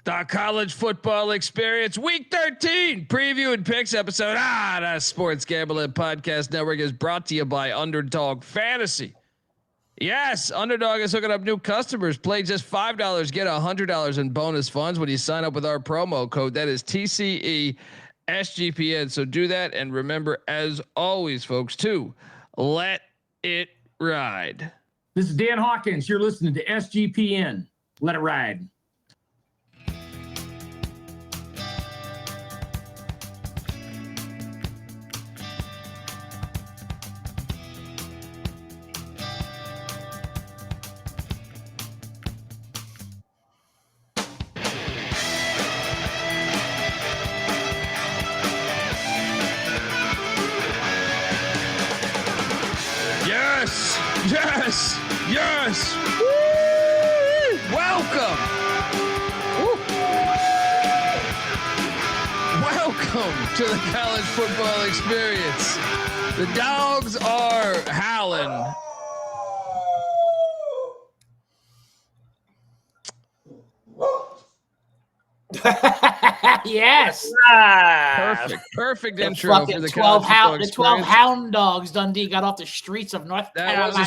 The College Football Experience, Week 13, preview and picks episode. The Sports Gambling Podcast Network is brought to you by Underdog Fantasy. Yes, Underdog is hooking up new customers. Play just $5, get $100 in bonus funds when you sign up with our promo code. That is TCE SGPN. So do that, and remember, as always, folks, to let it ride. This is Dan Hawkins. You're listening to SGPN. Let it ride. Yes. Woo! Welcome. Woo. Welcome to the College Football Experience. The dogs are howling. Yes. Perfect intro for the 12 hound dogs. Dundee got off the streets of North Carolina.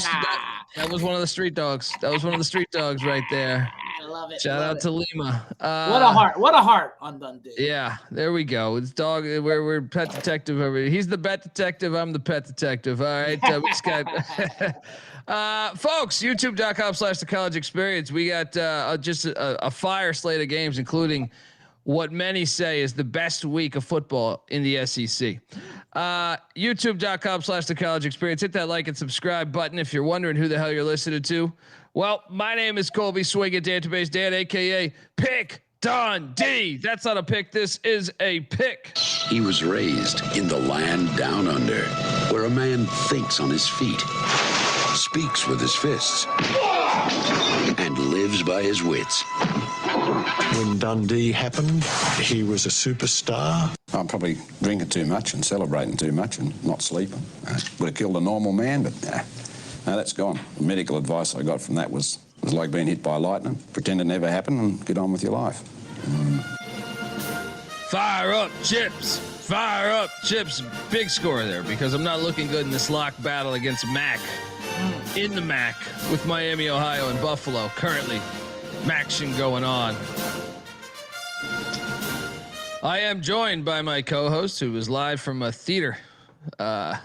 That was one of the street dogs. That was one of the street dogs right there. I love it. Shout out to Lima. What a heart on Dundee. Yeah, there we go. It's dog. We're pet detective over here. He's the bet detective. I'm the pet detective. All right. We just got folks, youtube.com/the college experience. We got just a fire slate of games, including what many say is the best week of football in the SEC. YouTube.com/the college experience. Hit that like and subscribe button if you're wondering who the hell you're listening to. Well, my name is Colby Swinging Database Dan, aka Pick Dundee. That's not a pick. This is a pick. He was raised in the land down under, where a man thinks on his feet, speaks with his fists, and lives by his wits. When Dundee happened, he was a superstar. I'm probably drinking too much and celebrating too much and not sleeping. Would have killed a normal man, but no, that's gone. The medical advice I got from that was like being hit by lightning. Pretend it never happened and get on with your life. Fire up, Chips. Fire up, Chips. Big score there because I'm not looking good in this lock battle against Mac. In the Mac with Miami, Ohio, and Buffalo. Currently, Maction going on. I am joined by my co-host, who is live from a theater. I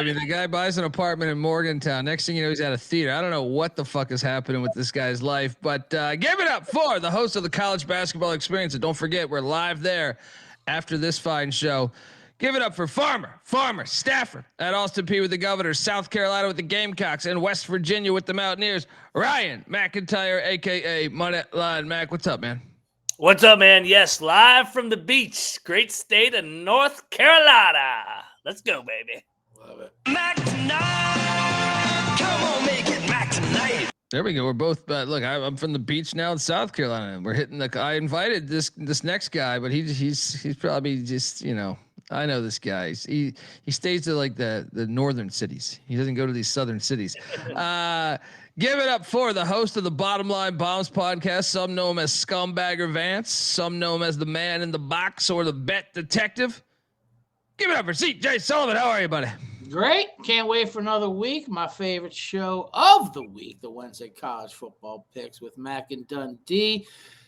mean, the guy buys an apartment in Morgantown. Next thing you know, he's at a theater. I don't know what the fuck is happening with this guy's life, but give it up for the host of the College Basketball Experience. And don't forget, we're live there after this fine show. Give it up for Farmer Stafford at Austin Peay with the Governors, South Carolina with the Gamecocks, and West Virginia with the Mountaineers. Ryan McIntyre, a.k.a. Moneyline Mac. What's up, man? What's up, man? Yes, live from the beach, great state of North Carolina. Let's go, baby. Love it. Mac tonight. Come on, make it Mac tonight. There we go. We're both. Look, I'm from the beach now in South Carolina. We're hitting the. I invited this next guy, but he's probably just, you know. I know this guy. He stays to like the northern cities. He doesn't go to these southern cities. Give it up for the host of the Bottom Line Bombs podcast. Some know him as Scumbagger Vance. Some know him as the man in the box or the bet detective. Give it up for CJ Sullivan. How are you, buddy? Great. Can't wait for another week. My favorite show of the week, the Wednesday College Football Picks with Mac and Dundee.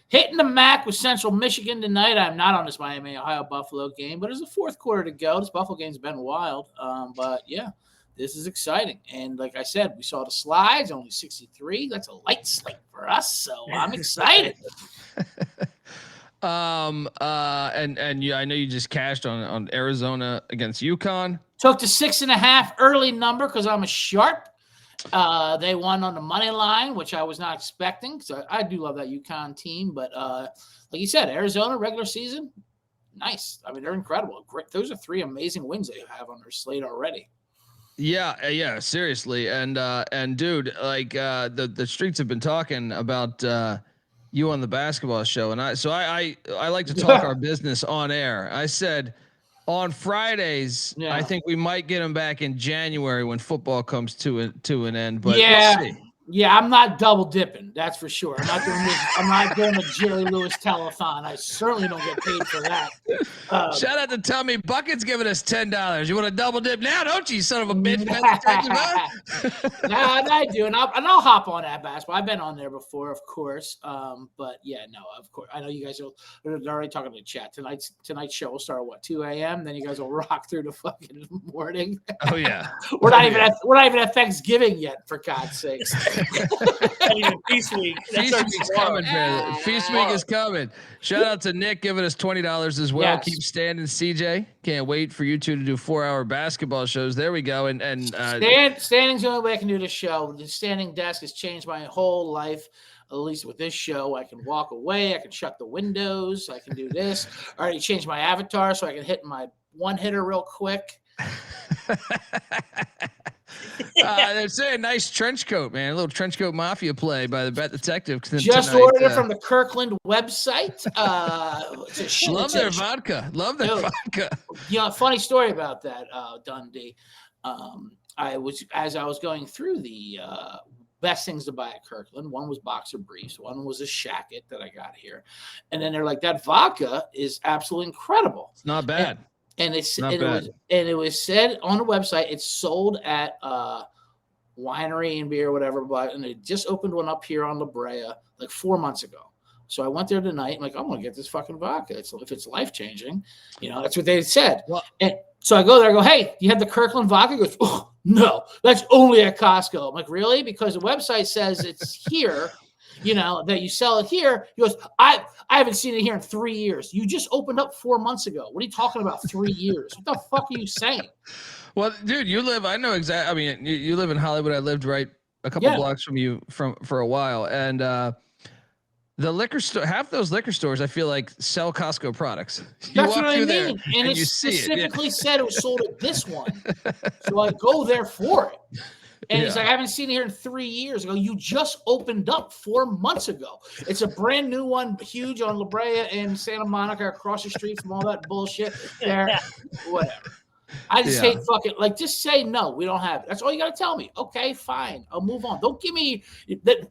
Hitting the Mac with Central Michigan tonight. I'm not on this Miami, Ohio, Buffalo game, but there's a fourth quarter to go. This Buffalo game's been wild. But, yeah, this is exciting. And like I said, we saw the slides, only 63. That's a light slate for us, so I'm excited. And yeah, I know you just cashed on Arizona against UConn. Took the 6.5 early number because I'm a sharp. They won on the money line, which I was not expecting. So I do love that UConn team, but like you said, Arizona regular season, nice. I mean, they're incredible. Great. Those are 3 amazing wins they have on their slate already. Yeah, seriously. And dude, like the streets have been talking about you on the basketball show, and I like to talk our business on air. I said, on Fridays, I think we might get him back in January when football comes to an end. But we'll see. Yeah, I'm not double dipping. That's for sure. I'm not doing a Jerry Lewis telethon. I certainly don't get paid for that. Shout out to Tommy Bucket's giving us $10. You want to double dip now, don't you, son of a bitch? No, I do, and I'll hop on that basketball. I've been on there before, of course. But yeah, no, of course. I know you guys are already talking to the chat. Tonight's show will start at 2 a.m. Then you guys will rock through the fucking morning. Oh yeah, we're not even at Thanksgiving yet, for God's sakes. Feast week. Feast week's coming, man. Feast week is coming. Shout out to Nick giving us $20 as well. Yes. Keep standing, CJ. Can't wait for you two to do 4-hour basketball shows. There we go. And standing's the only way I can do this show. The standing desk has changed my whole life. At least with this show, I can walk away. I can shut the windows. I can do this. I already changed my avatar so I can hit my one hitter real quick. They're saying nice trench coat, man. A little trench coat mafia play by the Bet Detective. Just ordered it from the Kirkland website. Love their vodka. Vodka. You know, funny story about that, Dundee. As I was going through the best things to buy at Kirkland. One was boxer briefs. One was a shacket that I got here. And then they're like, that vodka is absolutely incredible. It's not bad. And it was said on the website, it's sold at winery and beer, whatever. But and they just opened one up here on La Brea like 4 months ago. So I went there tonight. I'm like, I'm gonna get this fucking vodka. If it's life changing, that's what they said. Well, and so I go there. I go, hey, you have the Kirkland vodka? He goes, oh, no, that's only at Costco. I'm like, really? Because the website says it's here. That you sell it here. He goes, I haven't seen it here in 3 years. You just opened up 4 months ago. What are you talking about 3 years? What the fuck are you saying? Well, dude, I know exactly. I mean, you live in Hollywood. I lived right a couple blocks from you for a while. And the liquor store, half those liquor stores, I feel like sell Costco products. That's what I mean. And it specifically said it was sold at this one. So I go there for it. And he's like, I haven't seen it here in 3 years. I go, you just opened up 4 months ago. It's a brand new one, huge on La Brea and Santa Monica, across the street from all that bullshit there. Whatever. I just hate fucking, just say no, we don't have it. That's all you got to tell me. Okay, fine. I'll move on. Don't give me,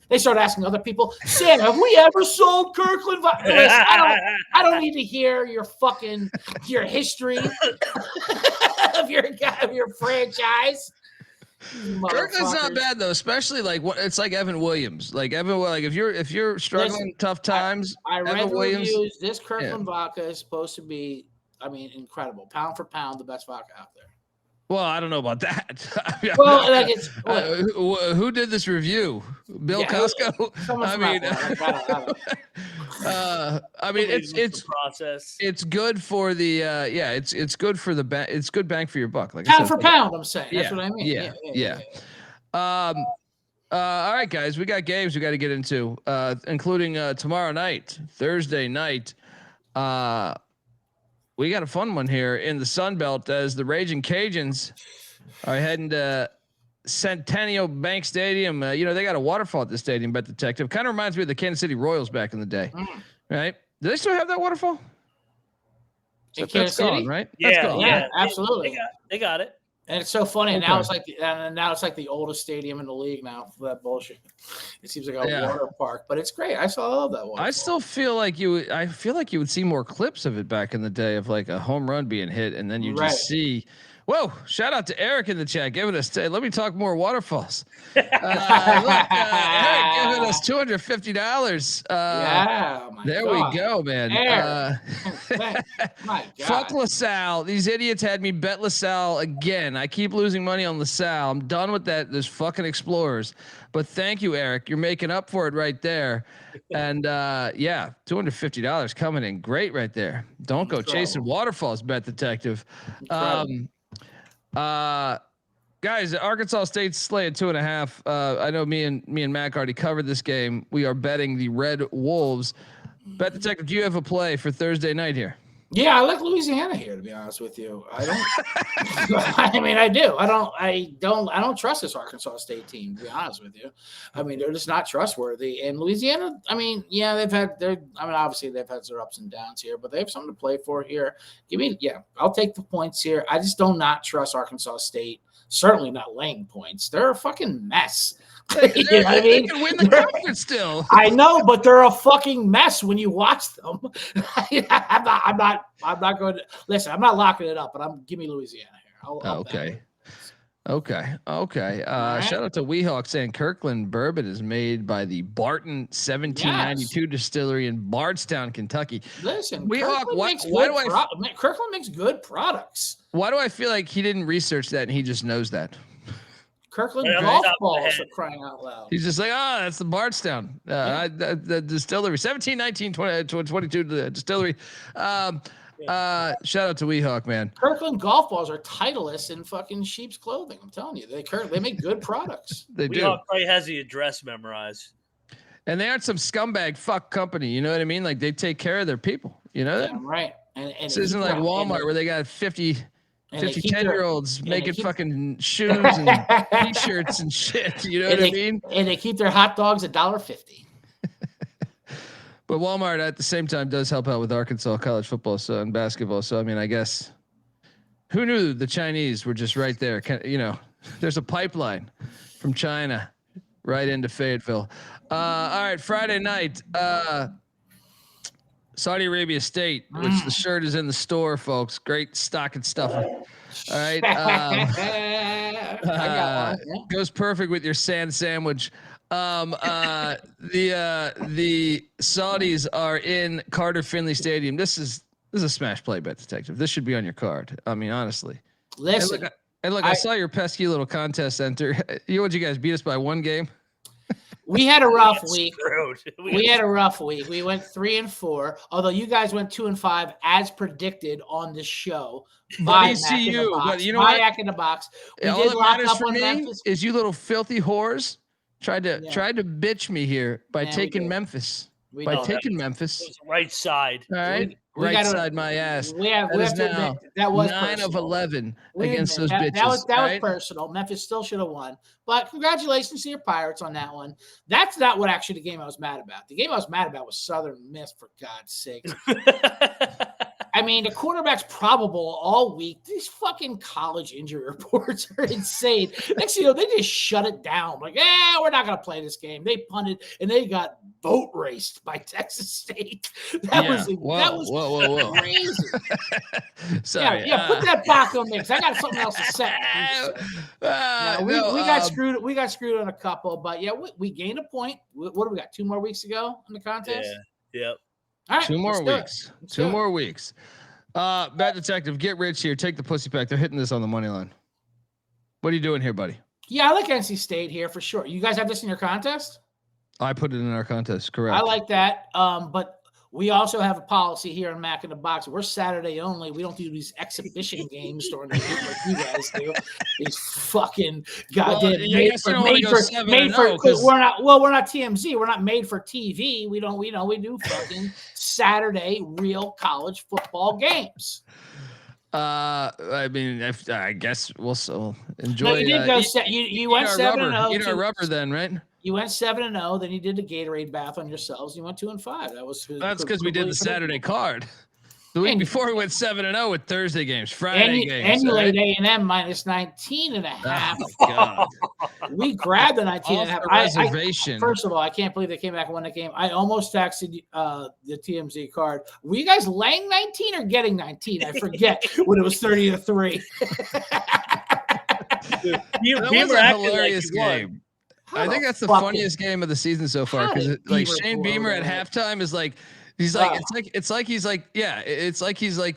they start asking other people, Sam, have we ever sold Kirkland? I don't need to hear your history of your franchise. Kirkland's not bad though, especially it's like Evan Williams. If you're struggling tough times, I read Evan Williams. This Kirkland vodka is supposed to be, incredible. Pound for pound, the best vodka out there. Well, I don't know about that. Who did this review? Bill Costco? It's process. It's good for the it's good for it's good bang for your buck. Like pound for pound, I'm saying. That's what I mean. Yeah. All right, guys, we got games we got to get into, including tomorrow night, Thursday night. We got a fun one here in the Sun Belt as the Raging Cajuns are heading to Centennial Bank Stadium. They got a waterfall at the stadium, Bet Detective. Kind of reminds me of the Kansas City Royals back in the day, right? Do they still have that waterfall? That's gone, right? Yeah, absolutely. They got it. And it's so funny. Okay. Now it's like the oldest stadium in the league now for that bullshit. It seems like a water park, but it's great. I love that one. I still feel like you would see more clips of it back in the day of like a home run being hit, and then you just see. Whoa! Shout out to Eric in the chat, giving us. Let me talk more waterfalls. Eric giving us $250. There we go, man. My God. Fuck LaSalle. These idiots had me bet LaSalle again. I keep losing money on LaSalle. I'm done with that. There's fucking Explorers. But thank you, Eric. You're making up for it right there. And $250 coming in great right there. Don't go chasing waterfalls, Bet Detective. Guys, Arkansas State slate 2.5. I know me and Mac already covered this game. We are betting the Red Wolves. Bet Detective, do you have a play for Thursday night here? Yeah, I like Louisiana here, to be honest with you. I don't. I do. I don't trust this Arkansas State team, to be honest with you. They're just not trustworthy. And Louisiana, obviously they've had their ups and downs here, but they have something to play for here. I'll take the points here. I just do not trust Arkansas State. Certainly not laying points. They're a fucking mess. You know what I mean? They can win the conference still. I know, but they're a fucking mess when you watch them. I'm not going to listen. I'm not locking it up, but give me Louisiana here. I'll Okay. Right. Shout out to Weehawk saying Kirkland bourbon is made by the Barton 1792 distillery in Bardstown, Kentucky. Listen, Weehawk, Kirkland makes good products. Why do I feel like he didn't research that and he just knows that? Kirkland golf balls are crying out loud. He's just like, that's the Bardstown, the distillery, 1719 22 the distillery. Shout out to Weehawk, man. Kirkland golf balls are Titleist in fucking sheep's clothing. I'm telling you, they make good products. They do. Weehawk probably has the address memorized. And they aren't some scumbag fuck company. You know what I mean? Like they take care of their people. You know that? Yeah, right. And this isn't like Walmart where they got 50 10-year-olds making fucking shoes and t-shirts and shit. You know what I mean? And they keep their hot dogs $1.50. But Walmart at the same time does help out with Arkansas college football and basketball. So, I mean, I guess who knew the Chinese were just right there? You know, there's a pipeline from China right into Fayetteville. All right, Friday night, Saudi Arabia State, which the shirt is in the store, folks. Great stocking stuffer. All right. I got one. Yeah. Goes perfect with your sand sandwich. The Saudis are in Carter Finley Stadium. This is a smash play, Bet Detective. This should be on your card. I mean, honestly. Listen. And look, I saw your pesky little contest enter. You guys beat us by one game? We had a rough week. We had a rough week. We went 3-4, although you guys went 2-5 as predicted on the show. By ECU, but you know by what? Back in the Box. We All did that lock matters up for on me Memphis. is you little filthy whores tried to bitch me here by taking Memphis. Memphis. It was right side. All right. Right side my ass. We have to admit, that was 9 personal. of 11 against those bitches. That was personal. Memphis still should have won. But congratulations to your Pirates on that one. That's not what actually the game I was mad about. The game I was mad about was Southern Miss, for God's sake. I mean, the quarterback's probable all week. These fucking college injury reports are insane. Next thing you know, they just shut it down. Like, we're not going to play this game. They punted, and they got boat raced by Texas State. That was crazy. Sorry. Put that back on me because I got something else to say. We got screwed. We got screwed on a couple, but we gained a point. What do we got? 2 more weeks to go in the contest? Yeah. Yep. All right, 2 more weeks. 2 more weeks. Bet Detective, get rich here. Take the pussy pack. They're hitting this on the money line. What are you doing here, buddy? Yeah, I like NC State here for sure. You guys have this in your contest? I put it in our contest. Correct. I like that. But we also have a policy here in Mac in the Box. We're Saturday only. We don't do these exhibition games during the week like you guys do. These fucking goddamn we're not TMZ. We're not made for TV. We do fucking Saturday real college football games. I mean, I guess we'll enjoy. No, you did go. You went 7-0. Eat our rubber then, right? You went 7-0. Then you did the Gatorade bath on yourselves. You went 2-5. That's because we did the Saturday card. The week before we went 7-0 with Thursday games, Friday games. And you laid A&M minus 19.5. Oh, God. We grabbed the 19.5. Reservation. First of all, I can't believe they came back and won the game. I almost texted the TMZ card. Were you guys laying 19 or getting 19? I forget when it was 30-3. That was a hilarious game. I think that's the funniest game of the season so far because Shane Beamer at halftime is like he's like it's like he's like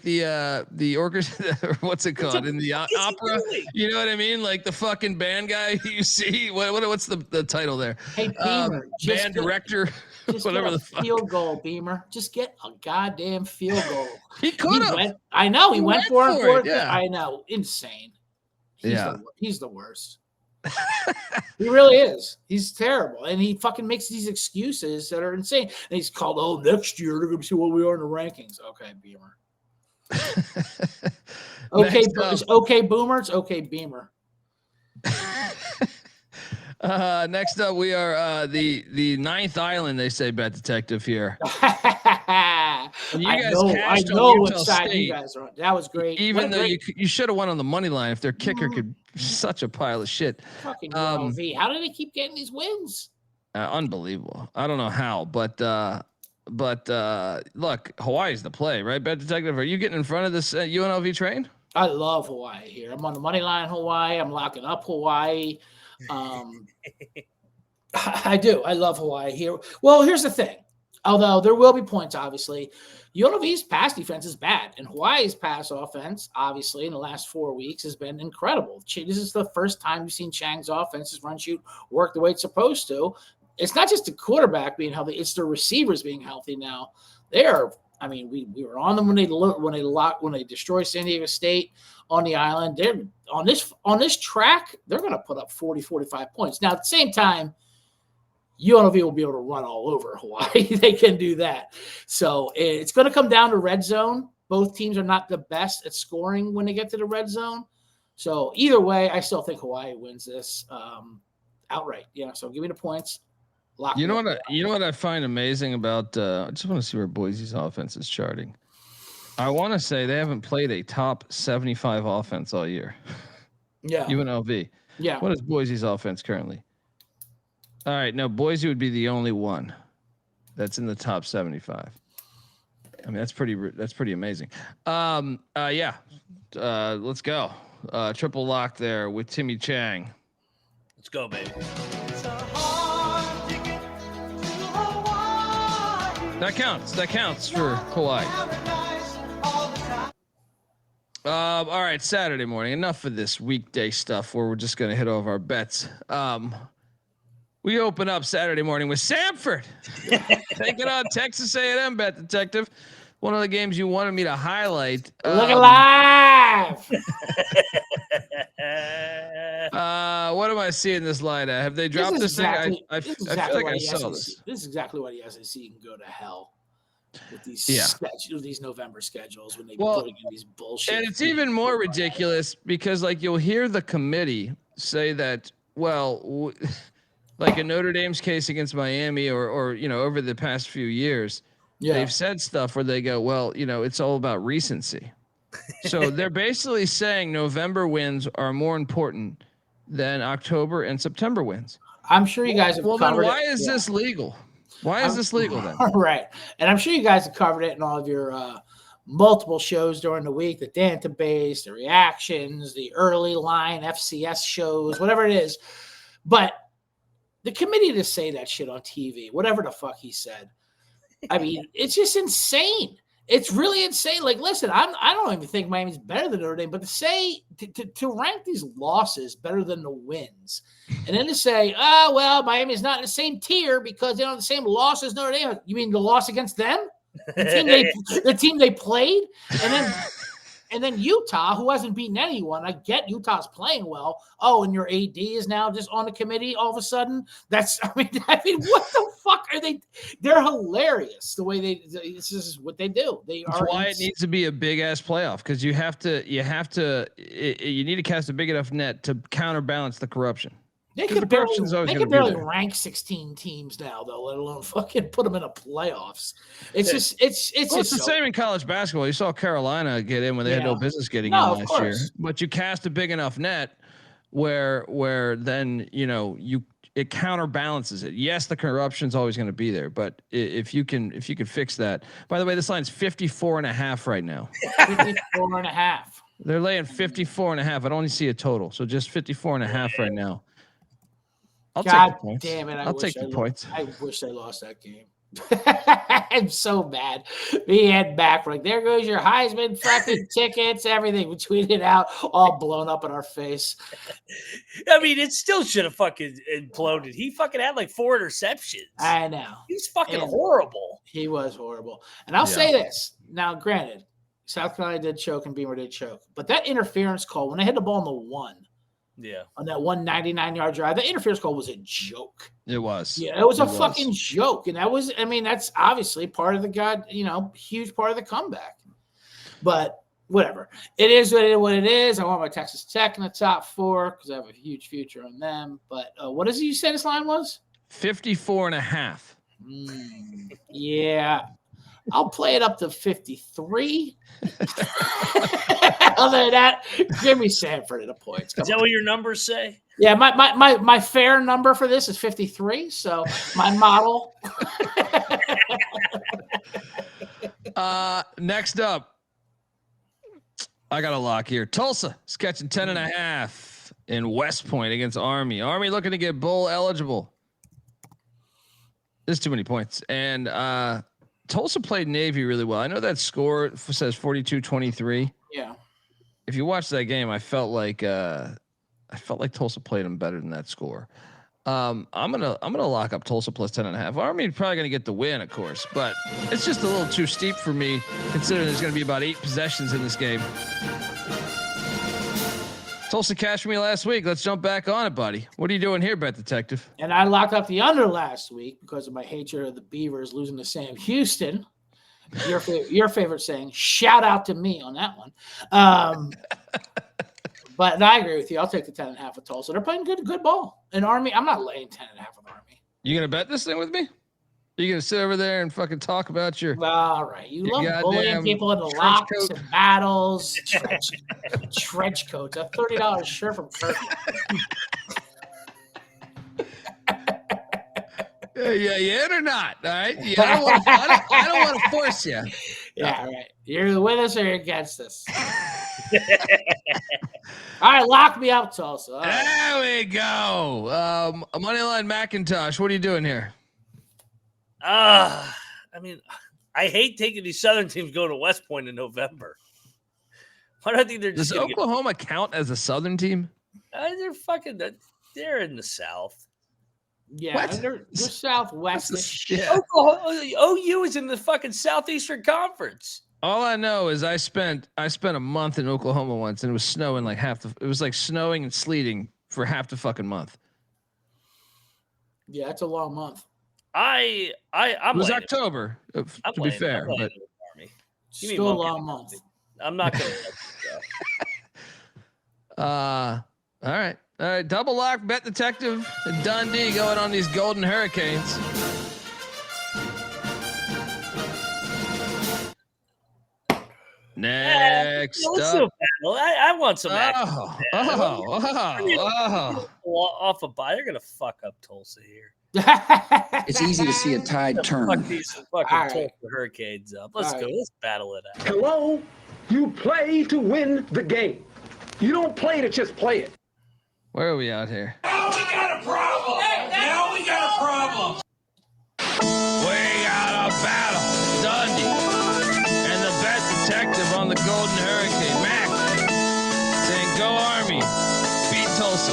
the orchestra what's it called in the opera, you know what I mean, like the fucking band guy you see. What's the title there? Hey Beamer, band director, whatever the fuck. Field goal, Beamer, just get a goddamn field goal. He could have. I know he went for it. Yeah. I know, insane. He's the worst. He really is. He's terrible, and he fucking makes these excuses that are insane. And he's called, next year they're going to see what we are in the rankings. Okay, Beamer. It's okay, Boomer. It's okay, Beamer. Next up, we are the ninth island. They say Bet Detective here. You I guys know cashed on what Utah side State. you guys are on. That was great. Even though you should have won on the money line if their kicker could such a pile of shit. Fucking UNLV. How do they keep getting these wins? Unbelievable. I don't know how, but look, Hawaii's the play, right? Bet Detective, are you getting in front of this UNLV train? I love Hawaii here. I'm on the money line Hawaii. I'm locking up Hawaii. I do. I love Hawaii here. Well, here's the thing. Although there will be points, obviously, UNLV's pass defense is bad, and Hawaii's pass offense, obviously, in the last 4 weeks has been incredible. This is the first time you've seen Chang's offenses run, shoot, work the way it's supposed to. It's not just the quarterback being healthy; it's the receivers being healthy now. They are. I mean, we were on them when they destroyed San Diego State on the island. They're on this track. They're going to put up 40, 45 points. Now, at the same time, UNLV will be able to run all over Hawaii. They can do that. So it's going to come down to red zone. Both teams are not the best at scoring when they get to the red zone. So either way, I still think Hawaii wins this outright. Yeah. So give me the points. You know what I find amazing about? I just want to see where Boise's offense is charting. I want to say they haven't played a top 75 offense all year. Yeah. UNLV. Yeah. What is Boise's offense currently? All right, no, Boise would be the only one that's in the top 75. I mean, that's pretty amazing. Yeah, let's go. Triple lock there with Timmy Chang. Let's go, baby. That counts for Hawaii. All right, Saturday morning. Enough of this weekday stuff where we're just gonna hit all of our bets. We open up Saturday morning with Samford taking on Texas A&M. Bet Detective, one of the games you wanted me to highlight. Look alive. What am I seeing this line at? Have they dropped this thing? I feel like I saw this. This is exactly why the SEC can go to hell with these these November schedules when they put in these bullshit. And it's even more ridiculous because, like, you'll hear the committee say that, well, like in Notre Dame's case against Miami, or over the past few years, they've said stuff where they go, well, it's all about recency. So they're basically saying November wins are more important than October and September wins. I'm sure you guys have covered then why is this legal? Why is this legal then? Right. And I'm sure you guys have covered it in all of your multiple shows during the week, the database, the reactions, the early line FCS shows, whatever it is. But the committee to say that shit on TV, whatever the fuck he said, I mean, it's just insane. It's really insane. Like, listen, I don't even think Miami's better than Notre Dame, but to say to rank these losses better than the wins, and then to say, oh well, Miami's not in the same tier because they don't have the same loss as Notre Dame. You mean the loss against them, the team they played, and then Utah, who hasn't beaten anyone. I get Utah's playing well. Oh, and your AD is now just on the committee all of a sudden. I mean, what the fuck are they? They're hilarious the way this is what they do. That's why it needs to be a big ass playoff, because you need to cast a big enough net to counterbalance the corruption. They could barely rank 16 teams now, though, let alone fucking put them in a playoffs. It's the same in college basketball. You saw Carolina get in when they had no business getting in last year, but you cast a big enough net where then it counterbalances it. Yes, the corruption's always going to be there, but if you can fix that. By the way, this line's 54.5 right now. 54.5. They're laying 54.5. I don't only see a total, so just 54.5 right now. I'll take the points. Damn it! I'll take the points. I wish they lost that game. I'm so mad. We head back. Like, there goes your Heisman fucking tickets, everything. We tweeted out, all blown up in our face. I mean, it still should have fucking imploded. He fucking had like 4 interceptions. I know. He's fucking horrible. He was horrible. And I'll say this. Now, granted, South Carolina did choke and Beamer did choke. But that interference call, when they had the ball on the 1, on that 199-yard drive, the interference call was a joke. It was. Yeah, it was a fucking joke. And that's obviously part of the huge part of the comeback. But whatever. It is what it is. I want my Texas Tech in the top 4 because I have a huge future on them. But what did you say this line was? 54.5. Yeah. I'll play it up to 53. Other than that, give me Sanford at a point. Is that what your numbers say? Yeah, my fair number for this is 53. So my model. Next up, I got a lock here. Tulsa is catching 10.5 in West Point against Army. Army looking to get bowl eligible. There's too many points. And Tulsa played Navy really well. I know that score says 42-23. Yeah. If you watch that game, I felt like Tulsa played them better than that score. I'm gonna lock up Tulsa plus 10.5. Army probably gonna get the win, of course, but it's just a little too steep for me considering there's gonna be about 8 possessions in this game. Tulsa cashed me last week. Let's jump back on it, buddy. What are you doing here, Bet Detective? And I locked up the under last week because of my hatred of the Beavers losing to Sam Houston. Your favorite saying. Shout out to me on that one. But I agree with you. I'll take the 10.5 with Tulsa. They're playing good ball. And Army, I'm not laying 10.5 with Army. You gonna bet this thing with me? You gonna sit over there and fucking talk about your? All right, you love bullying people into locks and battles. Trench coats, a $30 shirt from Kirby. Yeah, you in or not? All right. Yeah, I don't want to force you. Yeah, all right. You're with us or you're against us. All right, lock me up, Tulsa. Right. There we go. Moneyline McIntosh. What are you doing here? I mean, I hate taking these Southern teams going to West Point in November. Why do I think they're just Does Oklahoma count as a Southern team? They're in the South. Yeah, What? they're Southwest. Yeah. OU is in the fucking Southeastern Conference. All I know is I spent a month in Oklahoma once, and it was snowing like it was like snowing and sleeting for half the fucking month. Yeah, it's a long month. It was October, to be fair, but Still a long month. I'm not going to. all right. Double lock, Bet Detective, and Dundee going on these Golden Hurricanes. Next up. I want some action. Off a bye. They're going to fuck up Tulsa here. It's easy to see a tide turn. Fuck these fucking Tulsa Hurricanes up. Let's go. Let's battle it out. Hello? You play to win the game. You don't play to just play it. Where are we out here? Oh, we got a problem. Now we got a problem. We got a battle. Dundee and the Bet Detective on the Golden Hurricane. Mac saying, go Army. Beat Tulsa.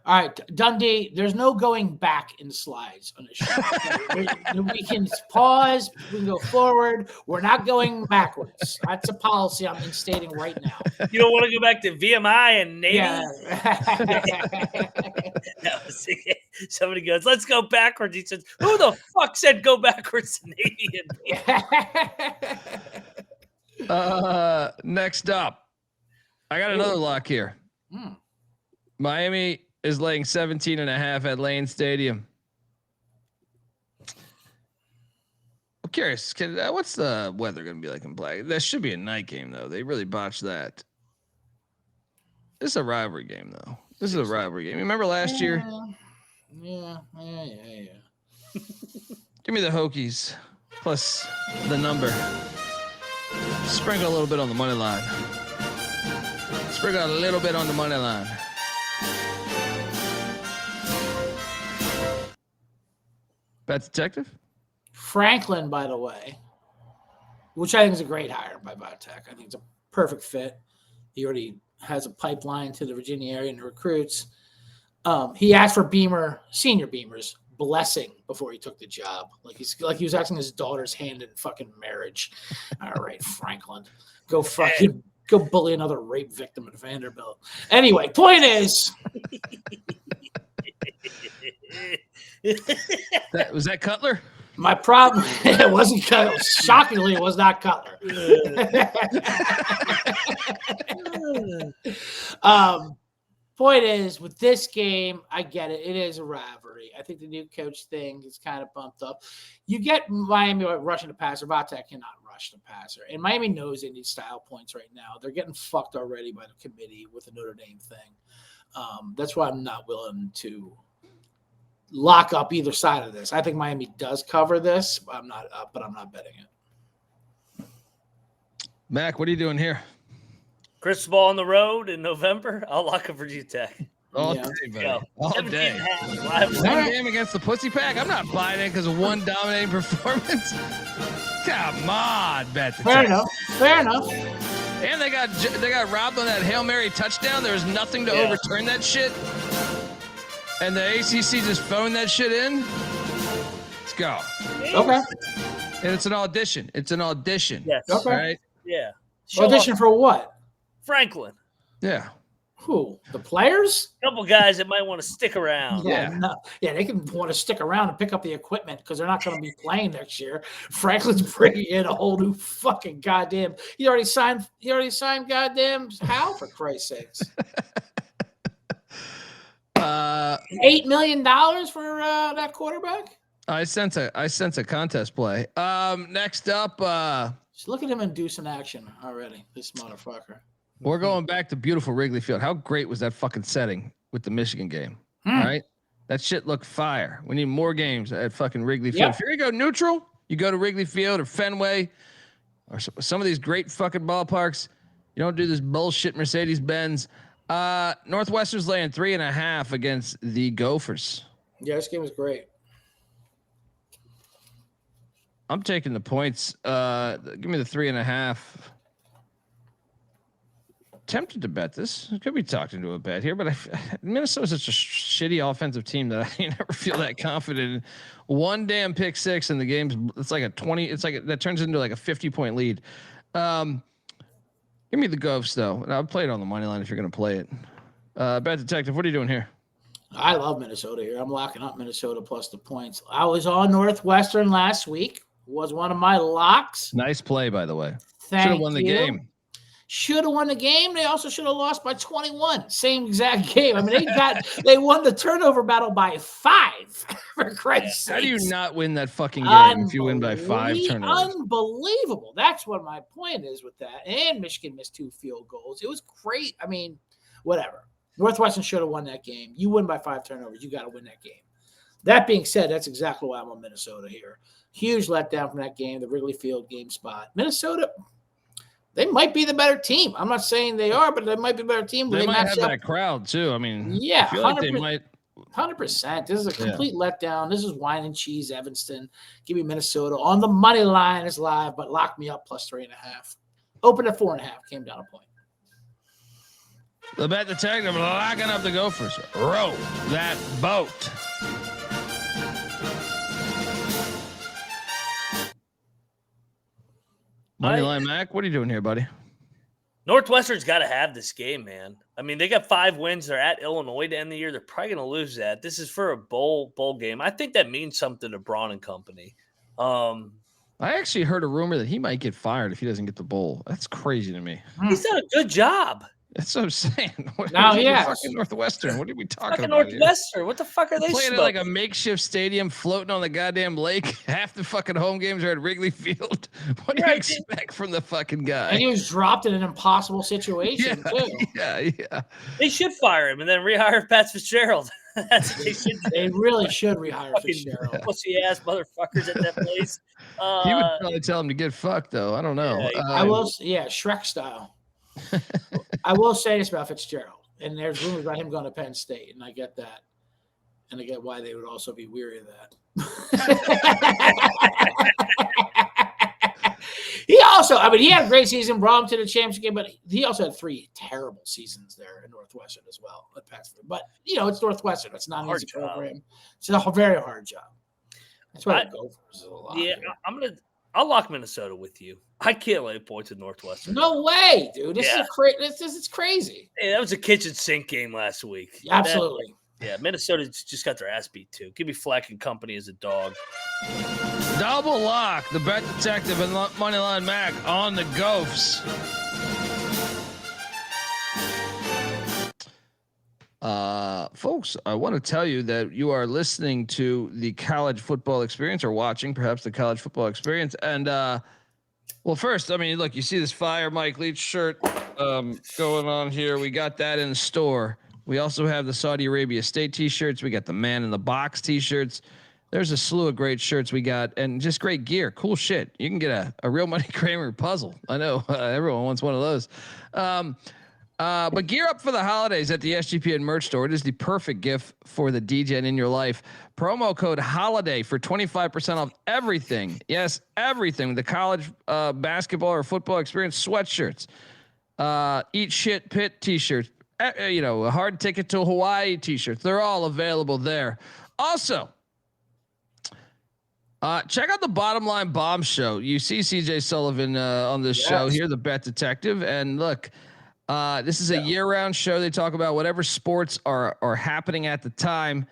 All right, Dundee, there's no going back in slides on this show. We can pause, we can go forward. We're not going backwards. That's a policy I'm instating right now. You don't want to go back to VMI and Navy? Yeah. Somebody goes, let's go backwards. He says, who the fuck said go backwards to Navy and Next up, I got another lock here. Miami is laying 17.5 at Lane Stadium. I'm curious, what's the weather going to be like in Black? That should be a night game, though. They really botched that. This is a rivalry game, though. This is a rivalry game. Remember last year? Yeah. Give me the Hokies plus the number. Sprinkle a little bit on the money line. Sprinkle a little bit on the money line. Bet Detective? Franklin, by the way, which I think is a great hire by Biotech. I think it's a perfect fit. He already has a pipeline to the Virginia area and the recruits. He asked for senior Beamer's blessing before he took the job. Like he was asking his daughter's hand in fucking marriage. All right, Franklin, go bully another rape victim at Vanderbilt. Anyway, point is. Was that Cutler? My problem, it wasn't Cutler. Shockingly, it was not Cutler. Point is, with this game, I get it. It is a rivalry. I think the new coach thing is kind of bumped up. You get Miami rushing the passer. Vatek cannot rush the passer. And Miami knows they need style points right now. They're getting fucked already by the committee with the Notre Dame thing. That's why I'm not willing to lock up either side of this. I think Miami does cover this. I'm not betting it. Mac, what are you doing here? Crystal ball on the road in November. I'll lock up Virginia Tech. All day, buddy. All day. One game against the Pussy Pack. I'm not buying it because of one dominating performance. Come on, bet. Fair enough. And they got robbed on that Hail Mary touchdown. There was nothing to overturn that shit. And the ACC just phoned that shit in. Let's go. Okay. And it's an audition. Yes. Okay. Right? Yeah. Audition for what? Franklin. Yeah. Who? The players? A couple guys that might want to stick around. Yeah, they can want to stick around and pick up the equipment because they're not going to be playing next year. Franklin's bringing in a whole new fucking goddamn. He already signed goddamn Hal, for Christ's sakes. $8 million for that quarterback. I sense a contest play. Next up, just look at him inducing action already. This motherfucker. We're going back to beautiful Wrigley Field. How great was that fucking setting with the Michigan game? All right, that shit looked fire. We need more games at fucking Wrigley Field. If you're gonna go neutral, you go to Wrigley Field or Fenway or some of these great fucking ballparks. You don't do this bullshit Mercedes-Benz. Northwestern's laying 3.5 against the Gophers. Yeah, this game was great. I'm taking the points. Give me the 3.5. Tempted to bet this. I could be talking to a bet here, but Minnesota's such a shitty offensive team that I never feel that confident in. One damn pick six in the game's. It's like a 20. It's like that turns into like a 50-point lead. Give me the Gophs though, and I'll play it on the money line if you're going to play it. Bet Detective, what are you doing here? I love Minnesota here. I'm locking up Minnesota plus the points. I was on Northwestern last week. Was one of my locks. Nice play, by the way. Should have won the game. Should have won the game. They also should have lost by 21. Same exact game. I mean, they won the turnover battle by 5. For Christ's sake. How do you not win that fucking game if you win by 5 turnovers? Unbelievable. That's what my point is with that. And Michigan missed 2 field goals. It was great. I mean, whatever. Northwestern should have won that game. You win by 5 turnovers. You got to win that game. That being said, that's exactly why I'm on Minnesota here. Huge letdown from that game, the Wrigley Field game spot. Minnesota, they might be the better team. I'm not saying they are, but they might be a better team. They might have that crowd too. I mean, yeah, I feel like they might. 100%. This is a complete letdown. This is wine and cheese, Evanston. Give me Minnesota on the money line. It's live, but lock me up plus 3.5. Open at 4.5. Came down a point. The Bet Detective locking up the Gophers. Row that boat. Moneyline Mac, what are you doing here, buddy? Northwestern's got to have this game, man. I mean, they got 5 wins. They're at Illinois to end the year. They're probably going to lose that. This is for a bowl game. I think that means something to Braun and company. I actually heard a rumor that he might get fired if he doesn't get the bowl. That's crazy to me. He's done a good job. That's what I'm saying. Fucking Northwestern. What are we talking fucking about? Northwestern. What the fuck are they playing at like a makeshift stadium, floating on the goddamn lake? Half the fucking home games are at Wrigley Field. What do you expect from the fucking guy? And he was dropped in an impossible situation too. Yeah. They should fire him and then rehire Pat Fitzgerald. That's what they should do. They really should rehire Fitzgerald. Pussy ass motherfuckers at that place. He would probably tell him to get fucked, though. I don't know. I will, Shrek style. I will say this about Fitzgerald, and there's rumors about him going to Penn State, and I get that, and I get why they would also be weary of that. He had a great season, brought him to the championship game, but he also had 3 terrible seasons there in Northwestern as well. But it's Northwestern; it's not an easy program. It's a very hard job. That's why I go for a lot. Yeah, I'll lock Minnesota with you. I can't lay points at Northwestern. No way, dude. This is crazy. Hey, that was a kitchen sink game last week. Absolutely. Minnesota just got their ass beat too. Give me Fleck and company as a dog. Double lock. The Bet Detective and Moneyline Mac on the Gophs. Folks, I want to tell you that you are listening to the College Football Experience, or watching perhaps the College Football Experience. And well, first, I mean, look, you see this fire Mike Leach shirt going on here. We got that in the store. We also have the Saudi Arabia State t-shirts. We got the Man in the Box t-shirts. There's a slew of great shirts we got, and just great gear. Cool shit. You can get a real Money Kramer puzzle. I know everyone wants one of those. But gear up for the holidays at the SGPN merch store. It is the perfect gift for the DJ in your life. Promo code HOLIDAY for 25% off everything. Yes, everything. The college basketball or football experience sweatshirts, Eat Shit Pitt t-shirts, a hard ticket to Hawaii t-shirts. They're all available there. Also, check out the Bottom Line Bomb Show. You see CJ Sullivan on this show here, the Bet Detective. And look, this is a year-round show. They talk about whatever sports are happening at the time.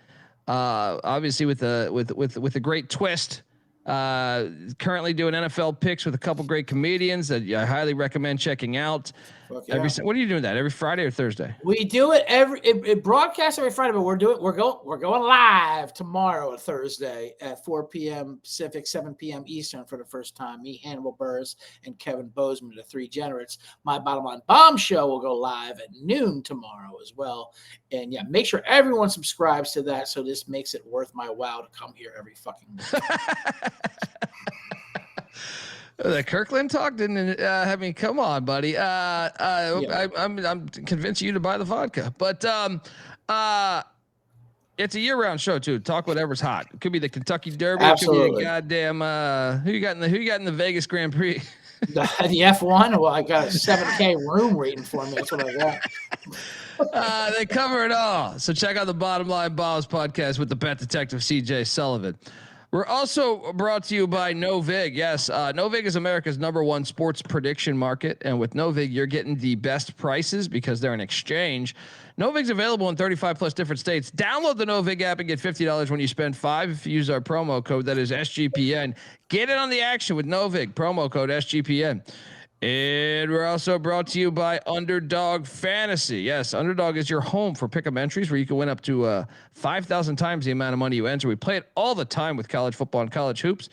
Obviously, with a great twist. Currently doing NFL picks with a couple great comedians that I highly recommend checking out. What are you doing that every Friday or Thursday? We do it it broadcasts every Friday, but we're going live tomorrow, Thursday at 4 p.m. Pacific, 7 p.m. Eastern for the first time. Me, Hannibal Burris, and Kevin Bozeman, the three generates. My Bottom Line Bomb Show will go live at noon tomorrow as well. And yeah, make sure everyone subscribes to that, so this makes it worth my while to come here every fucking week. The Kirkland talk didn't have me. Come on, buddy. I'm convincing you to buy the vodka, but it's a year-round show too. Talk whatever's hot. It could be the Kentucky Derby. Absolutely. It could be a goddamn who you got in the Vegas Grand Prix. The F1. Well, I got a 7K room waiting for me. That's what I got. They cover it all. So check out the Bottom Line Bombs podcast with the Bet Detective CJ Sullivan. We're also brought to you by Novig. Yes, Novig is America's #1 sports prediction market. And with Novig, you're getting the best prices because they're an exchange. Novig's available in 35 plus different states. Download the Novig app and get $50 when you spend $5 if you use our promo code. That is SGPN. Get in on the action with Novig. Promo code SGPN. And we're also brought to you by Underdog Fantasy. Yes, Underdog is your home for pick'em entries where you can win up to 5,000 times the amount of money you enter. We play it all the time with college football and college hoops.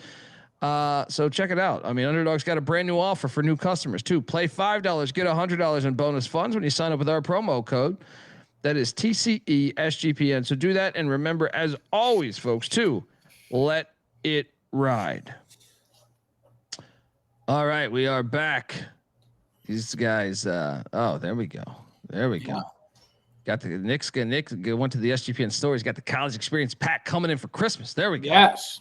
So check it out. I mean, Underdog's got a brand new offer for new customers too. Play $5, get $100 in bonus funds when you sign up with our promo code. That is TCE SGPN. So do that. And remember, as always, folks, too, let it ride. All right, we are back. These guys. There we go. There we go. Got the Nick went to the SGPN store. He's got the college experience pack coming in for Christmas. There we go. Yes.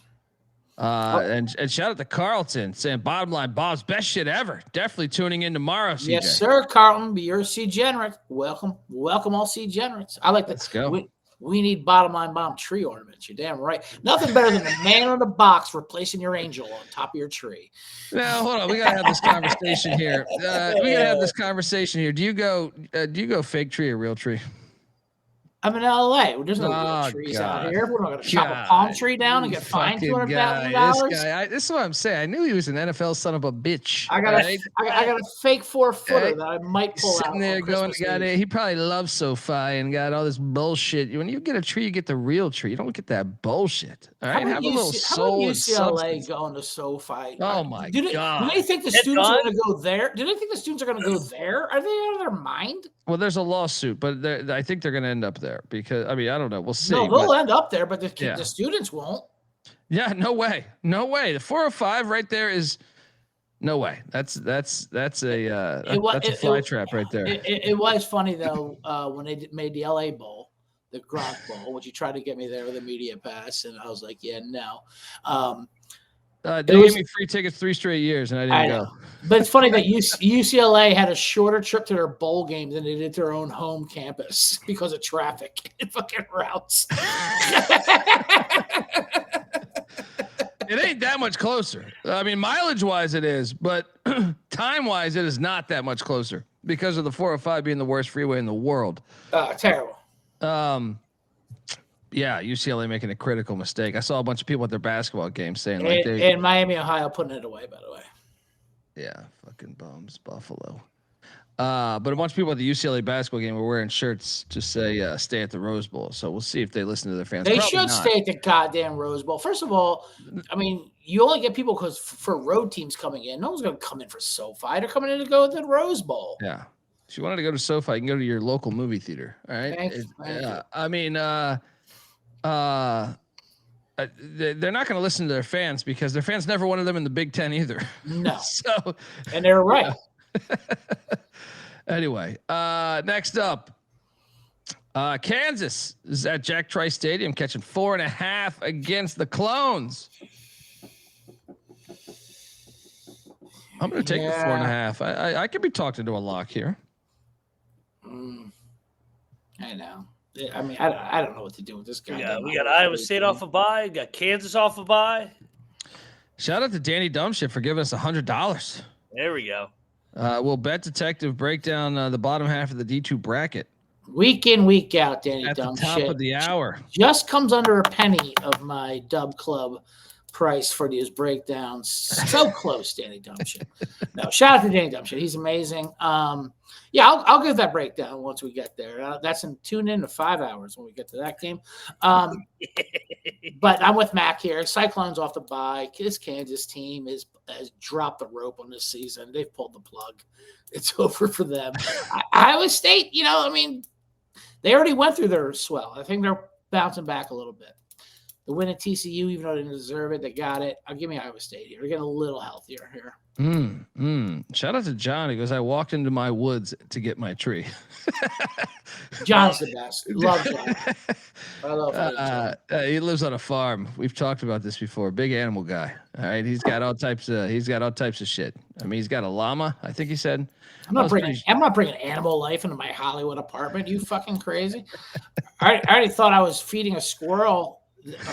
And shout out to Carlton saying Bottom Line Bob's best shit ever. Definitely tuning in tomorrow. CJ. Yes, sir, Carlton. Be your C generate. Welcome all C generates. I like that. Let's go. We need Bottom Line Bomb tree ornaments. You're damn right. Nothing better than the man in the box replacing your angel on top of your tree. Now, hold on. We gotta have this conversation here. Do you go fake tree or real tree? I'm in LA. There's no real trees out here. We're not going to chop a palm tree down and get fined $200,000. This is what I'm saying. I knew he was an NFL son of a bitch. I got a fake 4-footer that I might pull sitting out. There he probably loves SoFi and got all this bullshit. When you get a tree, you get the real tree. You don't get that bullshit. All right, have a little soul. How about UCLA going to SoFi? Oh my God! Do they think the students are going to go there? Do they think the students are going to go there? Are they out of their mind? Well, there's a lawsuit, but I think they're going to end up there because I don't know. We'll see. No, they'll end up there, but the students won't. Yeah, no way. The 405 right there is no way. That's a fly trap right there. It was funny though when they made the LA Bowl, the Gronk Bowl, which you tried to get me there with a media pass, and I was like, yeah, no. They gave me free tickets 3 straight years, and I didn't go. But it's funny that UCLA had a shorter trip to their bowl game than they did to their own home campus because of traffic and fucking routes. It ain't that much closer. I mean, mileage-wise it is, but time-wise it is not that much closer because of the 405 being the worst freeway in the world. Terrible. Yeah, UCLA making a critical mistake. I saw a bunch of people at their basketball games saying and Miami, Ohio putting it away, by the way. Yeah, fucking bums, Buffalo. But a bunch of people at the UCLA basketball game were wearing shirts to say "Stay at the Rose Bowl." So we'll see if they listen to their fans. They Probably should not. stay at the goddamn Rose Bowl. First of all, I mean, you only get people because for road teams coming in. No one's going to come in for SoFi. They're coming in to go to the Rose Bowl. Yeah. If you wanted to go to SoFi, you can go to your local movie theater. All right. Thank you. I mean, they're not going to listen to their fans because their fans never wanted them in the Big Ten either. No. So, and they're right. Anyway, next up, Kansas is at Jack Trice Stadium catching 4.5 against the Clones. I'm going to take the 4.5. I could be talked into a lock here. I know. I mean, I don't know what to do with this guy. Yeah, we got Iowa State off a bye. We got Kansas off a bye. Shout out to Danny Dumbshit for giving us $100. There we go. Will Bet Detective break down the bottom half of the D2 bracket? Week in, week out, Danny At Dumb the top shit. of the hour. Just comes under a penny of my Dub Club price for these breakdowns. So close, Danny Dumb shit. No, shout out to Danny Dumb shit. He's amazing. Yeah, I'll give that breakdown once we get there. Tune in to 5 hours when we get to that game. But I'm with Mac here. Cyclones off the bye. This Kansas team has dropped the rope on this season. They've pulled the plug. It's over for them. Iowa State, I mean, they already went through their swell. I think they're bouncing back a little bit. The win at TCU, even though they didn't deserve it, they got it. I'll give me Iowa State here. They're getting a little healthier here. Shout out to John. He goes, I walked into my woods to get my tree. John's the best. Love John. I love John. He lives on a farm. We've talked about this before. Big animal guy. All right. He's got all types of shit. I mean, he's got a llama, I think he said. I'm not bringing animal life into my Hollywood apartment. You fucking crazy. I already thought I was feeding a squirrel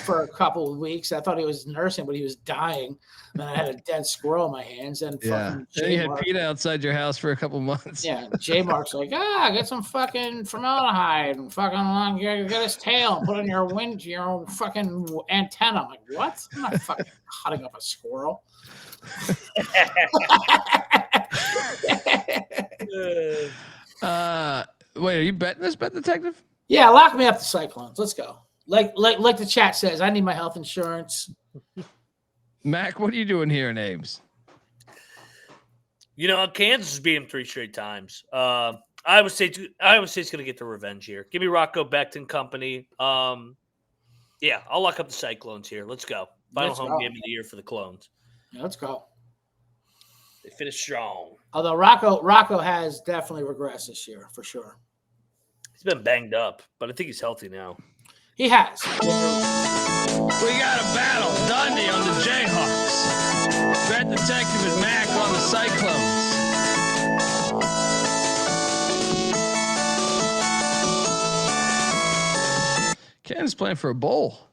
for a couple of weeks. I thought he was nursing, but he was dying. And I had a dead squirrel in my hands. And then you had PETA outside your house for a couple months. Yeah, J-Mark's like, get some fucking formaldehyde and fucking get his tail and put on your fucking antenna. I'm like, what? I'm not fucking cutting up a squirrel. Wait, are you betting this, Bet Detective? Yeah, lock me up the Cyclones. Let's go. Like the chat says, I need my health insurance. Mac, what are you doing here in Ames? Kansas is beating 3 straight times. Iowa State's going to get the revenge here. Give me Rocco Beckton company. Yeah, I'll lock up the Cyclones here. Let's go. Final home game of the year for the Clones. Yeah, let's go. They finish strong. Although Rocco has definitely regressed this year for sure. He's been banged up, but I think he's healthy now. He has. We got a battle. Dundee on the Jayhawks. Bet Detective and Mac on the Cyclones. Kansas playing for a bowl.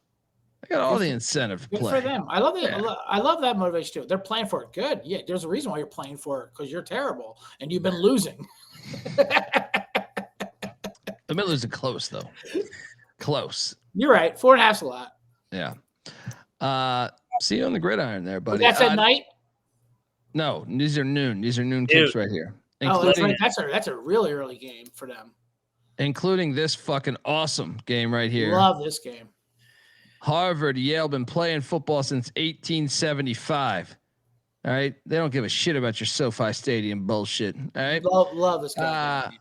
They got all the incentive to Good play. for them. I love that motivation too. They're playing for it. Good. Yeah, there's a reason why you're playing for it, because you're terrible and you've been losing. The Millers are close though. Close. You're right. 4.5's a lot. Yeah. See you on the gridiron there, buddy. That's at night? No, these are noon. These are noon kicks right here. Oh, that's right. That's a really early game for them. Including this fucking awesome game right here. Love this game. Harvard, Yale been playing football since 1875. All right. They don't give a shit about your SoFi Stadium bullshit. All right. Love this game.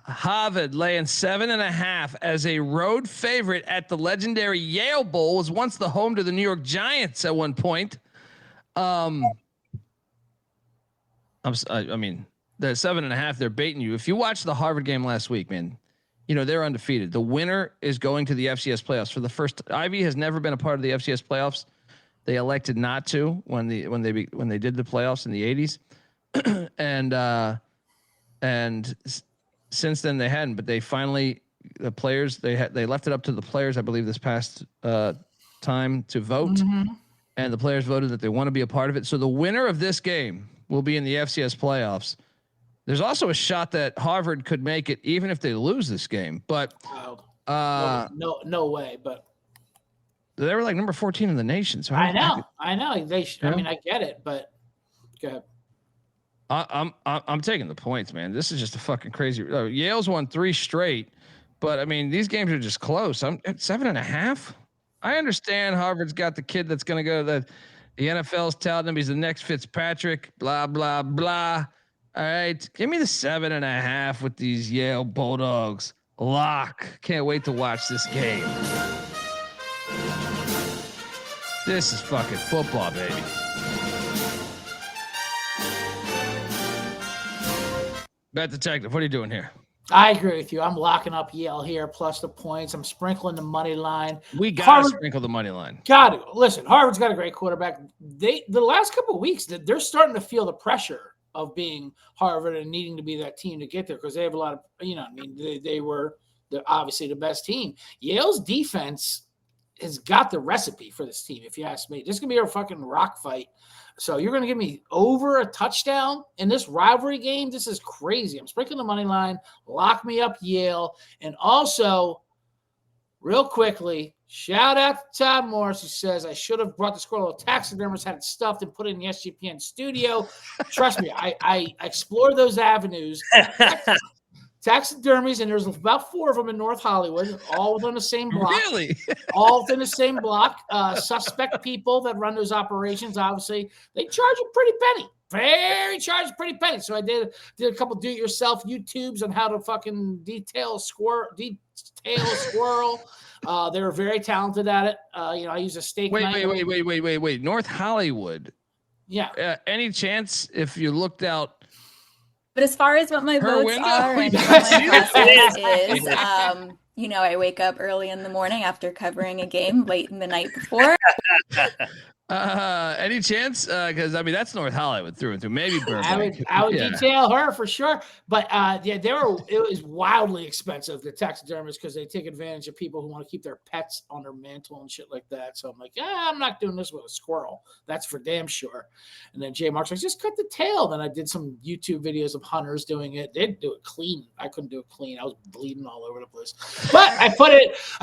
Harvard laying 7.5 as a road favorite at the legendary Yale Bowl. Was once the home to the New York Giants at one point. I mean, the 7.5, they're baiting you. If you watched the Harvard game last week, man, they're undefeated. The winner is going to the FCS playoffs for the first. Ivy has never been a part of the FCS playoffs. They elected not to when they did the playoffs in the 80s, and since then they hadn't. But they finally, the players, they left it up to the players, I believe, this past time to vote, and the players voted that they want to be a part of it. So the winner of this game will be in the FCS playoffs. There's also a shot that Harvard could make it even if they lose this game, but no way. But they were like number 14 in the nation. So I know. I mean, I get it, but go ahead. I'm taking the points, man. This is just a fucking crazy. Yale's won 3 straight, but I mean these games are just close. I'm at 7.5. I understand Harvard's got the kid that's going to go to the NFL's touting him. He's the next Fitzpatrick. Blah blah blah. All right, give me the 7.5 with these Yale Bulldogs. Lock. Can't wait to watch this game. This is fucking football, baby. Bet Detective, what are you doing here? I agree with you. I'm locking up Yale here plus the points. I'm sprinkling the money line. We got to sprinkle the money line. Got to. Listen, Harvard's got a great quarterback. The last couple of weeks, they're starting to feel the pressure of being Harvard and needing to be that team to get there because they have a lot of, they're obviously the best team. Yale's defense has got the recipe for this team, if you ask me. This is going to be a fucking rock fight. So you're going to give me over a touchdown in this rivalry game? This is crazy. I'm sprinkling the money line. Lock me up, Yale. And also, real quickly, shout out to Todd Morris, who says, I should have brought the squirrel. Taxidermist had it stuffed and put it in the SGPN studio. Trust me, I explored those avenues. Taxidermies, and there's about 4 of them in North Hollywood, all within the same block. Really? All within the same block. Suspect people that run those operations, obviously, they charge a pretty penny. Pretty penny. So I did a couple do-it-yourself YouTubes on how to fucking detail a squirrel. They were very talented at it. I use a steak knife. Wait. North Hollywood. Yeah. Any chance if you looked out? But as far as what my votes window? are and what my process is, I wake up early in the morning after covering a game late in the night before. Any chance? Because that's North Hollywood through and through. Maybe Burbank. I would detail her for sure. But it was wildly expensive, the taxidermists, because they take advantage of people who want to keep their pets on their mantle and shit like that. So I'm like, I'm not doing this with a squirrel. That's for damn sure. And then Jay Mark's like, just cut the tail. Then I did some YouTube videos of hunters doing it. They'd do it clean. I couldn't do it clean. I was bleeding all over the place. But I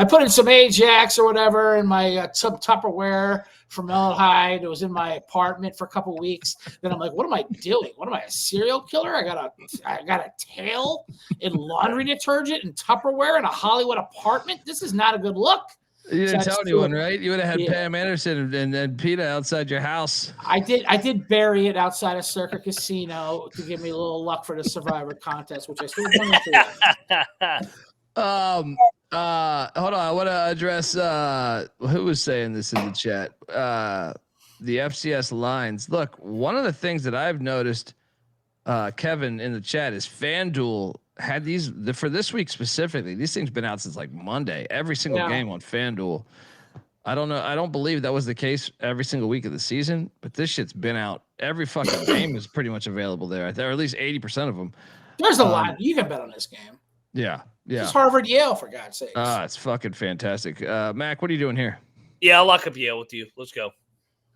put in some Ajax or whatever in my some Tupperware from Hide. It was in my apartment for a couple of weeks. Then I'm like, what am I doing? What am I, a serial killer? I got a tail in laundry detergent and Tupperware in a Hollywood apartment. This is not a good look. You didn't tell anyone, right? You would have had Pam Anderson and PETA outside your house. I did bury it outside of Circa Casino to give me a little luck for the Survivor contest, which I still wanted to. Hold on. I want to address who was saying this in the chat. The FCS lines. Look, one of the things that I've noticed, Kevin in the chat, is FanDuel had these for this week specifically. These things been out since like Monday. Every single game on FanDuel. I don't know. I don't believe that was the case every single week of the season, but this shit's been out. Every fucking game is pretty much available there, or at least 80% of them. There's a lot. You can bet on this game. Yeah. It's Harvard Yale, for God's sake. It's fucking fantastic. Mac, what are you doing here? Yeah, I'll lock up Yale with you. Let's go.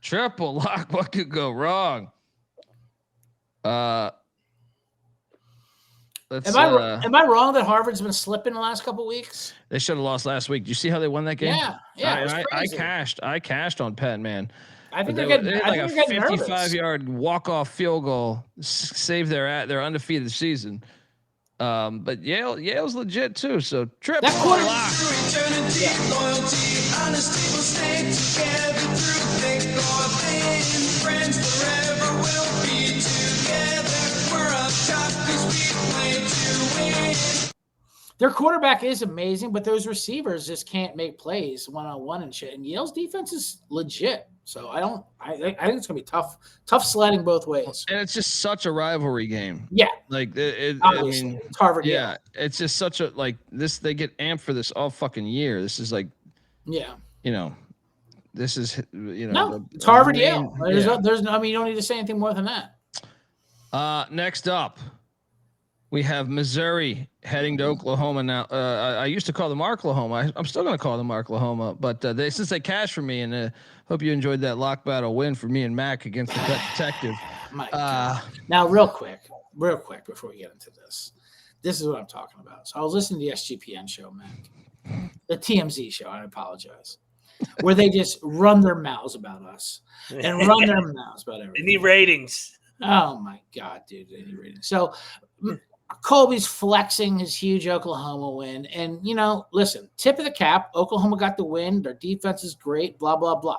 Triple lock. What could go wrong? Am I wrong that Harvard's been slipping the last couple of weeks? They should have lost last week. Do you see how they won that game? Yeah. I cashed on Penn, man. I think they they're like a getting 55-yard walk-off field goal, save their undefeated season. But Yale's legit too. So triple lock. Their quarterback is amazing, but those receivers just can't make plays one-on-one and shit. And Yale's defense is legit. So I think it's gonna be tough sledding both ways. And it's just such a rivalry game. Yeah, like it's Harvard. Yeah, it's just such a this. They get amped for this all fucking year. This is this is it's Harvard Yale. There's you don't need to say anything more than that. Next up, we have Missouri heading to Oklahoma now. I used to call them Arklahoma. I'm still going to call them Arklahoma, but since they cashed for me, and hope you enjoyed that lock battle win for me and Mac against the Pet Detective. Now, real quick, before we get into this is what I'm talking about. So I was listening to the SGPN show, Mac, the TMZ show. I apologize, where they just run their mouths about us and run their mouths about everything. They need ratings. Oh my God, dude. So Colby's flexing his huge Oklahoma win. And, listen, tip of the cap, Oklahoma got the win. Their defense is great, blah, blah, blah.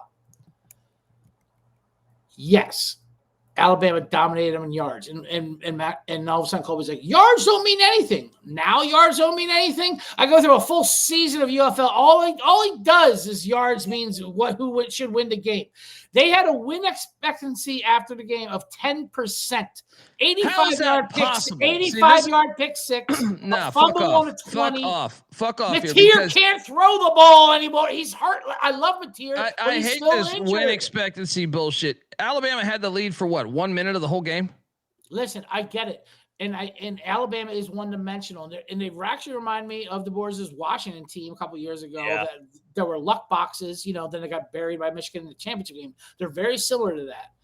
Yes, Alabama dominated them in yards. And all of a sudden Colby's like, yards don't mean anything. Now yards don't mean anything. I go through a full season of UFL. All he does is yards means who should win the game. They had a win expectancy after the game of 10%. 85-yard pick six. No, fumble on a 20. Fuck off. McIntyre can't throw the ball anymore. He's hurt. I love McIntyre. I hate this win expectancy bullshit. Alabama had the lead for what, 1 minute of the whole game? Listen, I get it. And Alabama is one-dimensional. And they actually remind me of the Boers' Washington team a couple years ago. Yeah. That there were luck boxes, then they got buried by Michigan in the championship game. They're very similar to that.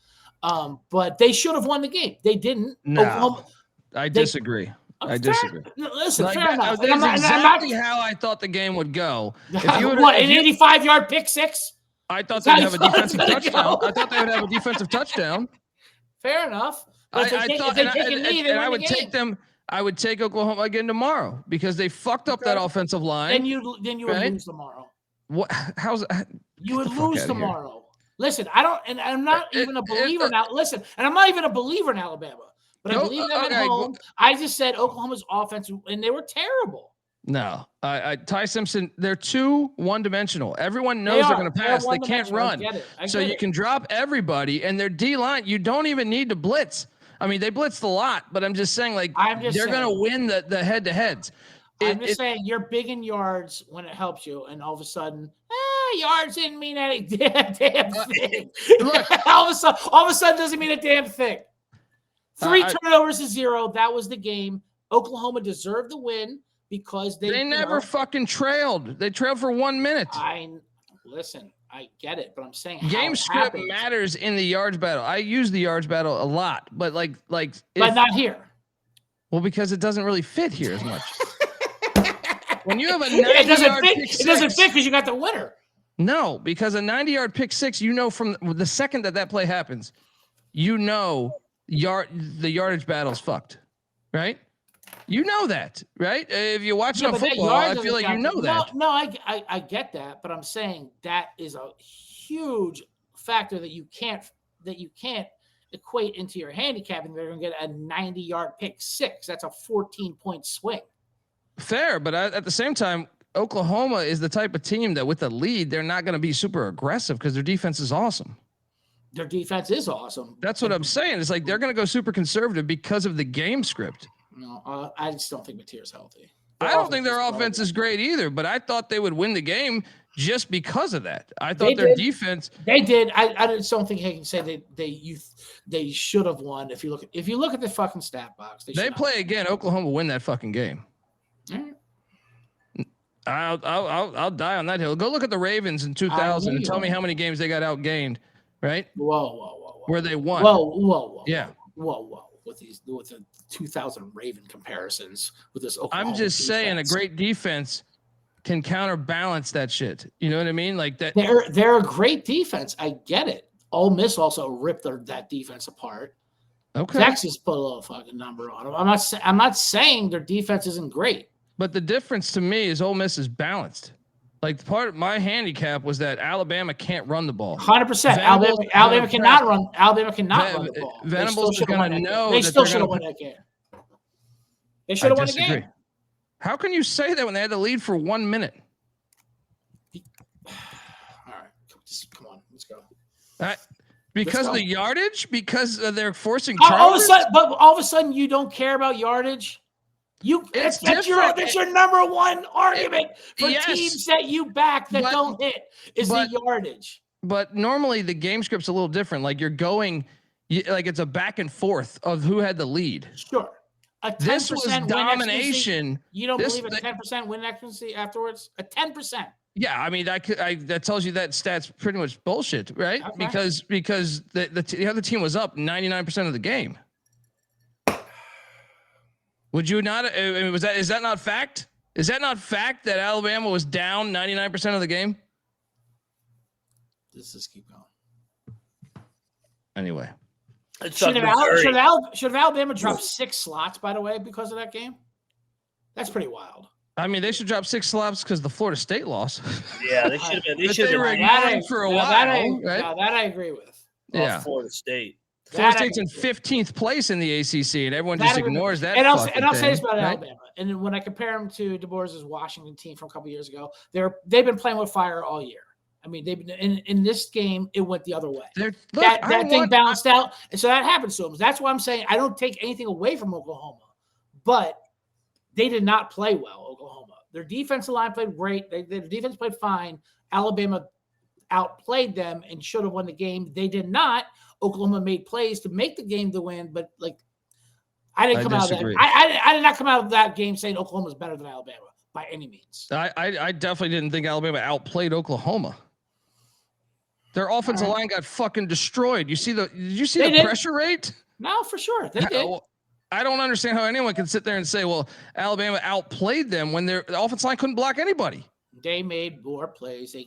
But they should have won the game. They didn't. No, I disagree. Listen, like fair enough. That's exactly how I thought the game would go. An 85-yard pick six? I thought they'd have a defensive touchdown. I thought they would have a defensive touchdown. Fair enough. I would take them. I would take Oklahoma again tomorrow because they fucked up that offensive line. Then you would lose tomorrow. What? How's you would lose tomorrow? Listen, I don't, and I'm not even a believer now. Listen, and I'm not even a believer in Alabama, but I believe them at home. I just said Oklahoma's offense, and they were terrible. No, Ty Simpson, they're too one-dimensional. Everyone knows they're going to pass. They can't run. So you can drop everybody, and their D-line, you don't even need to blitz. I mean, they blitzed a lot, but I'm just saying, they're going to win the head-to-heads. I'm just saying, you're big in yards when it helps you, and all of a sudden, yards didn't mean any damn thing. Look, all of a sudden doesn't mean a damn thing. 3 turnovers to 0. That was the game. Oklahoma deserved the win. Because they never fucking trailed. They trailed for 1 minute. Listen, I get it, but I'm saying game script matters in the yards battle. I use the yards battle a lot, but but not here. Well, because it doesn't really fit here as much. When you have a 90-yard it doesn't fit. Pick six, it doesn't fit because you got the winner. No, because a 90-yard pick six, from the second that play happens, the yardage battle's fucked, right? You know that, right? If you're watching football, I feel like you know that. No, I get that, but I'm saying that is a huge factor that you can't equate into your handicapping. They're going to get a 90-yard pick six. That's a 14-point swing. Fair, but at the same time, Oklahoma is the type of team that with the lead, they're not going to be super aggressive because their defense is awesome. Their defense is awesome. That's what I'm saying. It's like they're going to go super conservative because of the game script. No, I just don't think Mateer's healthy. I don't think their offense is great either, but I thought they would win the game just because of that. I thought their defense. They did. I just don't think he can say they should have won. If you look at the fucking stat box, they play again. Oklahoma win that fucking game. I'll die on that hill. Go look at the Ravens in 2000 and tell me how many games they got outgained. Right? Whoa. Where they won. Whoa. Yeah. Whoa. With the 2000 Raven comparisons with this Oklahoma I'm just defense. saying a great defense can counterbalance that shit. You know what I mean? Like that. They're a great defense. I get it. Ole Miss also ripped that defense apart. Okay. Texas put a little fucking number on them. I'm not saying their defense isn't great. But the difference to me is Ole Miss is balanced. Like part of my handicap was that Alabama can't run the ball. 100%. Alabama cannot run. Alabama cannot run the ball. Venables is going to know. They still should have won that game. They should have won the game. How can you say that when they had the lead for 1 minute? All right, come on, let's go. Because of the yardage? Because they're forcing all of a sudden, you don't care about yardage. That's your number one argument for teams that you back that don't hit is the yardage. But normally the game script's a little different. Like you're going, like it's a back and forth of who had the lead. Sure. This was domination. You don't believe a 10% win accuracy afterwards? A 10%. Yeah, I mean that tells you that stat's pretty much bullshit, right? Okay. Because the other team was up 99% of the game. Would you not? Is that not fact? Is that not fact that Alabama was down 99% of the game? Let's just keep going. Anyway, Should have Alabama dropped 6 slots, by the way, because of that game? That's pretty wild. I mean, they should drop 6 slots because the Florida State loss. Yeah, they should have been. They were ignoring for a while. That I agree with. Yeah, Florida State. Florida State's in 15th place in the ACC, and everyone just ignores that. And I'll say this about Alabama. And when I compare them to DeBoer's Washington team from a couple years ago, they've been playing with fire all year. I mean, they've been in this game. It went the other way. That thing balanced out, and so that happens to them. That's why I'm saying I don't take anything away from Oklahoma, but they did not play well. Oklahoma, their defensive line played great. Their defense played fine. Alabama outplayed them and should have won the game. They did not. Oklahoma made plays to make the game to win, but I didn't come out of that. I did not come out of that game saying Oklahoma is better than Alabama by any means. I definitely didn't think Alabama outplayed Oklahoma. Their offensive line got fucking destroyed. Did you see the pressure rate? No, for sure. They did. I don't understand how anyone can sit there and say, well, Alabama outplayed them when their offensive line couldn't block anybody. They made more plays. They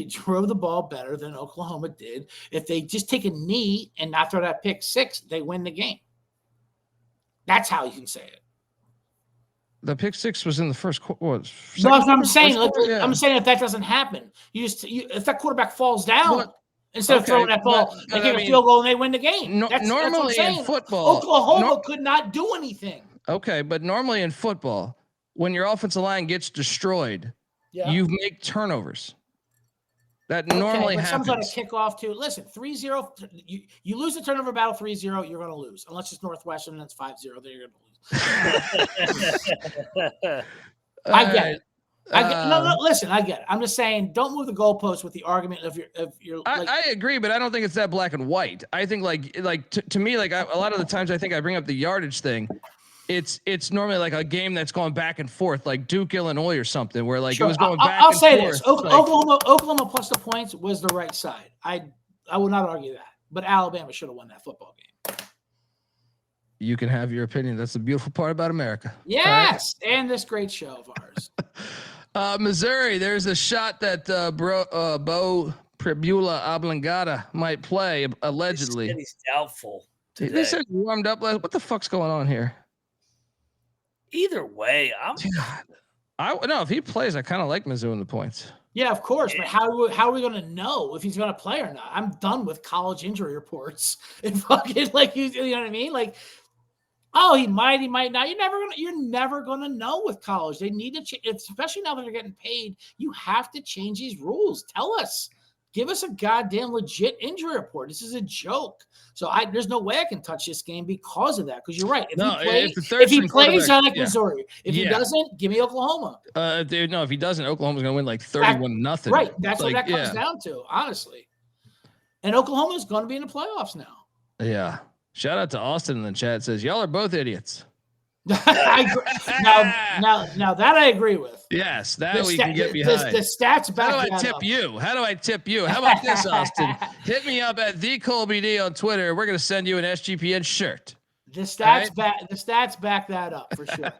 drove the ball better than Oklahoma did. If they just take a knee and not throw that pick 6, they win the game. That's how you can say it. The pick 6 was in the first quarter. No, I'm saying. I'm saying if that doesn't happen, if that quarterback falls down instead of throwing that ball, they get a field goal and they win the game. Normally in football, Oklahoma could not do anything. Okay, but normally in football, when your offensive line gets destroyed, you make turnovers. That normally happens. Someone's going to kick off too. Listen, 3-0. You lose the turnover battle 3-0, you're going to lose. Unless it's Northwestern and it's 5-0, then you're going to lose. I get it. No, listen, I get it. I'm just saying, don't move the goalposts with the argument of your. I agree, but I don't think it's that black and white. I think to me, a lot of the times I think I bring up the yardage thing. It's normally like a game that's going back and forth, like Duke, Illinois, or something, where it was going back. I'll say this: Oklahoma plus the points was the right side. I will not argue that, but Alabama should have won that football game. You can have your opinion. That's the beautiful part about America. Yes, right? And this great show of ours. Missouri, there's a shot that Bo Pribula Oblongata might play, allegedly. He's doubtful today. They said he warmed up. What the fuck's going on here? Either way, if he plays, I kind of like Mizzou in the points. Yeah, of course. But how are we going to know if he's going to play or not? I'm done with college injury reports and fucking you know what I mean? He might not. You're never gonna know with college. They need to change, especially now that they're getting paid. You have to change these rules. Tell us. Give us a goddamn legit injury report. This is a joke. So there's no way I can touch this game because of that. Because you're right. If he plays, I like Missouri. If he doesn't, give me Oklahoma. Dude, no. If he doesn't, Oklahoma's gonna win 31-0. Right. That's what that comes down to, honestly. And Oklahoma's going to be in the playoffs now. Yeah. Shout out to Austin in the chat. Says y'all are both idiots. I agree. Now that I agree with. Yes, we can get behind. The stats back. How do I tip you? How about this, Austin? Hit me up at TheColbyD on Twitter. We're gonna send you an SGPN shirt. The stats back that up for sure.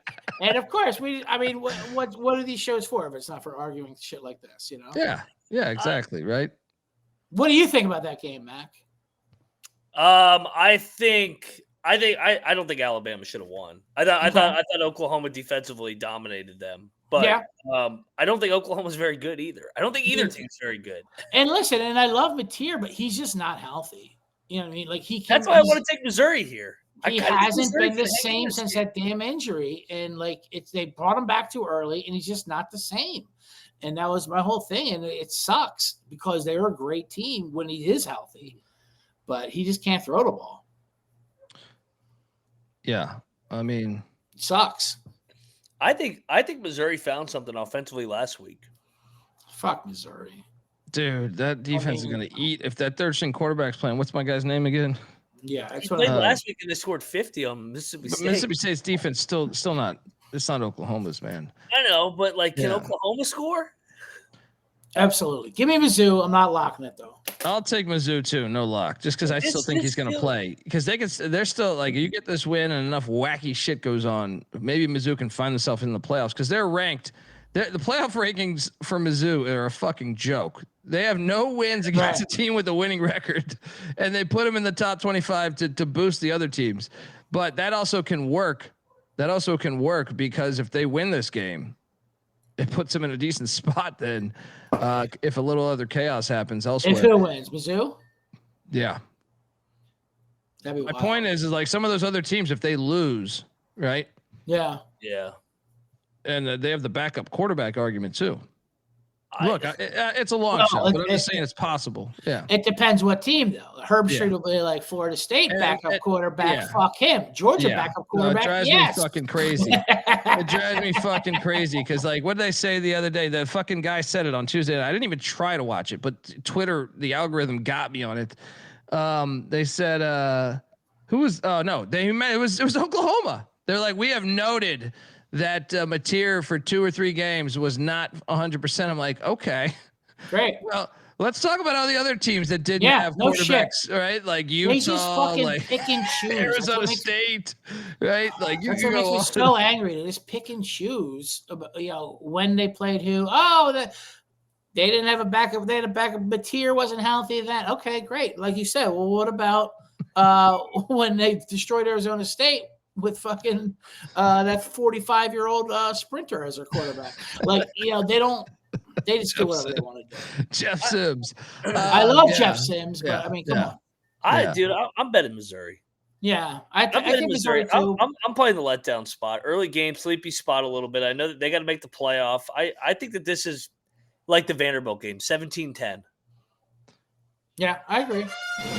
And of course, what are these shows for if it's not for arguing shit like this? You know? Yeah, exactly. Right. What do you think about that game, Mac? I don't think Alabama should have won. I thought Oklahoma defensively dominated them, but I don't think Oklahoma's very good either. I don't think either team's very good. And listen, and I love Mateer, but he's just not healthy. You know what I mean? That's why I want to take Missouri here. He hasn't been the same since that damn injury, and they brought him back too early, and he's just not the same. And that was my whole thing, and it sucks because they were a great team when he is healthy. But he just can't throw the ball. Yeah, I mean, sucks. I think Missouri found something offensively last week. Fuck Missouri, dude. That defense is going to eat if that third-string quarterback's playing. What's my guy's name again? Yeah, that's he played last week and they scored 50 on Mississippi State. Mississippi State's defense still not. It's not Oklahoma's, man. I know, but can Oklahoma score? Absolutely. Give me Mizzou. I'm not locking it though. I'll take Mizzou too. No lock. Just because I still think he's going to play. Because they're still you get this win and enough wacky shit goes on. Maybe Mizzou can find themselves in the playoffs because they're ranked The playoff rankings for Mizzou are a fucking joke. They have no wins against a team with a winning record, and they put them in the top 25 to boost the other teams. But that also can work. That also can work because if they win this game, it puts them in a decent spot then. If a little other chaos happens elsewhere. If who wins, Mizzou? Yeah. That'd be My wild. point is like some of those other teams, if they lose, right? Yeah. Yeah. And they have the backup quarterback argument too. Look, it's a long shot, but I'm just saying it's possible. Yeah. It depends what team, though. Herb Street will be like Florida State backup quarterback. Yeah. Fuck him. Georgia backup quarterback. It drives me fucking crazy. It drives me fucking crazy because, like, what did they say the other day? The fucking guy said it on Tuesday. I didn't even try to watch it, but Twitter, the algorithm got me on it. They said, who was? Oh no, it was Oklahoma. They're like, we have noted that Mateer for 2 or 3 games was not 100%. I'm like, okay, great. Well, let's talk about all the other teams that didn't have quarterbacks, right? Like Utah, they just fucking like pick and choose. Arizona State, right? Like that's what makes me so angry. They just pick and choose about, when they played who. Oh, they didn't have a backup. They had a backup. Mateer wasn't healthy. That okay, great. Like you said, well, what about when they destroyed Arizona State? With fucking that 45-year-old sprinter as their quarterback, like they just do whatever they want to do. Jeff Sims, I love Jeff Sims, but I mean, come on. Dude, I'm betting Missouri. Yeah, I'm I think Missouri. too. I'm playing the letdown spot, early game, sleepy spot a little bit. I know that they got to make the playoff. I think that this is like the Vanderbilt game, 17-10. Yeah, I agree.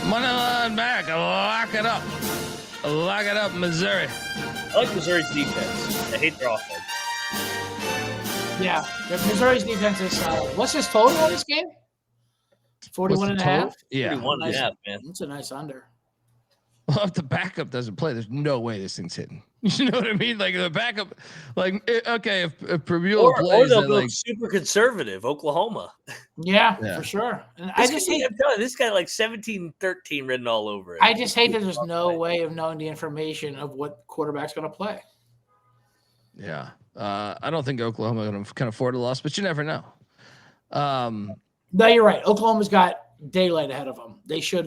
Money line back, lock it up. Lock it up, Missouri. I like Missouri's defense. I hate their offense. Yeah, Missouri's defense is solid. What's his total on this game? 41 and a half? Yeah. 41 and a half, man. That's a nice under. Well, if the backup doesn't play, there's no way this thing's hitting. You know what I mean? Like the backup, like okay, if Prebula plays, they'll then, go like super conservative, Oklahoma. Yeah, for sure. And I just hate this guy like 17-13 written all over it. I just hate that there's no way of knowing the information of what quarterback's going to play. Yeah, I don't think Oklahoma can afford a loss, but you never know. No, you're right. Oklahoma's got daylight ahead of them. They see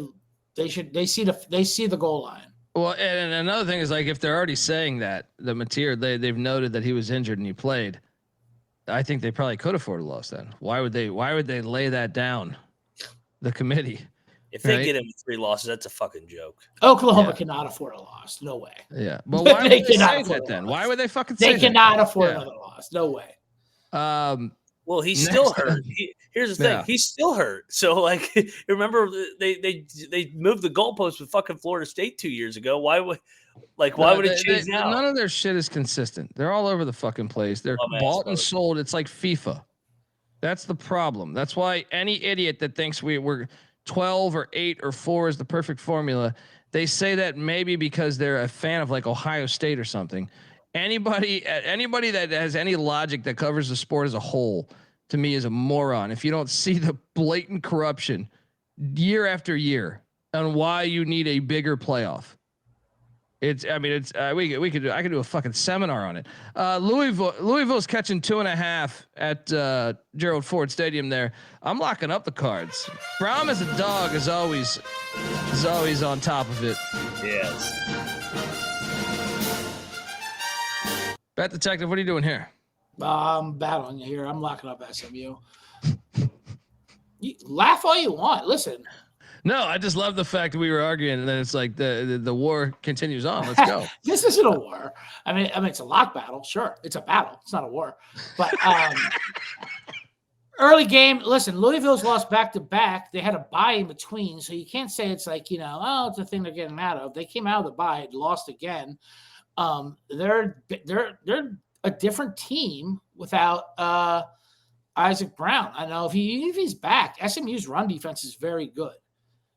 the goal line. Well, and another thing is like if they're already saying that the Mateer they've noted that he was injured and he played, I think they probably could afford a loss then. Why would they lay that down? The committee. If they get him with 3 losses, that's a fucking joke. Oklahoma cannot afford a loss. No way. Yeah. Well, why would they say that then? Why would they fucking say that? They cannot afford another loss. No way. Well, he's still hurt. Here's the thing: he's still hurt. So, like, remember they moved the goalpost with fucking Florida State 2 years ago. Why would it change now? None of their shit is consistent. They're all over the fucking place. They're bought and sold. It's like FIFA. That's the problem. That's why any idiot that thinks we're 12 or 8 or 4 is the perfect formula, they say that maybe because they're a fan of like Ohio State or something. Anybody that has any logic that covers the sport as a whole, to me, is a moron. If you don't see the blatant corruption year after year and why you need a bigger playoff, I could do a fucking seminar on it. Louisville's catching 2.5 at Gerald Ford Stadium there. I'm locking up the Cards. Brown as a dog is always on top of it. Yes. Bet Detective, what are you doing here? I'm battling you here. I'm locking up SMU. You laugh all you want. Listen. No, I just love the fact that we were arguing, and then it's like the war continues on. Let's go. This isn't a war. I mean, it's a lock battle. Sure, it's a battle. It's not a war. But early game. Listen, Louisville's lost back to back. They had a bye in between, so you can't say it's like it's a thing they're getting out of. They came out of the bye, lost again. They're a different team without Isaac Brown. I know if he's back, SMU's run defense is very good.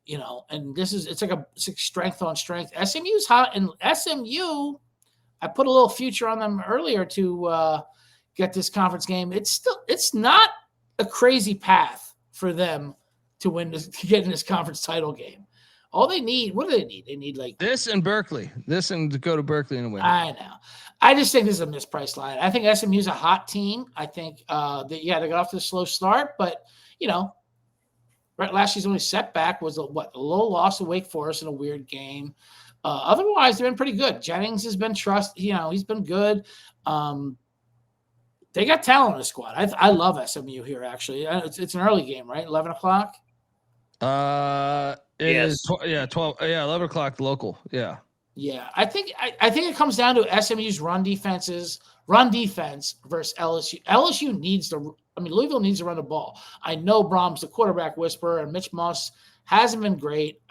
And it's like strength on strength. SMU's hot, and SMU, I put a little future on them earlier to get this conference game. It's not a crazy path for them to get in this conference title game. All they need, what do they need? They need like this and Berkeley. This and to go to Berkeley and win. I know. I just think this is a mispriced line. I think SMU's a hot team. I think they got off to a slow start, but Rhett Lashlee's only setback was a low loss to Wake Forest in a weird game. Otherwise, they've been pretty good. Jennings has been he's been good. They got talent in the squad. I love SMU here, actually. It's an early game, right? 11 o'clock? It is 12. Yeah, 11 o'clock local. Yeah. Yeah. I think it comes down to SMU's run defense versus LSU. LSU needs Louisville needs to run the ball. I know Brom's the quarterback whisperer, and Mitch Moss hasn't been great.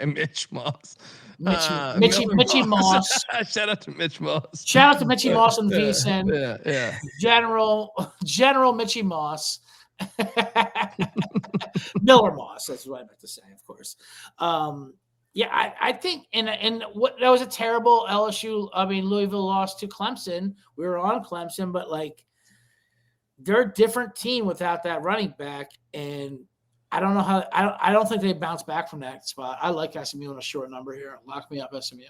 Mitch Moss. Mitchie Moss. Shout out to Mitch Moss. Shout out to Mitchie Moss and VSIN. Yeah. General Mitchie Moss. Miller Moss. That's what I meant to say, of course. I think and what that was a terrible LSU. Louisville lost to Clemson. We were on Clemson, but they're a different team without that running back, and I don't know how. I don't think they bounce back from that spot. I like SMU on a short number here. Lock me up, SMU.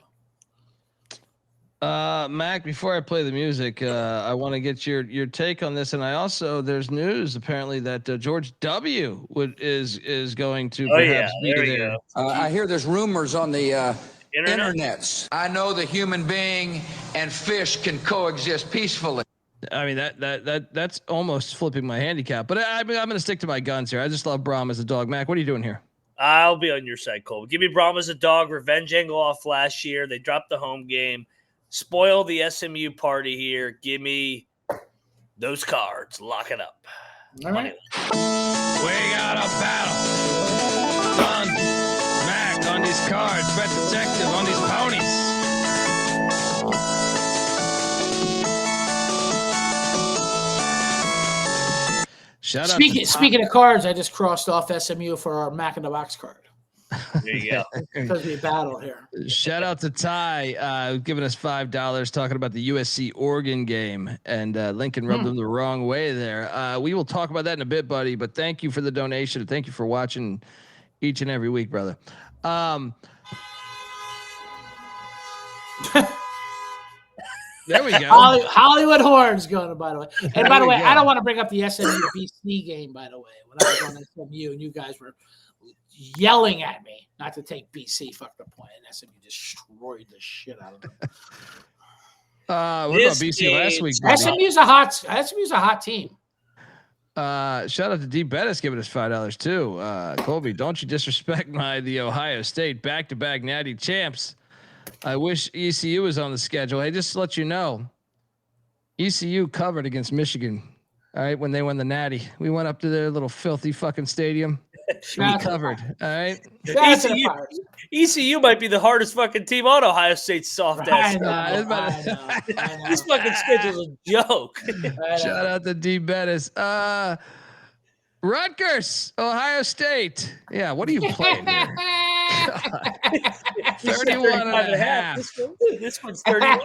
Mac, before I play the music, I want to get your take on this, and I also there's news apparently that George W. is going to perhaps be there. I hear there's rumors on the internets. I know the human being and fish can coexist peacefully. That's almost flipping my handicap, but I'm going to stick to my guns here. I just love Braum as a dog. Mac, what are you doing here? I'll be on your side, Cole. Give me Braum as a dog. Revenge angle off last year. They dropped the home game. Spoil the SMU party here. Give me those cards. Lock it up. All right. We got a battle. Done. Mac on these cards. Brett Detective on these ponies. Speaking of cards, I just crossed off SMU for our Mac in the Box card. There you go. Because we battle here. Shout out to Ty, giving us $5 talking about the USC Oregon game, and Lincoln rubbed them the wrong way there. We will talk about that in a bit, buddy. But thank you for the donation. Thank you for watching each and every week, brother. There we go. Hollywood Horns going, by the way. And by the way, I don't want to bring up the SMU BC game, by the way. When I was on SMU and you guys were yelling at me not to take BC, fucked the point, and SMU destroyed the shit out of them. What about BC last week? SMU's a hot team. Shout out to D Bettis giving us $5 too. Colby, don't you disrespect the Ohio State back-to-back Natty champs. I wish ECU was on the schedule. Hey, just to let you know, ECU covered against Michigan. All right, when they won the Natty, we went up to their little filthy fucking stadium. We covered. All right. ECU might be the hardest fucking team on Ohio State's soft ass. I know. This fucking schedule's a joke. Shout out to D Bettis. Rutgers, Ohio State. Yeah, what are you playing here? 31 and a half. This one's 31.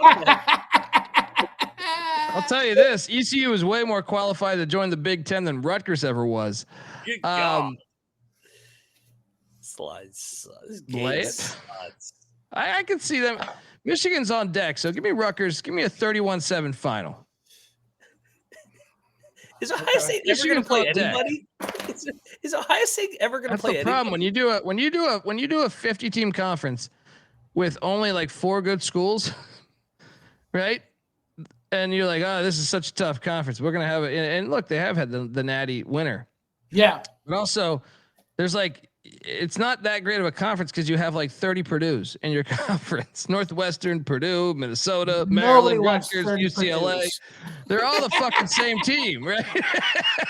I'll tell you this: ECU is way more qualified to join the Big Ten than Rutgers ever was. Slides. I can see them. Michigan's on deck, so give me Rutgers. Give me a 31-7 final. Is Ohio State ever going to play anybody? Is Ohio State ever going to play anybody? Problem when you do a 50-team conference with only like 4 good schools, right? And you're like, oh, this is such a tough conference. We're gonna have it. And look, they have had the Natty winner. Yeah, but also there's it's not that great of a conference because you have like 30 Purdue's in your conference. Northwestern, Purdue, Minnesota, Maryland, Rutgers, UCLA. Purdue's. They're all the fucking same team, right?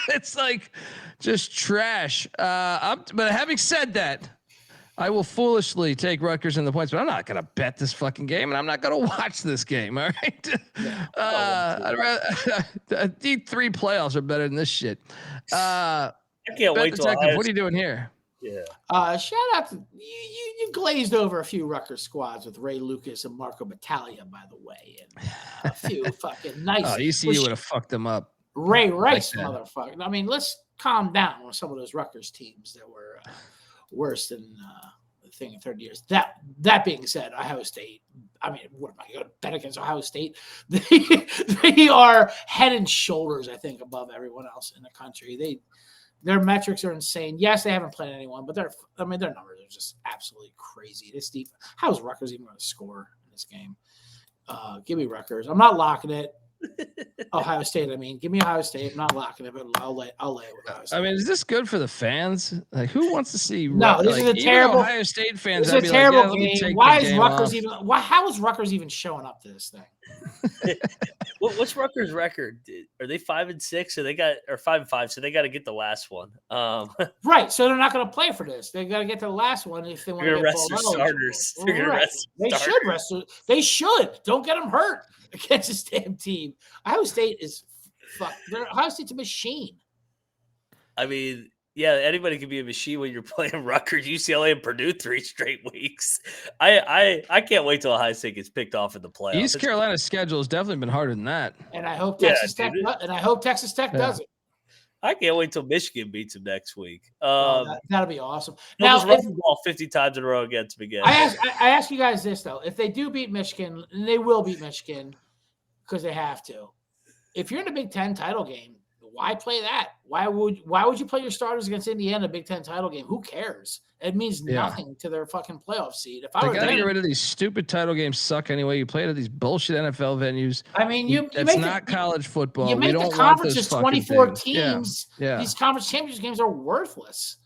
It's like just trash. But having said that, I will foolishly take Rutgers in the points, but I'm not going to bet this fucking game, and I'm not going to watch this game, all right? I'd rather D3 playoffs are better than this shit. I can't wait till Detective, what are you doing here? Yeah. Shout out to you glazed over a few Rutgers squads with Ray Lucas and Marco Battaglia, by the way, and a few fucking nice. ECU would have fucked them up. Ray Rice, motherfucker. I mean, let's calm down with some of those Rutgers teams that were worse than thing in 30 years. That being said, Ohio State, I mean, what am I going to bet against Ohio State? They are head and shoulders, I think, above everyone else in the country. Their metrics are insane. Yes, they haven't played anyone, but their numbers are just absolutely crazy. How is Rutgers even going to score in this game? Give me Rutgers. I'm not locking it. Ohio State. I mean, give me Ohio State. I'm not locking it, but I'll lay it with Ohio State. I mean, is this good for the fans? Like, who wants to see? No, this is a terrible Ohio State fans. This is a terrible game. Why is Rutgers even? How is Rutgers even showing up to this thing? What's Rutgers' record? Are they 5-6? Or 5-5? So they got to get the last one. Right. So they're not going to play for this. They got to get to the last one if they want to rest their starters. They should. Don't get them hurt against this damn team. Ohio State is Ohio State's a machine. I mean, yeah, anybody can be a machine when you're playing Rutgers, UCLA, and Purdue 3 straight weeks. I can't wait till Ohio State gets picked off in the playoffs. East Carolina's schedule has definitely been harder than that. And I hope Texas Tech does it. I can't wait till Michigan beats them next week. That'll be awesome. Now, just run the ball 50 times in a row against them again. I ask you guys this though: if they do beat Michigan, and they will beat Michigan because they have to. If you're in a Big Ten title game, why play that? Why would you play your starters against Indiana in a Big Ten title game? Who cares? It means nothing to their fucking playoff seed. If I were gotta get rid of these stupid title games. Suck anyway. You play at these bullshit NFL venues. I mean, it's not college football. You make the conferences 24 teams. Yeah. These conference championship games are worthless.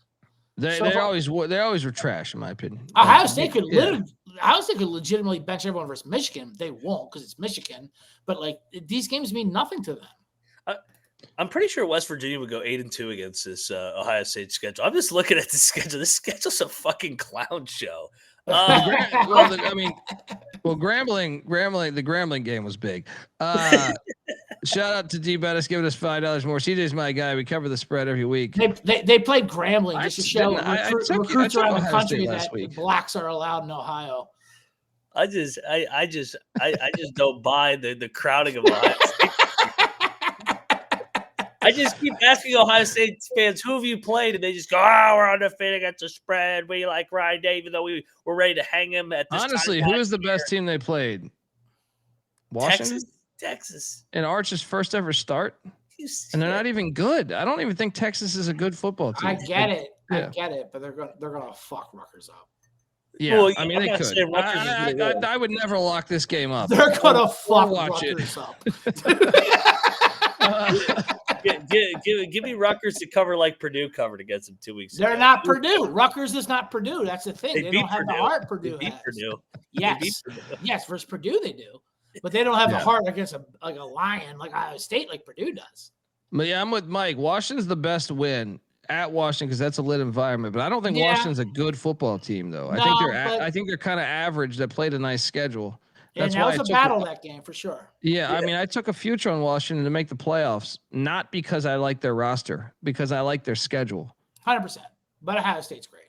They always were trash, in my opinion. Ohio State could legitimately bench everyone versus Michigan. They won't because it's Michigan. But like these games mean nothing to them. I'm pretty sure West Virginia would go 8-2 against this Ohio State schedule. I'm just looking at the schedule. This schedule's a fucking clown show. The Grambling game was big. Shout out to D Bettis giving us $5 more. CJ's my guy. We cover the spread every week. They played Grambling just to show recruits around the country that blacks are allowed in Ohio. I just don't buy the crowding of Ohio State. I just keep asking Ohio State fans, who have you played? And they just go, we're undefeated against the spread. We like Ryan Day, even though we were ready to hang him at this Honestly, who is the best team they played? Washington? Texas. And Arch's first ever start? And they're not even good. I don't even think Texas is a good football team. I get it, but they're gonna fuck Rutgers up. Yeah, well, I mean, they could. I would never lock this game up. They're gonna fuck Rutgers up. Give me Rutgers to cover like Purdue covered against them 2 weeks ago. They're not Purdue. Rutgers is not Purdue. That's the thing. They don't have the heart Purdue has. Purdue. Yes, versus Purdue they do. But they don't have the heart against a lion like Ohio State like Purdue does. But yeah, I'm with Mike. Washington's the best win at Washington because that's a lit environment. But I don't think Washington's a good football team though. I think they're kind of average. That played a nice schedule. That's why it was a battle that game for sure. Yeah, I mean, I took a future on Washington to make the playoffs, not because I like their roster, because I like their schedule. 100%. But Ohio State's great.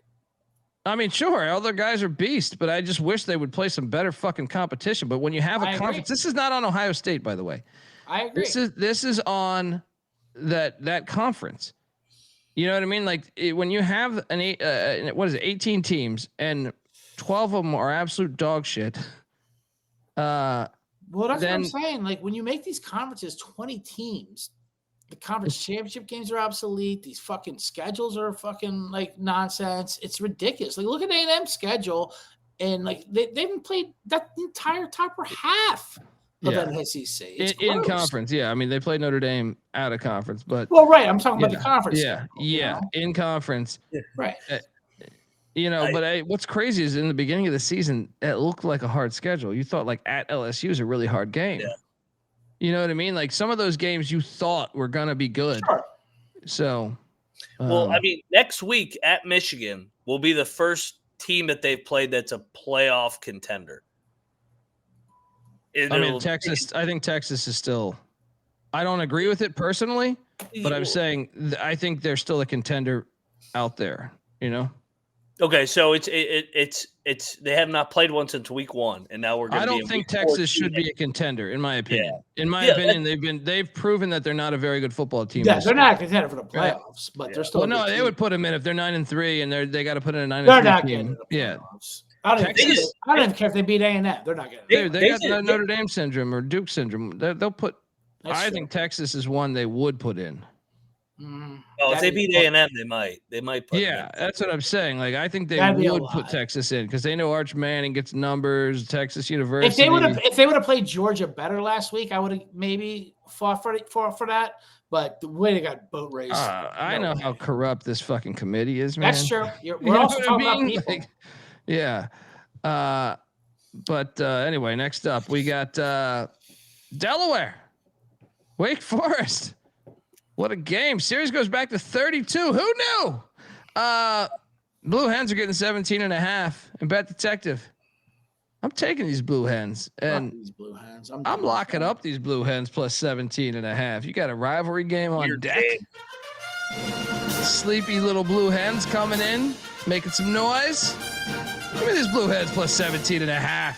I mean, sure, other guys are beasts, but I just wish they would play some better fucking competition. But when you have a conference, this is not on Ohio State, by the way. I agree. This is on that conference. You know what I mean? Like when you have 18 teams and 12 of them are absolute dog shit. Well, that's what I'm saying. Like when you make these conferences 20 teams, the conference championship games are obsolete. These fucking schedules are fucking like nonsense. It's ridiculous. Like look at A&M's schedule, and like they haven't played that entire top half of the SEC. In conference. Yeah, I mean they played Notre Dame out of conference, but right. I'm talking about the conference. Yeah, in conference. Right. But what's crazy is in the beginning of the season, it looked like a hard schedule. You thought like at LSU is a really hard game. Yeah. You know what I mean? Like some of those games you thought were going to be good. Sure. So, I mean, next week at Michigan will be the first team that they've played that's a playoff contender. Texas, I think Texas is still, I don't agree with it personally, but I'm saying I think they're still a contender out there, you know? Okay, so it's they have not played one since week 1, and now we're going to. I don't think Texas should be a contender, in my opinion. Yeah. In my opinion, they've proven that they're not a very good football team. Yeah, they're not a contender for the playoffs, but they're still. Well, no, they would put them in if they're 9-3, and they got to put in a 9-3 They're not team. getting I don't even care if they beat A&M. They're not getting. They got Notre Dame syndrome or Duke syndrome. They'll put. I think Texas is one they would put in. Oh, if they beat A&M, they might put. Yeah, that's what I'm saying. Like, I think they would put Texas in because they know Arch Manning gets numbers. Texas University. If they would have played Georgia better last week, I would have maybe fought for that. But the way they got boat raced. I know how corrupt this fucking committee is, man. That's true. We're also talking about people. Like, yeah. But anyway, next up we got Delaware, Wake Forest. What a game. Series goes back to 32. Who knew? Blue Hens are getting 17.5. And Bet Detective, I'm taking these Blue Hens. And these Blue Hens. I'm locking up these Blue Hens plus 17.5. You got a rivalry game on deck. Sleepy little Blue Hens coming in, making some noise. Give me these Blue Hens plus 17.5.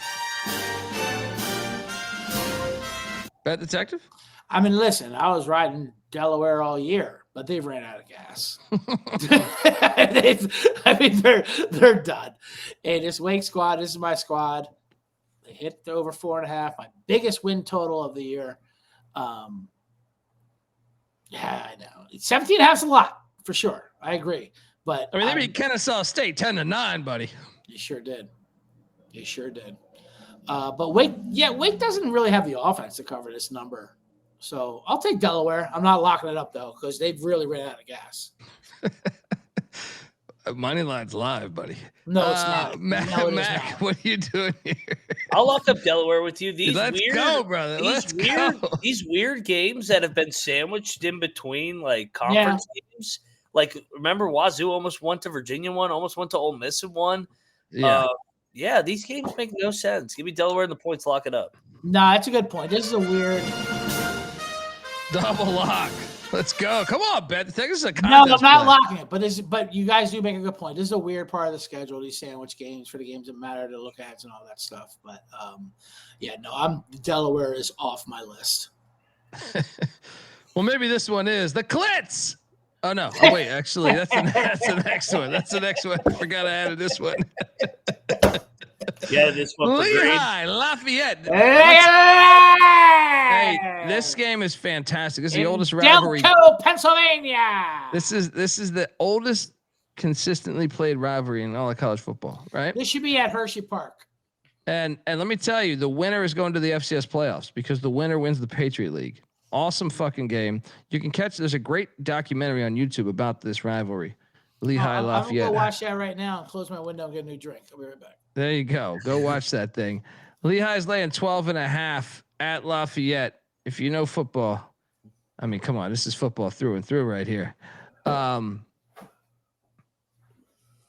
Bet Detective? I mean, listen, I was riding Delaware all year, but they've ran out of gas. They're done. And this Wake squad, this is my squad. They hit over 4.5, my biggest win total of the year. Yeah, I know. 17.5 is a lot for sure. I agree. But I mean, they beat Kennesaw State 10-9, buddy. You sure did. But Wake doesn't really have the offense to cover this number. So I'll take Delaware. I'm not locking it up though, because they've really ran out of gas. Money line's live, buddy. No, it's not. Mac, what are you doing here? I'll lock up Delaware with you. Let's go, brother. These weird games that have been sandwiched in between like conference games. Like, remember Wazoo almost went to Virginia one, almost went to Ole Miss and one. Yeah. These games make no sense. Give me Delaware and the points, lock it up. Nah, that's a good point. This is a weird double lock. Let's go. Come on, Bet. This is a contest. No, I'm not locking it. But you guys do make a good point. This is a weird part of the schedule, these sandwich games for the games that matter to look at and all that stuff. But Delaware is off my list. Well, maybe this one is the Clits. Oh no! Oh wait, actually, that's the next one. That's the next one. I forgot I added this one. Yeah, this one. Lehigh, Lafayette. Hey, this game is fantastic. This is the oldest rivalry. Delco, Pennsylvania. This is the oldest consistently played rivalry in all of college football, right? This should be at Hershey Park. And let me tell you, the winner is going to the FCS playoffs because the winner wins the Patriot League. Awesome fucking game. You can catch. There's a great documentary on YouTube about this rivalry. Lehigh, Lafayette. I'm gonna go watch that right now. Close my window and get a new drink. I'll be right back. There you go. Go watch that thing. Lehigh's laying 12.5 at Lafayette. If you know football, I mean, come on, this is football through and through right here.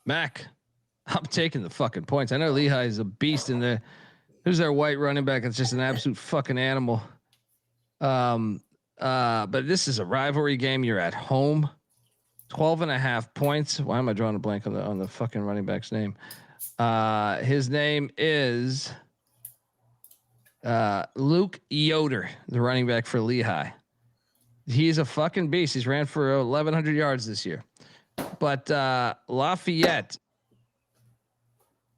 Mac, I'm taking the fucking points. I know Lehigh is a beast in there. Who's their white running back? It's just an absolute fucking animal. But this is a rivalry game. You're at home. 12.5 points. Why am I drawing a blank on the fucking running back's name? His name is Luke Yoder, the running back for Lehigh. He's a fucking beast. He's ran for 1,100 yards this year. But Lafayette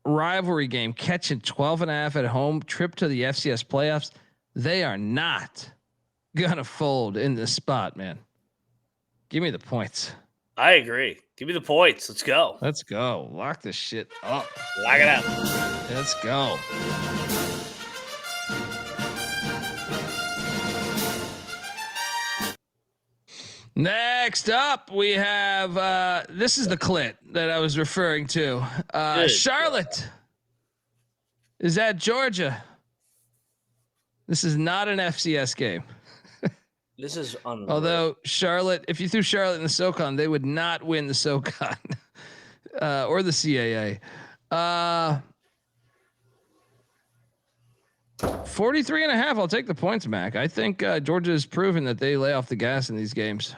rivalry game, catching 12.5 at home, trip to the FCS playoffs. They are not gonna fold in this spot, man. Give me the points. I agree. Give me the points. Let's go. Let's go. Lock this shit up. Lock it up. Let's go. Next up, we have this is the clit that I was referring to. Charlotte is at Georgia. This is not an FCS game. This is unreal. Although Charlotte, if you threw Charlotte in the SoCon, they would not win the SoCon or the CAA. 43.5. I'll take the points, Mac. I think Georgia has proven that they lay off the gas in these games.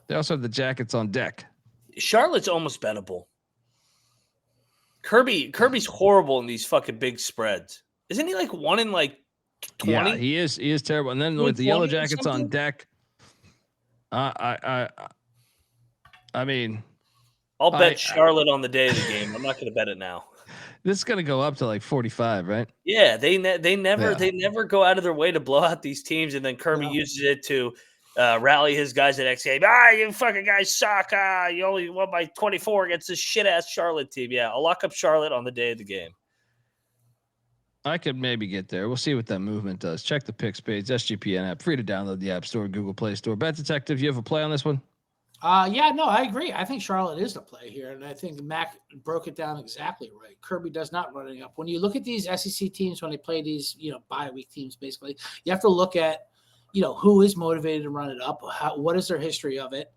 They also have the Jackets on deck. Charlotte's almost bettable. Kirby's horrible in these fucking big spreads. Isn't he like 1 in like 20? Yeah, he is terrible. And then with the Yellow Jackets on deck, I mean, I'll bet Charlotte on the day of the game. I'm not going to bet it now. This is going to go up to like 45, right? Yeah, they never go out of their way to blow out these teams, and then Kirby uses it to rally his guys at next game. You fucking guys suck. You only won by 24 against this shit ass Charlotte team. Yeah, I'll lock up Charlotte on the day of the game. I could maybe get there. We'll see what that movement does. Check the picks page, SGPN app, free to download the App Store, Google Play Store. Bet Detective, you have a play on this one? Yeah, no, I agree. I think Charlotte is the play here, and I think Mac broke it down exactly right. Kirby does not run it up. When you look at these SEC teams, when they play these, bye week teams, basically, you have to look at, who is motivated to run it up. What is their history of it?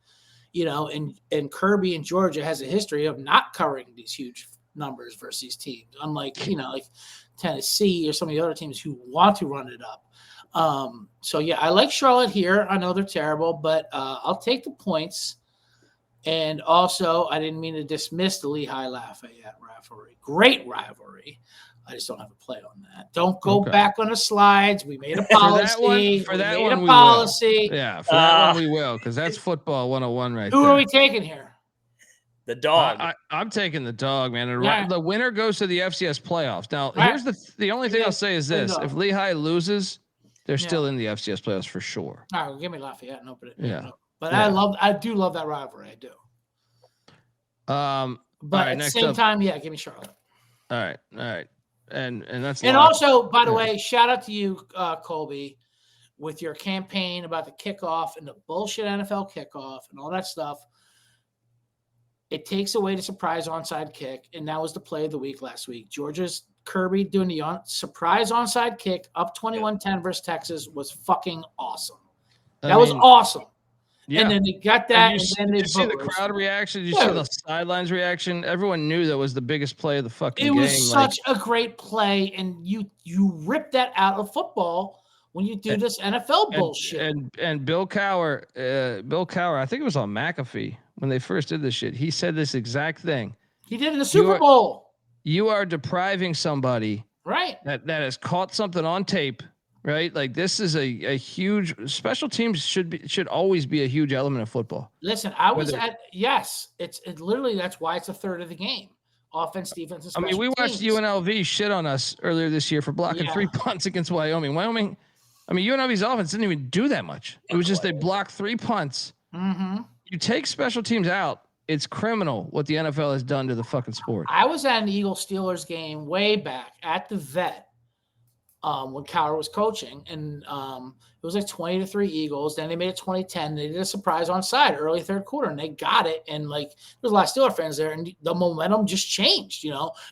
And Kirby in Georgia has a history of not covering these huge numbers versus these teams, unlike, like Tennessee or some of the other teams who want to run it up. So yeah, I like Charlotte here. I know they're terrible, but I'll take the points. And also, I didn't mean to dismiss the Lehigh Lafayette rivalry. Great rivalry. I just don't have a play on that. Don't go back on the slides. We made a policy. For that one, Yeah, for that one we will, because that's football 101 right there. Who are we taking here? The dog. I'm taking the dog, man. The winner goes to the FCS playoffs. Now, here's the only thing I'll say is this: if Lehigh loses, they're still in the FCS playoffs for sure. All right, well, give me Lafayette and open it. Yeah, but I do love that rivalry. I do. But at the same time, give me Charlotte. All right, and that's also, by the way, shout out to you, Colby, with your campaign about the kickoff and the bullshit NFL kickoff and all that stuff. It takes away the surprise onside kick, and that was the play of the week last week. Georgia's Kirby doing the surprise onside kick up 21-10 versus Texas was fucking awesome. That was awesome. Yeah. And then they got that. And then they see the crowd reaction. You see the sidelines reaction. Everyone knew that was the biggest play of the fucking game. It was such a great play, and you rip that out of football when you do this NFL bullshit. And Bill Cowher, I think it was on McAfee when they first did this shit. He said this exact thing. He did in the Super Bowl. You are depriving somebody, right? That has caught something on tape. Right, like this is a huge special teams should always be a huge element of football. Listen, I was it's literally that's why it's a third of the game. Offense, defense, and special we watched teams. UNLV shit on us earlier this year for blocking 3 punts against Wyoming. UNLV's offense didn't even do that much. It was just they blocked 3 punts. Mm-hmm. You take special teams out, it's criminal what the NFL has done to the fucking sport. I was at an Eagles-Steelers game way back at the Vet. When Cowher was coaching, and it was like 20-3 Eagles. Then they made it 20-10. They did a surprise onside early third quarter, and they got it. And like there's a lot of Steelers fans there, and the momentum just changed.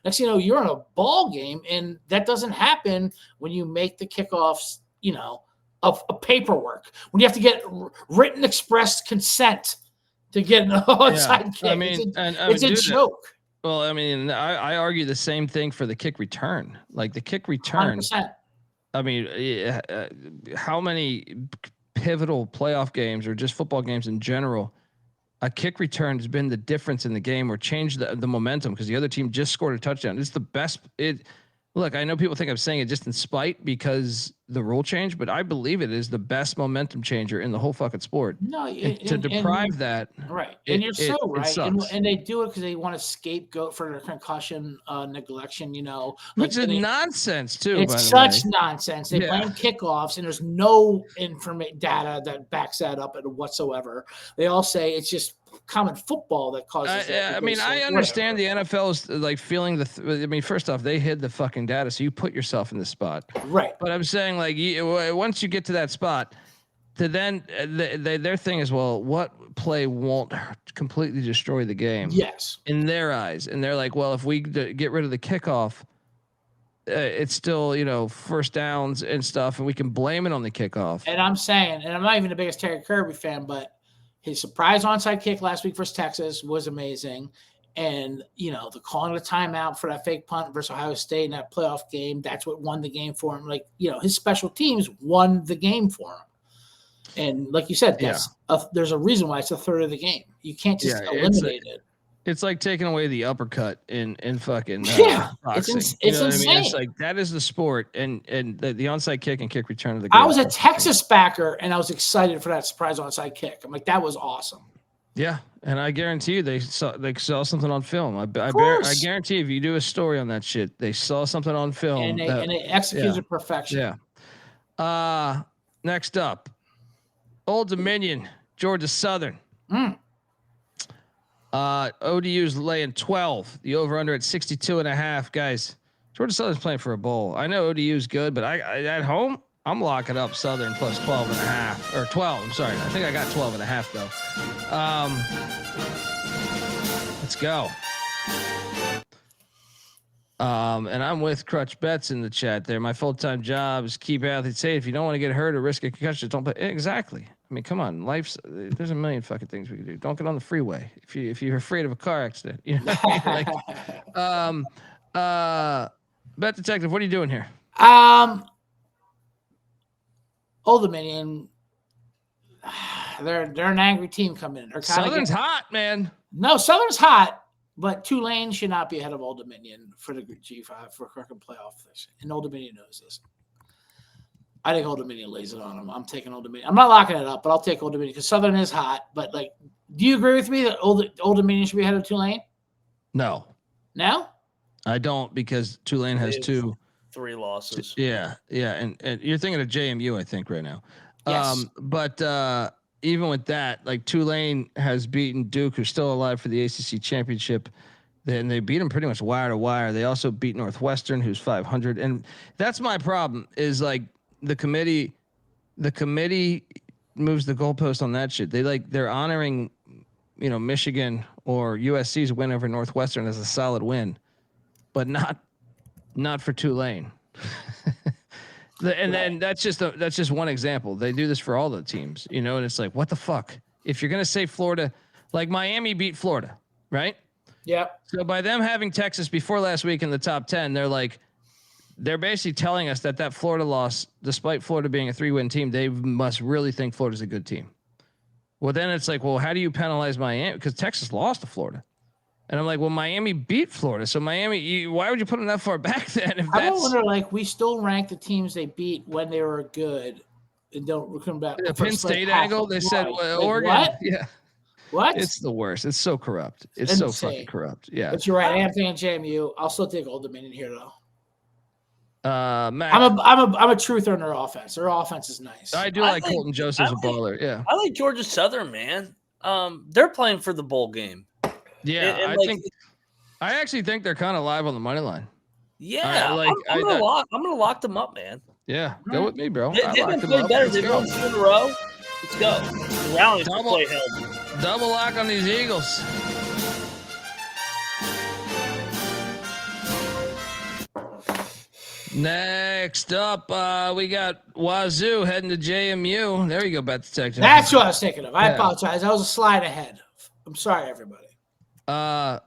Next thing you know, you're in a ball game, and that doesn't happen when you make the kickoffs. Of paperwork when you have to get written express consent to get an onside kick. It's a joke. Well, I argue the same thing for the kick return. Like the kick return. 100%. How many pivotal playoff games or just football games in general, a kick return has been the difference in the game or changed the momentum because the other team just scored a touchdown. It's the best. Look, I know people think I'm saying it just in spite because the rule change, but I believe it is the best momentum changer in the whole fucking sport. No, to deprive that, right? And you're so right. And they do it because they want to scapegoat for their concussion neglection. Which is nonsense too. It's such nonsense. They blame kickoffs, and there's no data that backs that up whatsoever. They all say it's just common football that causes that. I understand the NFL is like feeling first off, they hid the fucking data, so you put yourself in this spot, right? But I'm saying like once you get to that spot, then their thing is, well, what play won't completely destroy the game? Yes, in their eyes, and they're like, well, if we get rid of the kickoff, it's still first downs and stuff, and we can blame it on the kickoff. And I'm saying, and I'm not even the biggest Terry Kirby fan, but his surprise onside kick last week versus Texas was amazing. And, the calling of the timeout for that fake punt versus Ohio State in that playoff game, that's what won the game for him. Like, his special teams won the game for him. And like you said, there's a reason why it's a third of the game. You can't just eliminate it. It's like taking away the uppercut in fucking boxing. It's You know what insane. I mean? It's like that is the sport, and the onside kick and kick return of the. I was a Texas backer, and I was excited for that surprise onside kick. I'm like, that was awesome. Yeah, and I guarantee you they saw something on film. I guarantee if you do a story on that shit, they saw something on film and they executed perfection. Yeah. Next up, Old Dominion, Georgia Southern. ODU's laying 12. The over under at 62.5. Guys, Georgia Southern's playing for a bowl. I know ODU's good, but I at home, I'm locking up Southern plus 12.5 or 12. I'm sorry. I think I got 12.5 though. Let's go. And I'm with Crutch Bets in the chat there. My full-time job is keep athletes safe. If you don't want to get hurt or risk a concussion, don't play. Exactly. I mean, come on. There's a million fucking things we can do. Don't get on the freeway if you're afraid of a car accident. You know what I mean? Bet Detective, what are you doing here? Old Dominion. They're an angry team coming in. Southern's hot, man. No, Southern's hot. But Tulane should not be ahead of Old Dominion for the G5 for Kirkland playoff. And Old Dominion knows this. I think Old Dominion lays it on them. I'm taking Old Dominion. I'm not locking it up, but I'll take Old Dominion because Southern is hot. But, like, do you agree with me that Old Dominion should be ahead of Tulane? No. No? I don't because Tulane has 3 losses. Yeah. And you're thinking of JMU, I think, right now. Yes. But even with that, like Tulane has beaten Duke, who's still alive for the ACC championship. Then they beat them pretty much wire to wire. They also beat Northwestern, who's 500. And that's my problem is like the committee moves the goalpost on that shit. They're honoring, Michigan or USC's win over Northwestern as a solid win, but not for Tulane. Then that's just one example. They do this for all the teams, and it's like, what the fuck? If you're going to say Florida, like Miami beat Florida, right? Yeah. So by them having Texas before last week in the top 10, they're basically telling us that Florida loss, despite Florida being a 3-win team, they must really think Florida's a good team. Well, then it's like, well, how do you penalize Miami? Because Texas lost to Florida. And I'm like, well, Miami beat Florida. So Miami, why would you put them that far back then? I wonder, we still rank the teams they beat when they were good and don't come back. The Penn State angle, they said, Oregon. What? Yeah. What? It's the worst. It's so corrupt. It's so fucking corrupt. Yeah. But you're right. I am thinking JMU. I'll still take Old Dominion here, though. Matt, I'm a truther in their offense. Their offense is nice. I do like Colton Joseph's a baller. Yeah. I like Georgia Southern, man. They're playing for the bowl game. Yeah, I actually think they're kind of live on the money line. Yeah, I'm gonna lock them up, man. Yeah, go with me, bro. They've been playing better. They've won 2 in a row. Let's go. The rally's to play held. Double lock on these Eagles. Next up, we got Wazoo heading to JMU. There you go, Bet Detective. That's what I was thinking of. I apologize. I was a slide ahead. I'm sorry, everybody. Call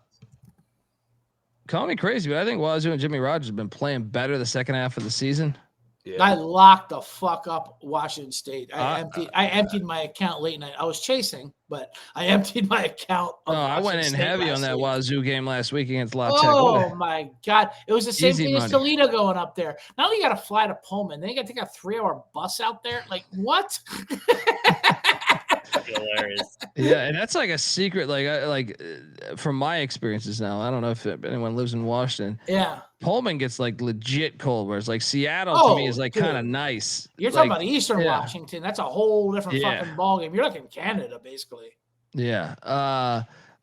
me crazy, but I think Wazoo and Jimmy Rodgers have been playing better the second half of the season. Yeah. I locked the fuck up Washington State. I emptied my account late night. I was chasing, but I emptied my account. I went in heavy on that Wazoo game last week against La Tech. Oh my God. It was the same thing as Toledo going up there. Not only you got to fly to Pullman, then you got to take a 3-hour bus out there. Like, what? Hilarious. Yeah, and that's like a secret, from my experiences now. I don't know if anyone lives in Washington. Yeah. Pullman gets like legit cold, whereas like Seattle to me is like kind of nice. You're talking about Eastern Washington. That's a whole different fucking ballgame. You're like in Canada, basically. Yeah.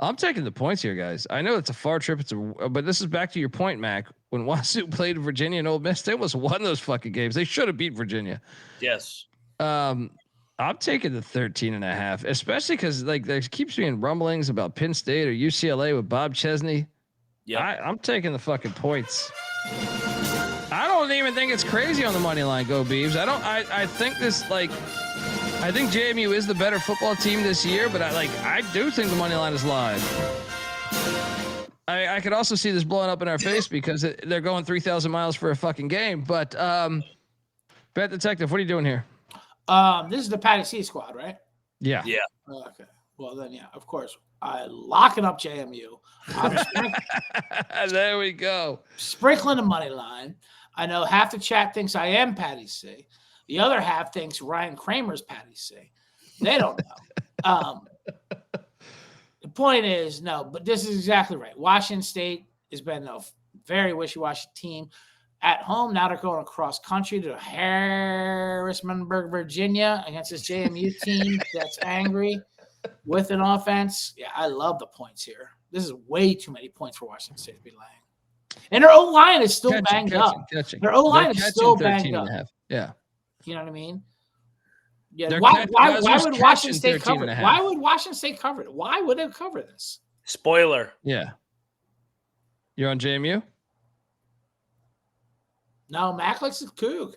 I'm taking the points here, guys. I know it's a far trip. But this is back to your point, Mac. When Wazoo played Virginia and Ole Miss, they almost won those fucking games. They should have beat Virginia. Yes. I'm taking the 13.5, especially because there keeps being rumblings about Penn State or UCLA with Bob Chesney. Yeah, I'm taking the fucking points. I don't even think it's crazy on the money line. Go Beavs. I think I think JMU is the better football team this year, but I do think the money line is live. I could also see this blowing up in our face because they're going 3,000 miles for a fucking game. But Bet Detective, what are you doing here? This is the Patty C squad, right? Yeah. Okay. Well, then, yeah, of course. locking up JMU. There we go. Sprinkling the money line. I know half the chat thinks I am Patty C. The other half thinks Ryan Kramer's Patty C. They don't know. The point is, no, but this is exactly right. Washington State has been a very wishy-washy team at home. Now they're going across country to Harrisonburg, Virginia against this JMU team that's angry with an offense. Yeah, I love the points here. This is way too many points for Washington State to be laying. And their O-line is still banged up. Their O-line is still banged up. Yeah. You know what I mean? Yeah. Why would Washington State cover it? Why would Washington State cover it? Why would they cover this? Spoiler. Yeah. You're on JMU? No, Mac likes the Coug.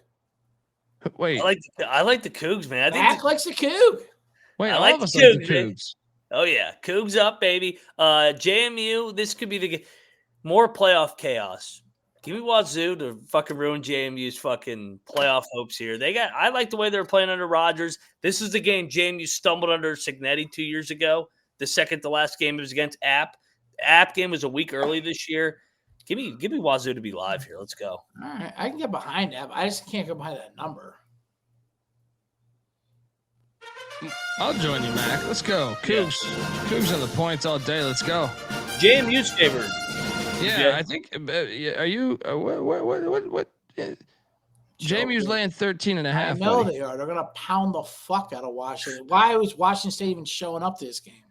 Wait. I like the Cougs, man. Mac likes the Coug. Wait, I all like of us the like the Cougs. Cougs. Oh yeah, Cougs up, baby. JMU. This could be the more playoff chaos. Give me Wazoo to fucking ruin JMU's fucking playoff hopes here. I like the way they're playing under Rodgers. This is the game JMU stumbled under Cincinnati 2 years ago. The second to last game was against App. The App game was a week early this year. Give me Wazoo to be live here. Let's go. All right, I can get behind that. I just can't get behind that number. I'll join you, Mac. Let's go. Cougs. Cougs on the points all day. Let's go. JMU's favored. Yeah, I think. Are you? What? JMU's laying 13.5. I know they are. They're going to pound the fuck out of Washington. Why was Washington State even showing up to this game?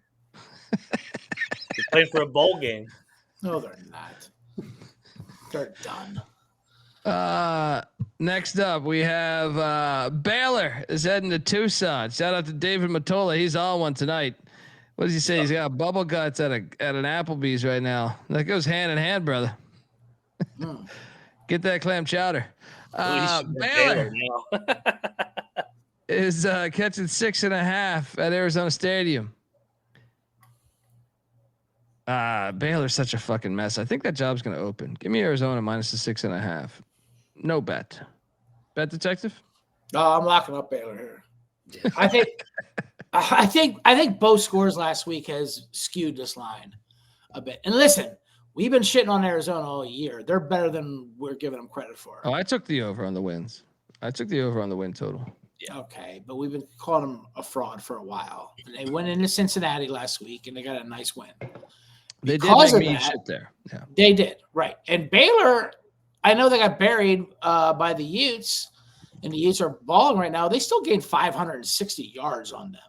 They're playing for a bowl game. No, they're not. They're done. Next up, we have Baylor is heading to Tucson. Shout out to David Matola. He's on one tonight. What does he say? He's got bubble guts at an Applebee's right now. That goes hand in hand, brother. Get that clam chowder. Baylor is catching 6.5 at Arizona Stadium. Baylor's such a fucking mess. I think that job's going to open. Give me Arizona minus the 6.5. No bet. Bet detective? I'm locking up Baylor here. I think both scores last week has skewed this line a bit. And listen, we've been shitting on Arizona all year. They're better than we're giving them credit for. Oh, I took the over on the wins. I took the over on the win total. Yeah. Okay, but we've been calling them a fraud for a while. And they went into Cincinnati last week, and they got a nice win. They did make me eat shit there. Yeah, they did. Right. And Baylor, I know they got buried by the Utes, and the Utes are balling right now. They still gained 560 yards on them.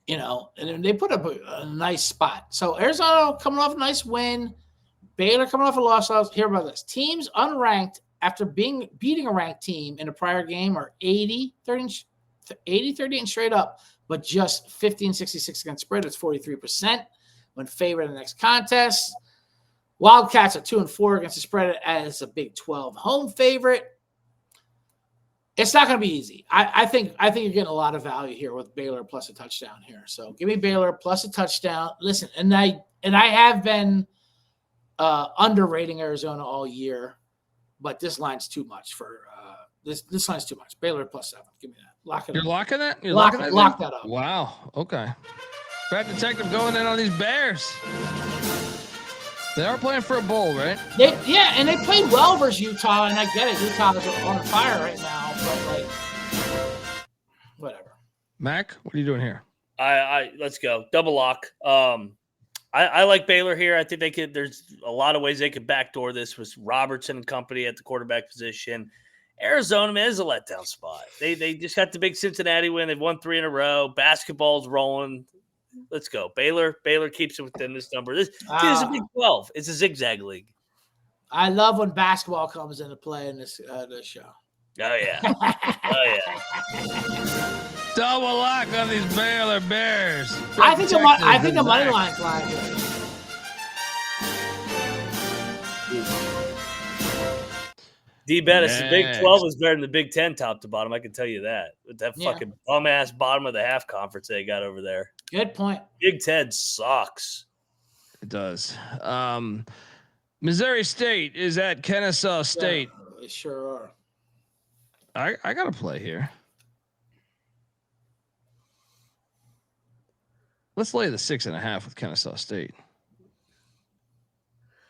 You know, and then they put up a nice spot. So Arizona coming off a nice win. Baylor coming off a loss. Hear about this. Teams unranked after beating a ranked team in a prior game are 80-30 and straight up, but just 15-66 against spread. It's 43% when favored in the next contest. Wildcats are 2-4 against the spread as a Big 12 home favorite. It's not going to be easy. I think you're getting a lot of value here with Baylor plus a touchdown here. So give me Baylor plus a touchdown. Listen, and I have been underrating Arizona all year, but this line's too much for this line's too much. Baylor plus 7. Give me that. Lock it You're up. Locking that? You're lock that that up. Wow. Okay. Bet detective going in on these Bears. They are playing for a bowl, right? And they played well versus Utah, and I get it. Utah is on fire right now, but like, whatever. Mac, what are you doing here? I let's go double lock. I like Baylor here. I think they could. There's a lot of ways they could backdoor this with Robertson and company at the quarterback position. Arizona, man, is a letdown spot. They just got the big Cincinnati win. They've won 3 in a row. Basketball's rolling. Let's go. Baylor keeps it within this number. This is a Big 12. It's a zigzag league. I love when basketball comes into play in this show. Oh, yeah. Double lock on these Baylor Bears. I think the money line's live here. D-Bettis, the Big 12 is better than the Big 10 top to bottom. I can tell you that. With that fucking bum-ass bottom of the half conference they got over there. Good point. Big 10 sucks. It does. Missouri State is at Kennesaw State. Yeah, they sure are. I got to play here. Let's lay the 6.5 with Kennesaw State.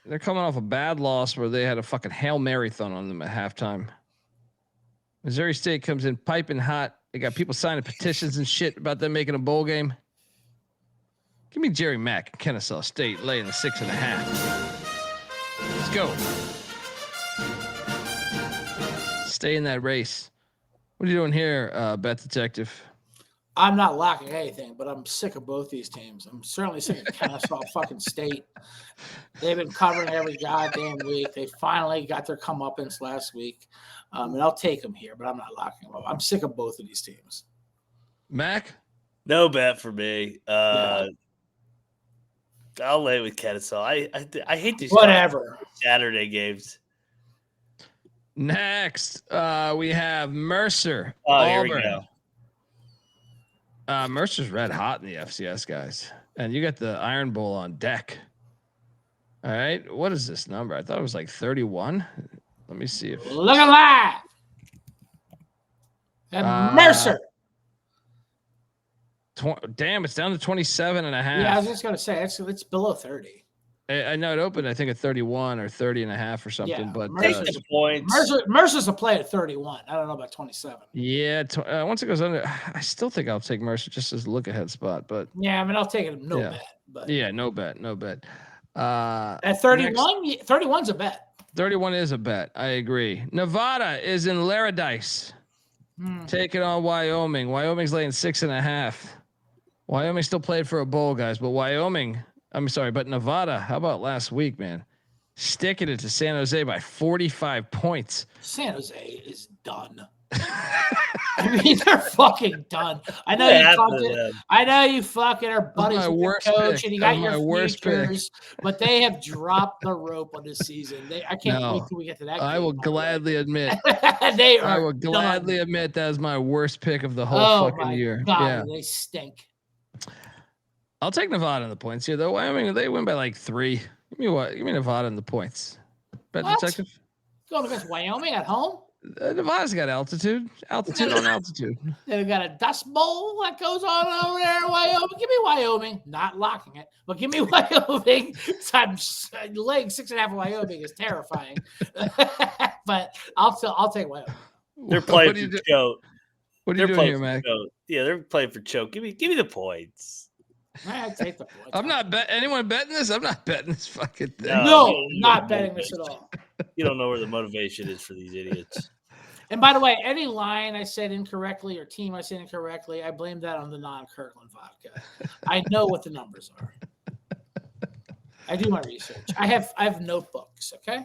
They're coming off a bad loss where they had a fucking Hail Mary thrown on them at halftime. Missouri State comes in piping hot. They got people signing petitions and shit about them making a bowl game. Give me Jerry Mack, Kennesaw State, laying the 6.5. Let's go. Stay in that race. What are you doing here, Bet Detective? I'm not locking anything, but I'm sick of both these teams. I'm certainly sick of Kennesaw fucking State. They've been covering every goddamn week. They finally got their comeuppance last week. And I'll take them here, but I'm not locking them up. I'm sick of both of these teams. Mac? No bet for me. I'll lay with Kennesaw. I hate these Saturday games. Next, we have Mercer. Oh, Auburn. here we go. Mercer's red hot in the FCS, guys. And you got the Iron Bowl on deck. All right. What is this number? I thought it was like 31. Let me see if. Look at that. And Mercer. Damn, it's down to 27.5. Yeah, I was just going to say, it's below 30. I know it opened, I think, at 31 or 30.5 or something. Yeah, but Mercer's a play at 31. I don't know about 27. Yeah, once it goes under, I still think I'll take Mercer just as a look ahead spot. But yeah, I mean, I'll take it. No bet. But yeah, no bet. At 31, 31's a bet. 31 is a bet. I agree. Nevada is in Laradice, taking on Wyoming. Wyoming's laying 6.5. Wyoming still played for a bowl, guys, but but Nevada, how about last week, man? Sticking it to San Jose by 45 points. San Jose is done. I mean, they're fucking done. I know you fucking are buddies with the coach, and you got your futures, but they have dropped the rope on this season. I can't wait till we get to that game. I will gladly admit. I will gladly admit that is my worst pick of the whole fucking year. God, yeah, they stink. I'll take Nevada in the points here, though. Wyoming, they win by like 3. Give me Nevada in the points. Bet Detective. Going against Wyoming at home? Nevada's got altitude on altitude. They've got a dust bowl that goes on over there in Wyoming. Give me Wyoming. Not locking it, but give me Wyoming. I'm laying 6.5 Wyoming is terrifying. But I'll take Wyoming. They're playing for choke. What are you doing here, Mac? Yeah, they're playing for choke. Give me the points. I take the points. I'm not anyone betting this. I'm not betting this fucking thing. No, not betting this at all. You don't know where the motivation is for these idiots. And by the way, any line I said incorrectly or team I said incorrectly, I blame that on the non-Kirkland vodka. I know what the numbers are. I do my research. I have notebooks. Okay.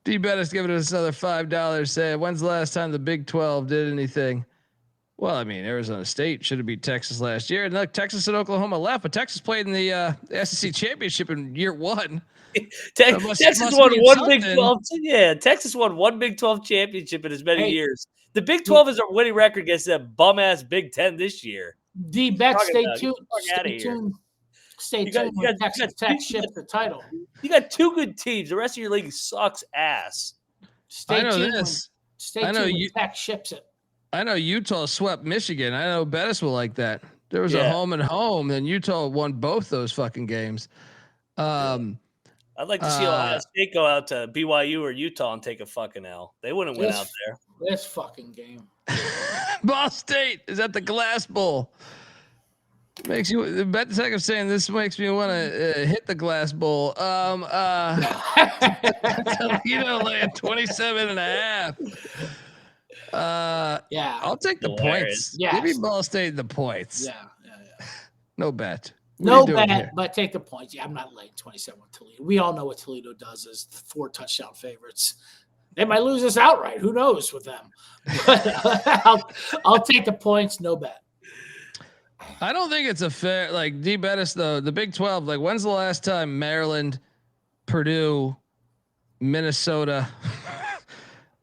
D Bettis giving us another $5. Say, when's the last time the Big 12 did anything? Well, I mean, Arizona State should have beat Texas last year. And look, Texas and Oklahoma left, but Texas played in the SEC championship in year 1. Texas won one Big 12. Yeah, Texas won one Big 12 championship in as many years. The Big 12 is a winning record against that bum ass Big 10 this year. D-Bet, stay tuned. Stay tuned when Texas Tech ships the title. You got 2 good teams. The rest of your league sucks ass. Stay tuned when Tech ships it. I know Utah swept Michigan. I know Bettis will like that. There was a home and home, and Utah won both those fucking games. I'd like to see Ohio State go out to BYU or Utah and take a fucking L. They wouldn't win out there. This fucking game. Ball State is at the Glass Bowl. Makes you bet the second saying this makes me want to hit the Glass Bowl. Toledo laying 27.5. Yeah, I'll take the points. Yeah, give me Ball State the points. Yeah. No bet. No bet, but take the points. Yeah, I'm not laying 27 with Toledo. We all know what Toledo does is 4 touchdown favorites. They might lose this outright. Who knows with them? But I'll take the points. No bet. I don't think it's a fair D Bettis though. The Big 12. Like, when's the last time Maryland, Purdue, Minnesota,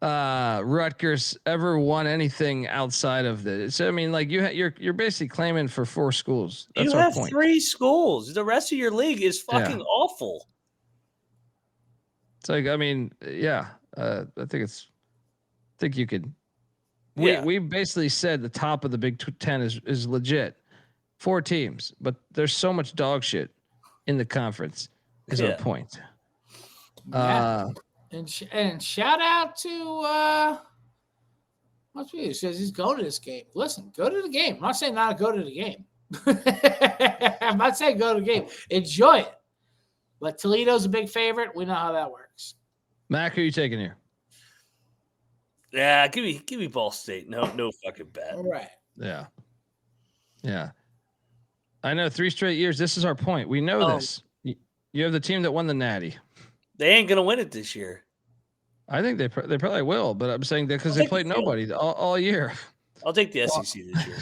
Rutgers ever won anything outside of this? So, I mean, like you're basically claiming for 4 schools. That's you our have point. 3 schools. The rest of your league is fucking awful. It's like, I mean, I think you could. We basically said the top of the Big 10 is legit. 4 teams, but there's so much dog shit in the conference. Is our point. And shout out to what's he says he's going to this game. Listen, go to the game. I'm not saying not go to the game. I'm not saying go to the game. Enjoy it. But Toledo's a big favorite. We know how that works. Mac, who are you taking here? Yeah, give me Ball State. No fucking bet. All right. Yeah. I know 3 straight years. This is our point. We know this. You have the team that won the Natty. They ain't gonna win it this year. I think they probably will, but I'm saying that because they played nobody all year. I'll take the SEC this year.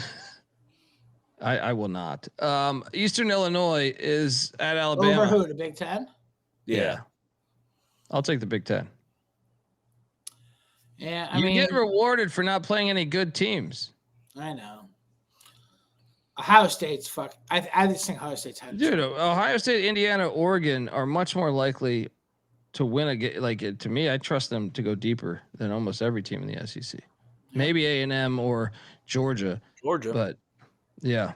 I will not. Eastern Illinois is at Alabama. Over who? The Big Ten? Yeah. I'll take the Big Ten. Yeah, I mean, get rewarded for not playing any good teams. I know. Ohio State's fuck. I just think Ohio State's had. Dude, Ohio State, Indiana, Oregon are much more likely to win a game. Like to me, I trust them to go deeper than almost every team in the SEC. Maybe A&M or Georgia. But yeah,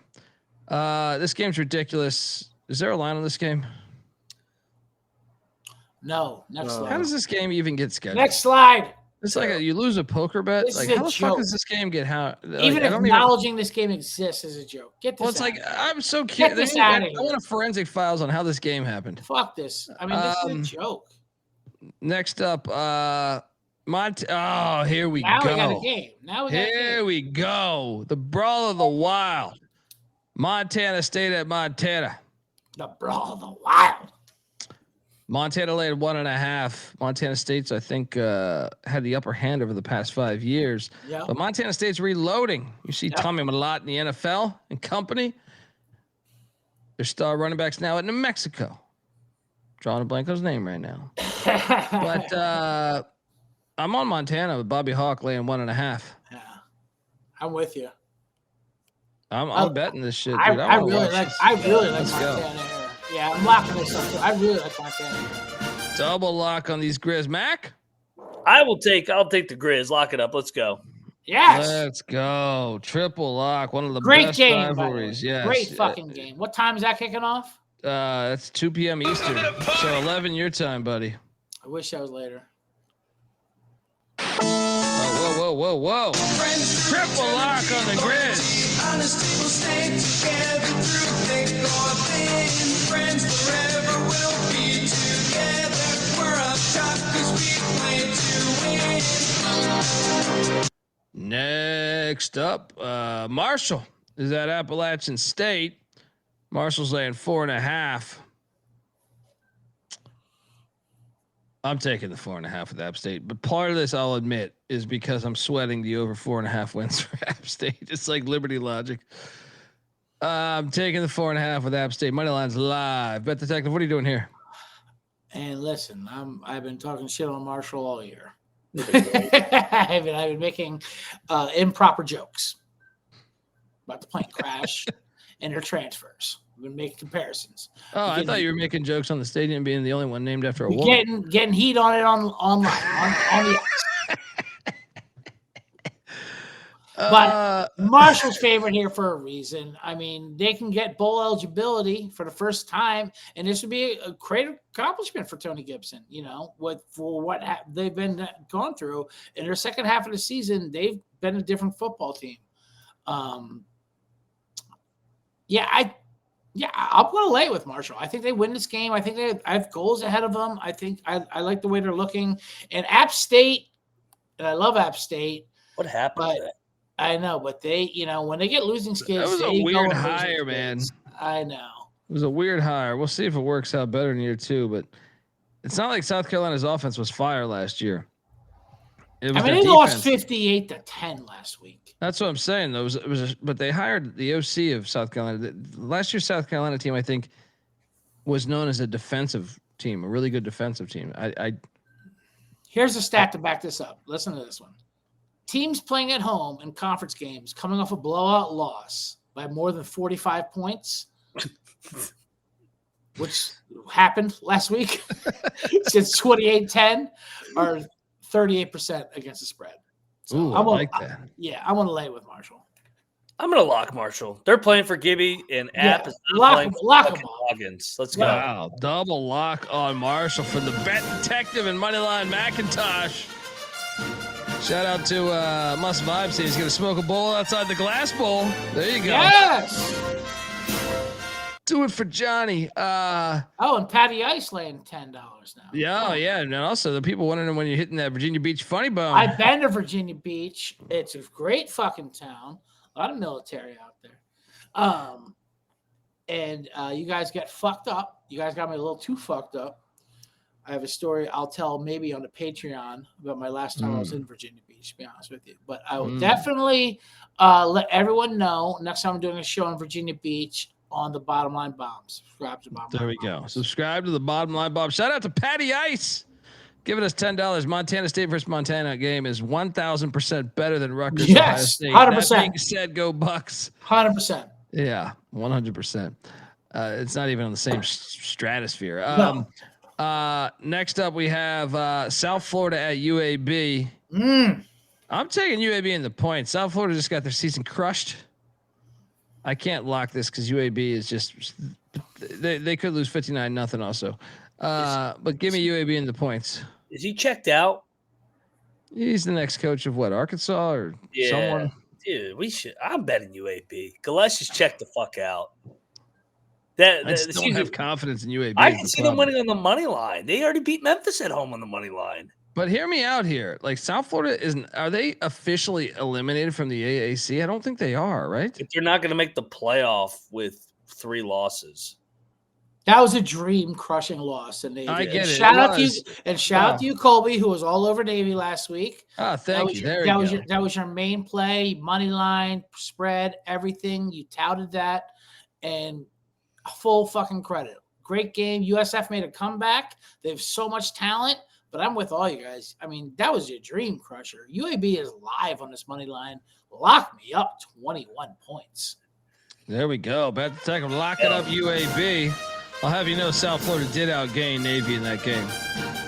this game's ridiculous. Is there a line on this game? No. Next slide. How does this game even get scheduled? Next slide. It's like you lose a poker bet. This like is how a the joke. fuck does this game get? Even acknowledging this game exists is a joke. Get this. Well, it's out like of here. I'm so Get curious. this out of I here. want a forensic files on how this game happened. Fuck this. I mean, this is a joke. Next up, here we Now go. we got a game. Here we go. The Brawl of the Wild. Montana State at Montana. The Brawl of the Wild. Montana laid 1.5. Montana State's, I think, had the upper hand over the past 5 years. Yep. But Montana State's reloading. You see Tommy Malott in the NFL and company. Their star running back's now at New Mexico. Drawing a blank on his name right now. But I'm on Montana with Bobby Hawk laying 1.5. Yeah, I'm with you. I'm betting this shit, dude. I really like Let's go. Montana here. Yeah, I'm locking this up too. I really like Montana. Double lock on these Grizz. Mac? I'll take the Grizz. Lock it up. Let's go. Yes. Let's go. Triple lock. One of the Great best game, rivalries. Yes. Great fucking game. What time is that kicking off? That's 2 p.m. Eastern. So 11 your time, buddy. I wish I was later. Whoa. Triple lock on the Grizz. Honesty will stay together through thick or thin. Friends forever will be together. We're up top 'cause we play to win. Next up, Marshall is at Appalachian State. Marshall's laying 4.5. I'm taking the 4.5 with App State, but part of this, I'll admit, is because I'm sweating the over 4.5 wins for App State. It's like Liberty logic. I'm taking the 4.5 with App State. Money line's live. Bet Detective, what are you doing here? And listen, I've been talking shit on Marshall all year. I've been making improper jokes about the plane crash and their transfers. We've been making comparisons. Oh, I thought you were making jokes on the stadium being the only one named after a woman. Getting heat on it online on the ice. But Marshall's favorite here for a reason. I mean, they can get bowl eligibility for the first time, and this would be a great accomplishment for Tony Gibson. You know, they've been gone through in their second half of the season. They've been a different football team. I'm going to lay it with Marshall. I think they win this game. I think I have goals ahead of them. I think I like the way they're looking. And App State, and I love App State. What happened? I know, but they, when they get losing skids, that was a weird hire, man. I know. It was a weird hire. We'll see if it works out better in year 2, but it's not like South Carolina's offense was fire last year. They lost 58-10 last week. That's what I'm saying, though. But they hired the OC of South Carolina. Last year's South Carolina team, I think, was known as a defensive team, a really good defensive team. Here's a stat to back this up. Listen to this one. Teams playing at home in conference games coming off a blowout loss by more than 45 points, which happened last week, since 28-10, are 38% against the spread. So I like that. Yeah, I want to lay it with Marshall. I'm gonna lock Marshall. They're playing for Gibby, and App is lock playing for lock fucking them Loggins. Let's go. Wow, double lock on Marshall for the bet detective and moneyline McIntyre. Shout out to Must Vibes. He's gonna smoke a bowl outside the glass bowl. There you go. Yes. Do it for Johnny. And Patty Ice laying $10 now. Yeah. And also the people wondering when you're hitting that Virginia Beach funny bone. I've been to Virginia Beach. It's a great fucking town. A lot of military out there. And you guys get fucked up. You guys got me a little too fucked up. I have a story I'll tell maybe on the Patreon about my last time I was in Virginia Beach, to be honest with you. But I will definitely let everyone know next time I'm doing a show in Virginia Beach on the Bottom Line Bombs. Subscribe to Bottom There Line we go. Bombs. Subscribe to the Bottom Line Bob. Shout out to Patty Ice. Giving us $10. Montana State versus Montana game is 1,000% better than Rutgers. Yes, Ohio State. 100%. That being said, go Bucks. 100%. Yeah, 100%. It's not even on the same stratosphere. No. Next up, we have South Florida at UAB. I'm taking UAB in the point. South Florida just got their season crushed. I can't lock this because UAB is just they could lose 59-0 also. But give me UAB in the points. Is he checked out? He's the next coach of what, Arkansas or someone? Dude, we should. I'm betting UAB. Gillespie's checked the fuck out. I still have confidence in UAB. I can see them winning on the money line. They already beat Memphis at home on the money line. But hear me out here. Like South Florida are they officially eliminated from the AAC? I don't think they are, right? But they're not going to make the playoff with 3 losses. That was a dream crushing loss. And I get it. Shout out to you, Colby, who was all over Navy last week. Thank you. That was your main play, money line, spread, everything. You touted that. And full fucking credit. Great game. USF made a comeback. They have so much talent, but I'm with all you guys. I mean, that was your dream crusher. UAB is live on this money line. Lock me up 21 points. There we go. Bet the tech. Lock it up, UAB. I'll have you know South Florida did outgain Navy in that game.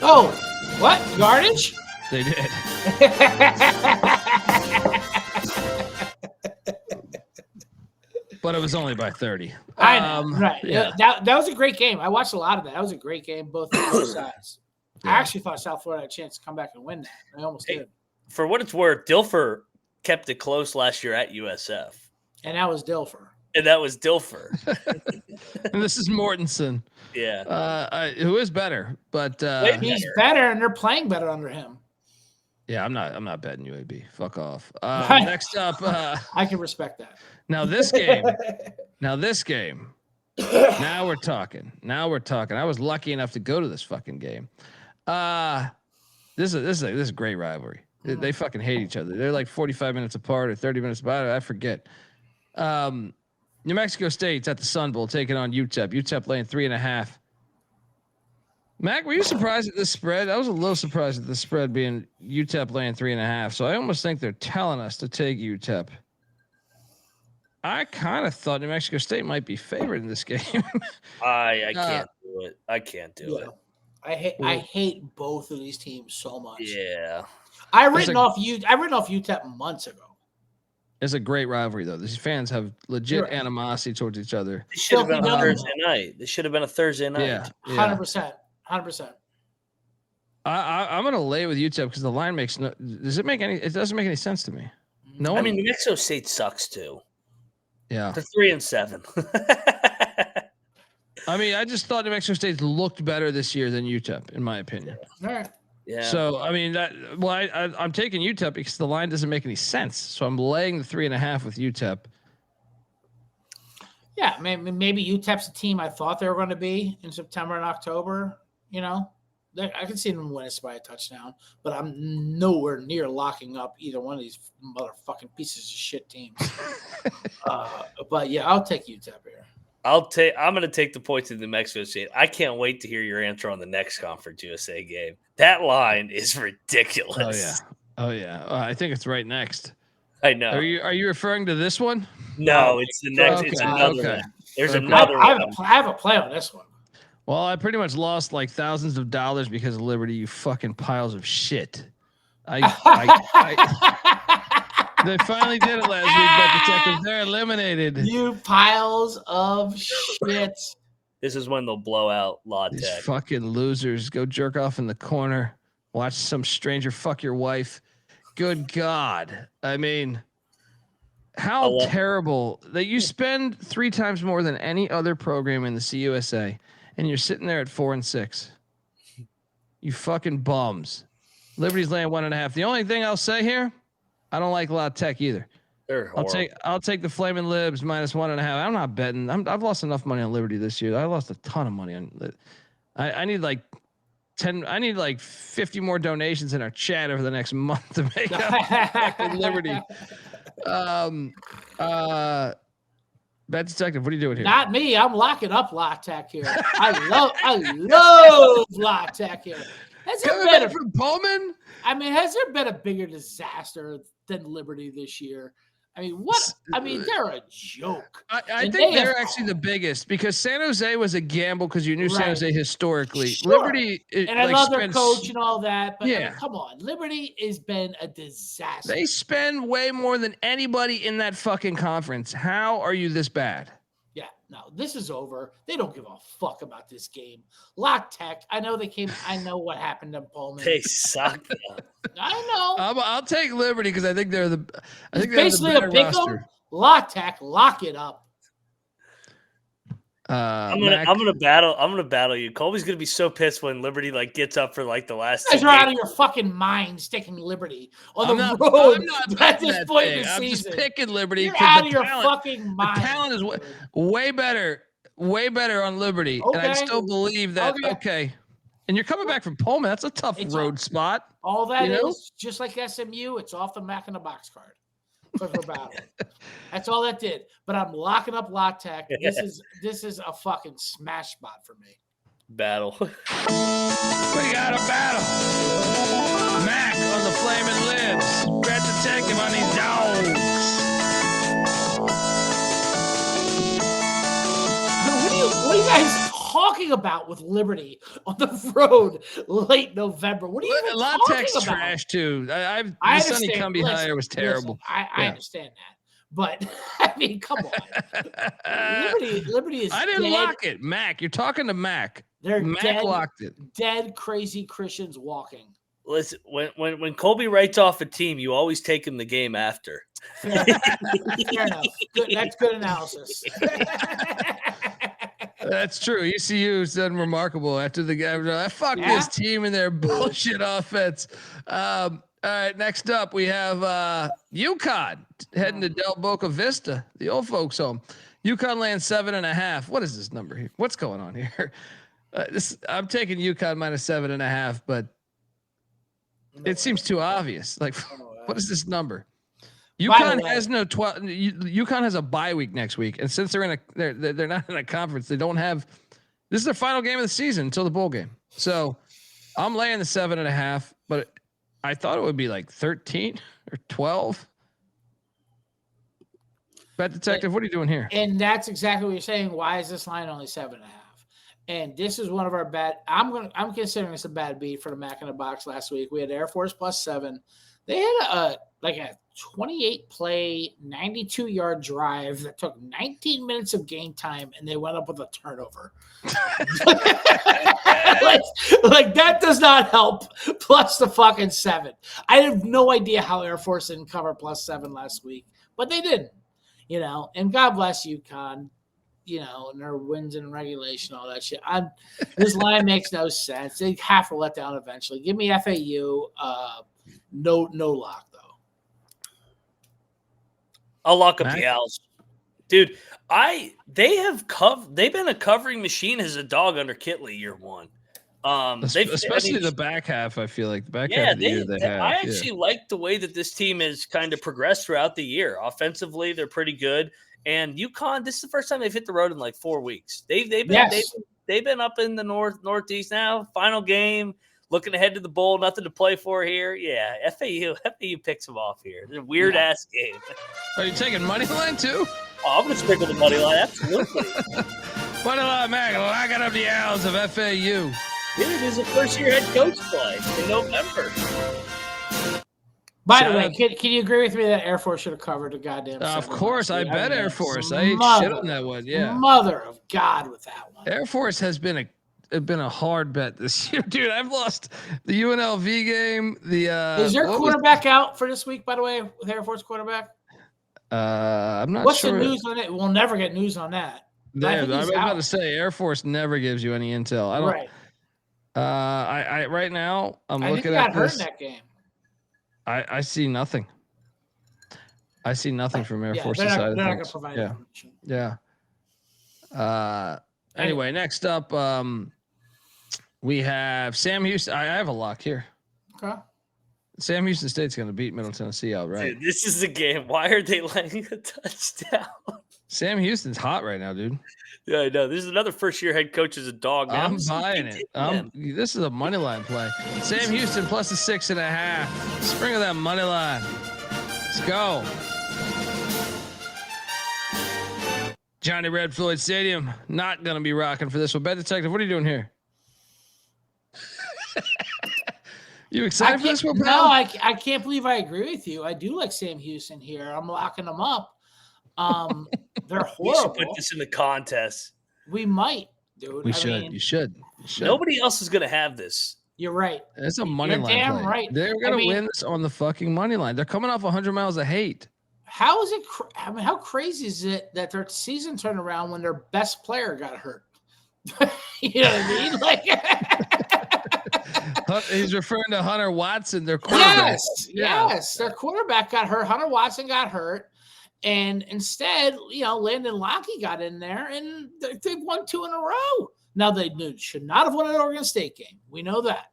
Oh, what? Yardage? They did. But it was only by 30. I know, right. Yeah. That was a great game. I watched a lot of that. That was a great game, both sides. Yeah. I actually thought South Florida had a chance to come back and win that. I almost did. For what it's worth, Dilfer kept it close last year at USF. And that was Dilfer. And this is Mortensen. Yeah. Who is better, but he's better, and they're playing better under him. Yeah, I'm not betting UAB. Fuck off. Next up, I can respect that. Now this game. Now we're talking. I was lucky enough to go to this fucking game. This is a great rivalry. They fucking hate each other. They're like 45 minutes apart or 30 minutes apart. I forget. New Mexico State's at the Sun Bowl taking on UTEP. UTEP laying 3.5. Mac, were you surprised at this spread? I was a little surprised at the spread being UTEP laying 3.5. So I almost think they're telling us to take UTEP. I kind of thought New Mexico State might be favored in this game. I can't do it. I can't do it. I hate both of these teams so much. Yeah. I've written off UTEP months ago. It's a great rivalry, though. These fans have legit animosity towards each other. It should have been a Thursday night. This should have been a Thursday night. Yeah. 100%. 100%. I'm going to lay with UTEP because the line makes no. Does it make any? It doesn't make any sense to me. No. I mean, New Mexico State sucks too. Yeah. They're 3-7. I mean, I just thought New Mexico State looked better this year than UTEP, in my opinion. All right. Yeah. So I mean I'm taking UTEP because the line doesn't make any sense. So I'm laying the 3.5 with UTEP. Yeah, maybe UTEP's a team I thought they were going to be in September and October. You know, I can see them win it by a touchdown, but I'm nowhere near locking up either one of these motherfucking pieces of shit teams. But yeah, I'll take UTEP here. I'm going to take the points in New Mexico State. I can't wait to hear your answer on the next Conference USA game. That line is ridiculous. Oh yeah. I think it's right next. I know. Are you referring to this one? No, it's the next. Okay. It's another one. There's Okay. another I one. have a play on this one. Well, I pretty much lost like thousands of dollars because of Liberty. You fucking piles of shit. They finally did it last week, but detectives, they're eliminated. You piles of shit. This is when they'll blow out La These Tech. fucking losers go jerk off in the corner. Watch some stranger fuck your wife. Good God. I mean, how terrible that you spend 3 times more than any other program in the CUSA, and you're sitting there at 4-6. You fucking bums. Liberty's laying 1.5. The only thing I'll say here, I don't like La Tech either. They're horrible. I'll take the Flaming Libs -1.5. I'm not betting. I've lost enough money on Liberty this year. I lost a ton of money on. I need like 10. I need like 50 more donations in our chat over the next month to make up for Liberty. Bad detective, what are you doing here? Not me. I'm locking up La Tech here. I love La Tech here. Coming back from Pullman? I mean, has there been a bigger disaster than Liberty this year? I mean, what? I mean, they're a joke. I think they're actually the biggest because San Jose was a gamble because you knew San Jose historically. Sure. Liberty, and I love their coach and all that, but I mean, come on, Liberty has been a disaster. They spend way more than anybody in that fucking conference. How are you this bad? Yeah, no, this is over. They don't give a fuck about this game. La Tech, I know they came. I know what happened in Pullman. They suck. I know. I'll take Liberty because I think they're the. I think they're basically the better a pick 'em. roster. La Tech, lock it up. I'm gonna battle you. Colby's gonna be so pissed when Liberty gets up for the last. You guys are out of your fucking mind sticking Liberty on the road at this point in the I'm season. just picking Liberty. You're out of your fucking mind. The talent is way better on Liberty, and I still believe that. Okay. And you're coming back from Pullman. That's a tough road spot. All that is just like SMU. It's off the Mac in the box card. Because we're battling. That's all that did. But I'm locking up La Tech. This is a fucking smash spot for me. Battle. We got a battle. Mac on the Flaming Libs. Red Detective on these dogs. What are you guys talking about with Liberty on the road late November? What are you even La talking Tech's about? trash too. I the understand. Sonny Come Behind was terrible. I understand that. But I mean, come on. Liberty is I didn't dead. lock it. Mac, you're talking to Mac. Mac locked it. Dead crazy Christians walking. Listen, when Colby writes off a team, you always take him the game after. Fair enough. That's good analysis. That's true. ECU's done remarkable after the guy. Fuck this team and their bullshit offense. All right, next up we have UConn heading to Del Boca Vista, the old folks' home. UConn lands 7.5. What is this number here? What's going on here? I'm taking UConn -7.5, but it seems too obvious. What is this number? UConn has no 12. UConn has a bye week next week, and since they're not in a conference, they don't have. This is their final game of the season until the bowl game. So I'm laying the 7.5, but I thought it would be 13 or 12. Bet detective, what are you doing here? And that's exactly what you're saying. Why is this line only 7.5? And this is one of our bad. I'm considering this a bad beat for the Mac in the Box last week. We had Air Force +7. They had a 28 play, 92-yard drive that took 19 minutes of game time, and they went up with a turnover. That does not help. Plus the fucking 7. I have no idea how Air Force didn't cover +7 last week, but they didn't. And God bless UConn. And their wins in regulation, all that shit. This line makes no sense. They have to let down eventually. Give me FAU. No lock though. I'll lock up the Owls, dude. They've been a covering machine as a dog under Kitley year one. Especially the back half. I feel like the back half of the year they have. I actually like the way that this team has kind of progressed throughout the year. Offensively, they're pretty good. And UConn, this is the first time they've hit the road in 4 weeks. They've been up in the northeast now. Final game, looking ahead to the bowl. Nothing to play for here. Yeah, FAU picks them off here. It's a weird ass game. Are you taking money line too? Oh, I'm gonna sprinkle the money line. Absolutely. Money line, Mac. Locking up the Owls of FAU. Dude, this is a first-year head coach play in November. By the way, can you agree with me that Air Force should have covered the goddamn? Of course, I bet Air Force. I ate shit on that one. Yeah, mother of God with that one. Air Force has been a hard bet this year, dude. I've lost the UNLV game. Is your quarterback out for this week? By the way, with Air Force quarterback. I'm not What's sure. What's the news on it? We'll never get news on that. I'm about to say Air Force never gives you any intel. I don't. Right. I right now I'm I looking think he at got hurt this. in that game. I see nothing. I see nothing from Air Force's side of they're not things. gonna provide information. Yeah. Anyway, next up, we have Sam Houston. I have a lock here. Okay. Sam Houston State's going to beat Middle Tennessee outright. Dude, this is a game. Why are they letting a touchdown? Sam Houston's hot right now, dude. Yeah, I know. This is another first-year head coach as a dog. Man. I'm buying it. This is a money line play. Sam Houston plus the 6.5. Sprinkle that money line. Let's go. Johnny Red Floyd Stadium. Not going to be rocking for this one. Bet Detective, what are you doing here? You excited for this one, bro? No, I can't believe I agree with you. I do like Sam Houston here. I'm locking them up. They're horrible. We should put this in the contest. We might, dude. You should. Nobody else is going to have this. You're right. It's a money line damn play. right. They're going to win this on the fucking money line. They're coming off 100 miles of hate. How is it? How crazy is it that their season turned around when their best player got hurt? You know what I mean? Like, he's referring to Hunter Watson, their quarterback. Yes, their quarterback got hurt. Hunter Watson got hurt, and instead, Landon Lockett got in there, and they've won 2 in a row. Now they should not have won an Oregon State game. We know that.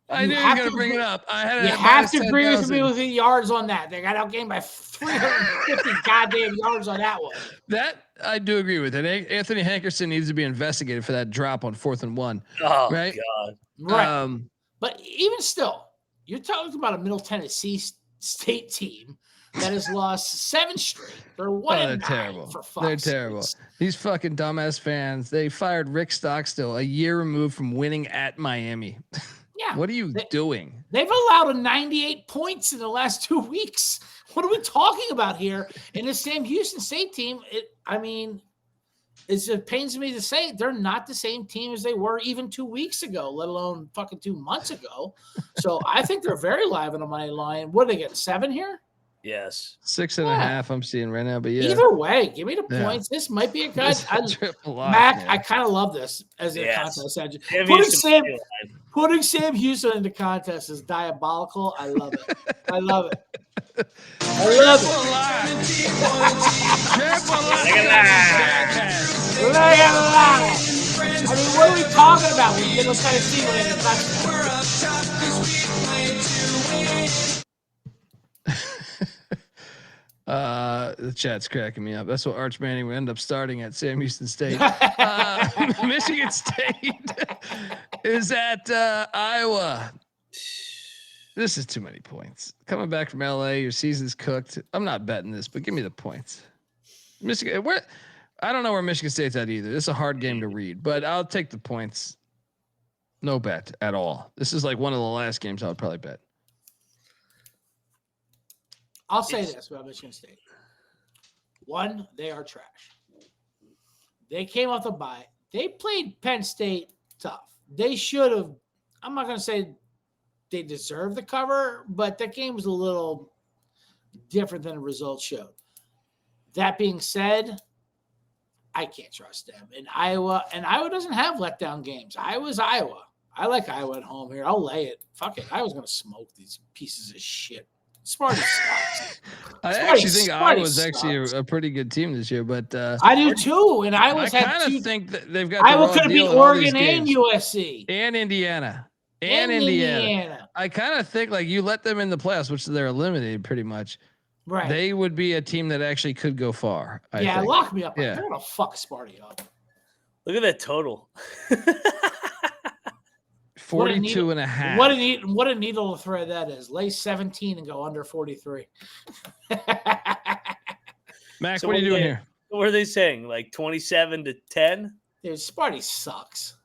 I knew you were going to bring it up. You have to agree with me with the yards on that. They got outgained by 350 goddamn yards on that one. That I do agree with it. Anthony Hankerson needs to be investigated for that drop on 4th and 1. Oh, right? God. Right. But even still, you're talking about a Middle Tennessee State team that has lost 7 straight. They're 1-9. Terrible. For They're terrible. These fucking dumbass fans. They fired Rick Stockstill a year removed from winning at Miami. Yeah. What are you doing? They've allowed 98 points in the last 2 weeks. What are we talking about here? And the Sam Houston State team, it pains me to say they're not the same team as they were even 2 weeks ago, let alone fucking 2 months ago. So I think they're very live on the money line. What are they getting, 7 here? Yes. 6.5 I'm seeing right now, but yeah. Either way, give me the points. This might be a good Mac, I kind of love this as a contest. Putting Sam Houston in the contest is diabolical. I love it. I love it. Look at that. I mean, what are we talking about? We get those kind of see when it's the chat's cracking me up. That's what Arch Manning would end up starting at Sam Houston State. Michigan State is at Iowa. This is too many points. Coming back from LA, your season's cooked. I'm not betting this, but give me the points. Michigan, I don't know where Michigan State's at either. This is a hard game to read, but I'll take the points. No bet at all. This is like one of the last games I would probably bet. I'll say this about Michigan State. One, they are trash. They came off the bye. They played Penn State tough. They should have. I'm not going to say they deserve the cover, but that game was a little different than the results showed. That being said, I can't trust them. And Iowa doesn't have letdown games. Iowa's Iowa. I like Iowa at home here. I'll lay it. Fuck it. Iowa's going to smoke these pieces of shit. Sparty sucks. I actually think Iowa's actually a pretty good team this year, but I do too. And Iowa's I kind of think that they've got Iowa could beat Oregon and USC and Indiana and Indiana. I kind of think like you let them in the playoffs, which they're eliminated pretty much. Right. They would be a team that actually could go far. I think. Lock me up. Yeah. They're gonna fuck Sparty up. Look at that total. 42.5. What a needle to thread that is. Lay 17 and go under 43. Mac, so what are you doing here? What are they saying? Like 27-10? Dude, Sparty sucks.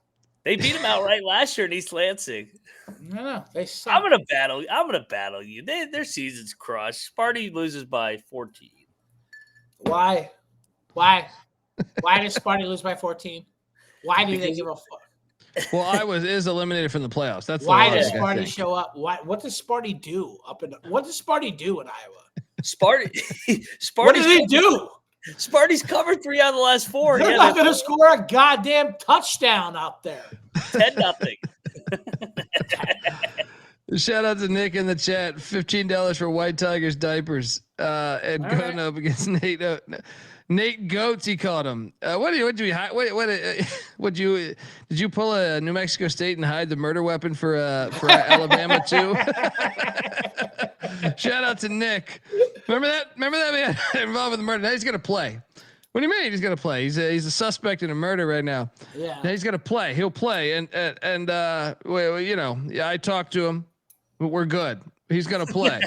They beat him outright last year in East Lansing. No, they suck. I'm gonna battle you. Their season's crushed. Sparty loses by 14. Why? Why does Sparty lose by 14? Why do they give a fuck? Well, Iowa is eliminated from the playoffs. That's why the does logic, I Sparty think. show up? What does Sparty do what does Sparty do in Iowa? What do they do? Sparty's covered 3 out of the last 4. They're not going to score a goddamn touchdown out there. 10-0. Shout out to Nick in the chat. $15 for White Tigers diapers. And All going right. up against Nate Goats. He called him. Did you pull a New Mexico State and hide the murder weapon for Alabama too? Shout out to Nick. Remember that man involved with the murder. Now he's gonna play. What do you mean he's gonna play? He's a suspect in a murder right now. Yeah. Now he's gonna play. He'll play. And I talked to him. We're good. He's gonna play.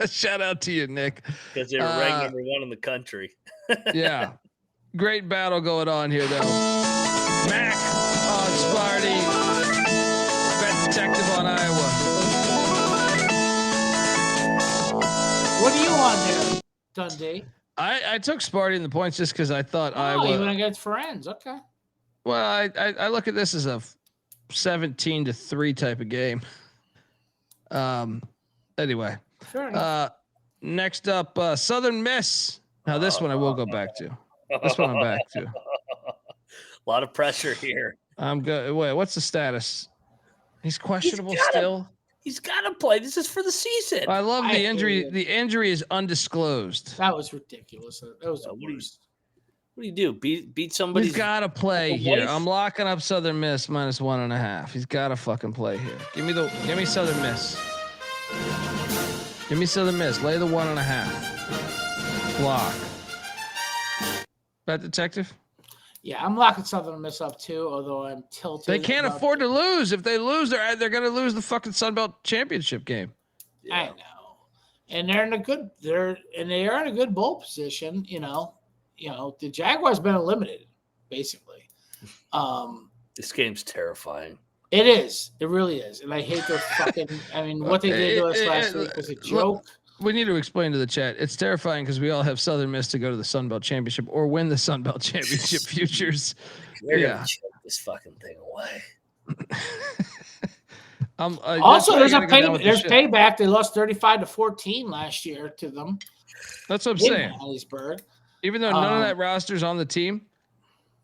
Shout out to you, Nick. Because they were ranked number 1 in the country. Yeah. Great battle going on here, though. Mac on Sparty. Bet detective on Iowa. What are you on there, Dundee? I took Sparty in the points just because I thought Iowa. You went against friends. Okay. Well, I look at this as a 17-3 type of game. Anyway. Fair enough. Next up, Southern Miss. Now this one I will go back to. This one I'm back to. A lot of pressure here. I'm good. Wait, what's the status? He's questionable still. He's got to play. This is for the season. I love the injury. The injury is undisclosed. That was ridiculous. That was the worst. What do you do? Beat somebody? He's got to play here. I'm locking up Southern Miss -1.5. He's got to fucking play here. Give me Southern Miss. Give me Southern Miss. Lay the 1.5. Lock. Bet detective. Yeah, I'm locking Southern Miss up too, although I'm tilted. They can't afford to lose. If they lose, they're going to lose the fucking Sun Belt championship game. I know, and they are in a good bowl position. You know, the Jaguars been eliminated basically. This game's terrifying. It is. It really is, and I hate their fucking. I mean, what they did to us last week was a joke. We need to explain to the chat. It's terrifying because we all have Southern Miss to go to the Sun Belt Championship or win the Sun Belt Championship futures. They're gonna choke this fucking thing away. Also, there's payback. They lost 35-14 last year to them. That's what I'm saying. Hattiesburg. Even though none of that roster's on the team,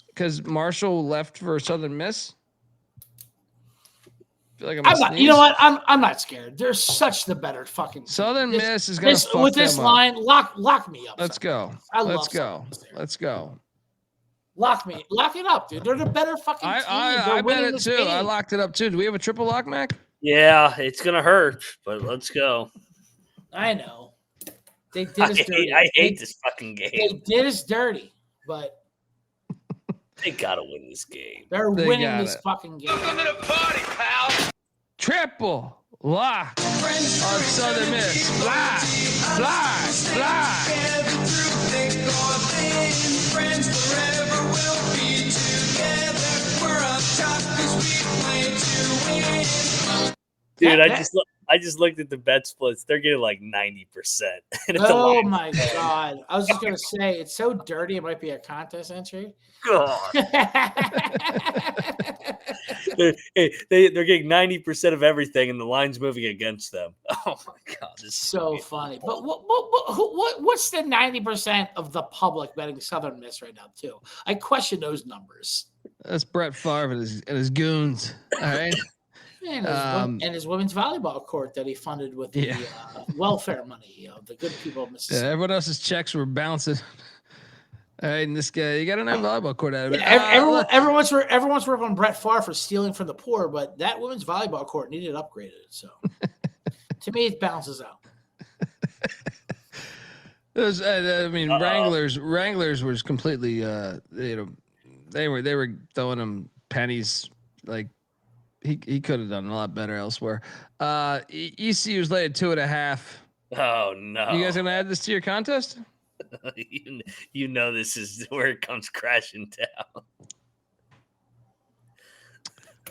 because Marshall left for Southern Miss. I feel like I'm not. You know what? I'm not scared. They're such the better fucking. Southern Miss is gonna fuck with this them line. up. Lock me up. Let's go. Let's go. Let's go. Lock it up, dude. They're the better fucking team. I bet it too. I locked it up too. Do we have a triple lock, Mac? Yeah, it's gonna hurt, but let's go. I know. They did us dirty. I hate this fucking game. They did us dirty, but they gotta win this game. They're winning this fucking game. Welcome to the party, pal. Triple lock on Southern Miss. Fly, fly, fly. Friends forever will be together. We're up top 'cause we play to win. Dude, I just looked at the bet splits. They're getting like 90%. Oh my god! I was just gonna say it's so dirty. It might be a contest entry. God. They're getting 90% of everything, and the line's moving against them. Oh my god, this is so funny. But what's the 90% of the public betting Southern Miss right now too? I question those numbers. That's Brett Favre and his goons. All right. And his women's volleyball court that he funded with the welfare money, the good people of Mississippi. Yeah, everyone else's checks were bouncing. All right, and this guy, you got a nice volleyball court out of it. Everyone's working on Brett Favre for stealing from the poor, but that women's volleyball court needed upgraded. So, to me, it balances out. Wranglers was completely, they were throwing him pennies like. He could have done a lot better elsewhere. ECU's laid 2.5. Oh no! You guys gonna add this to your contest? you know this is where it comes crashing down.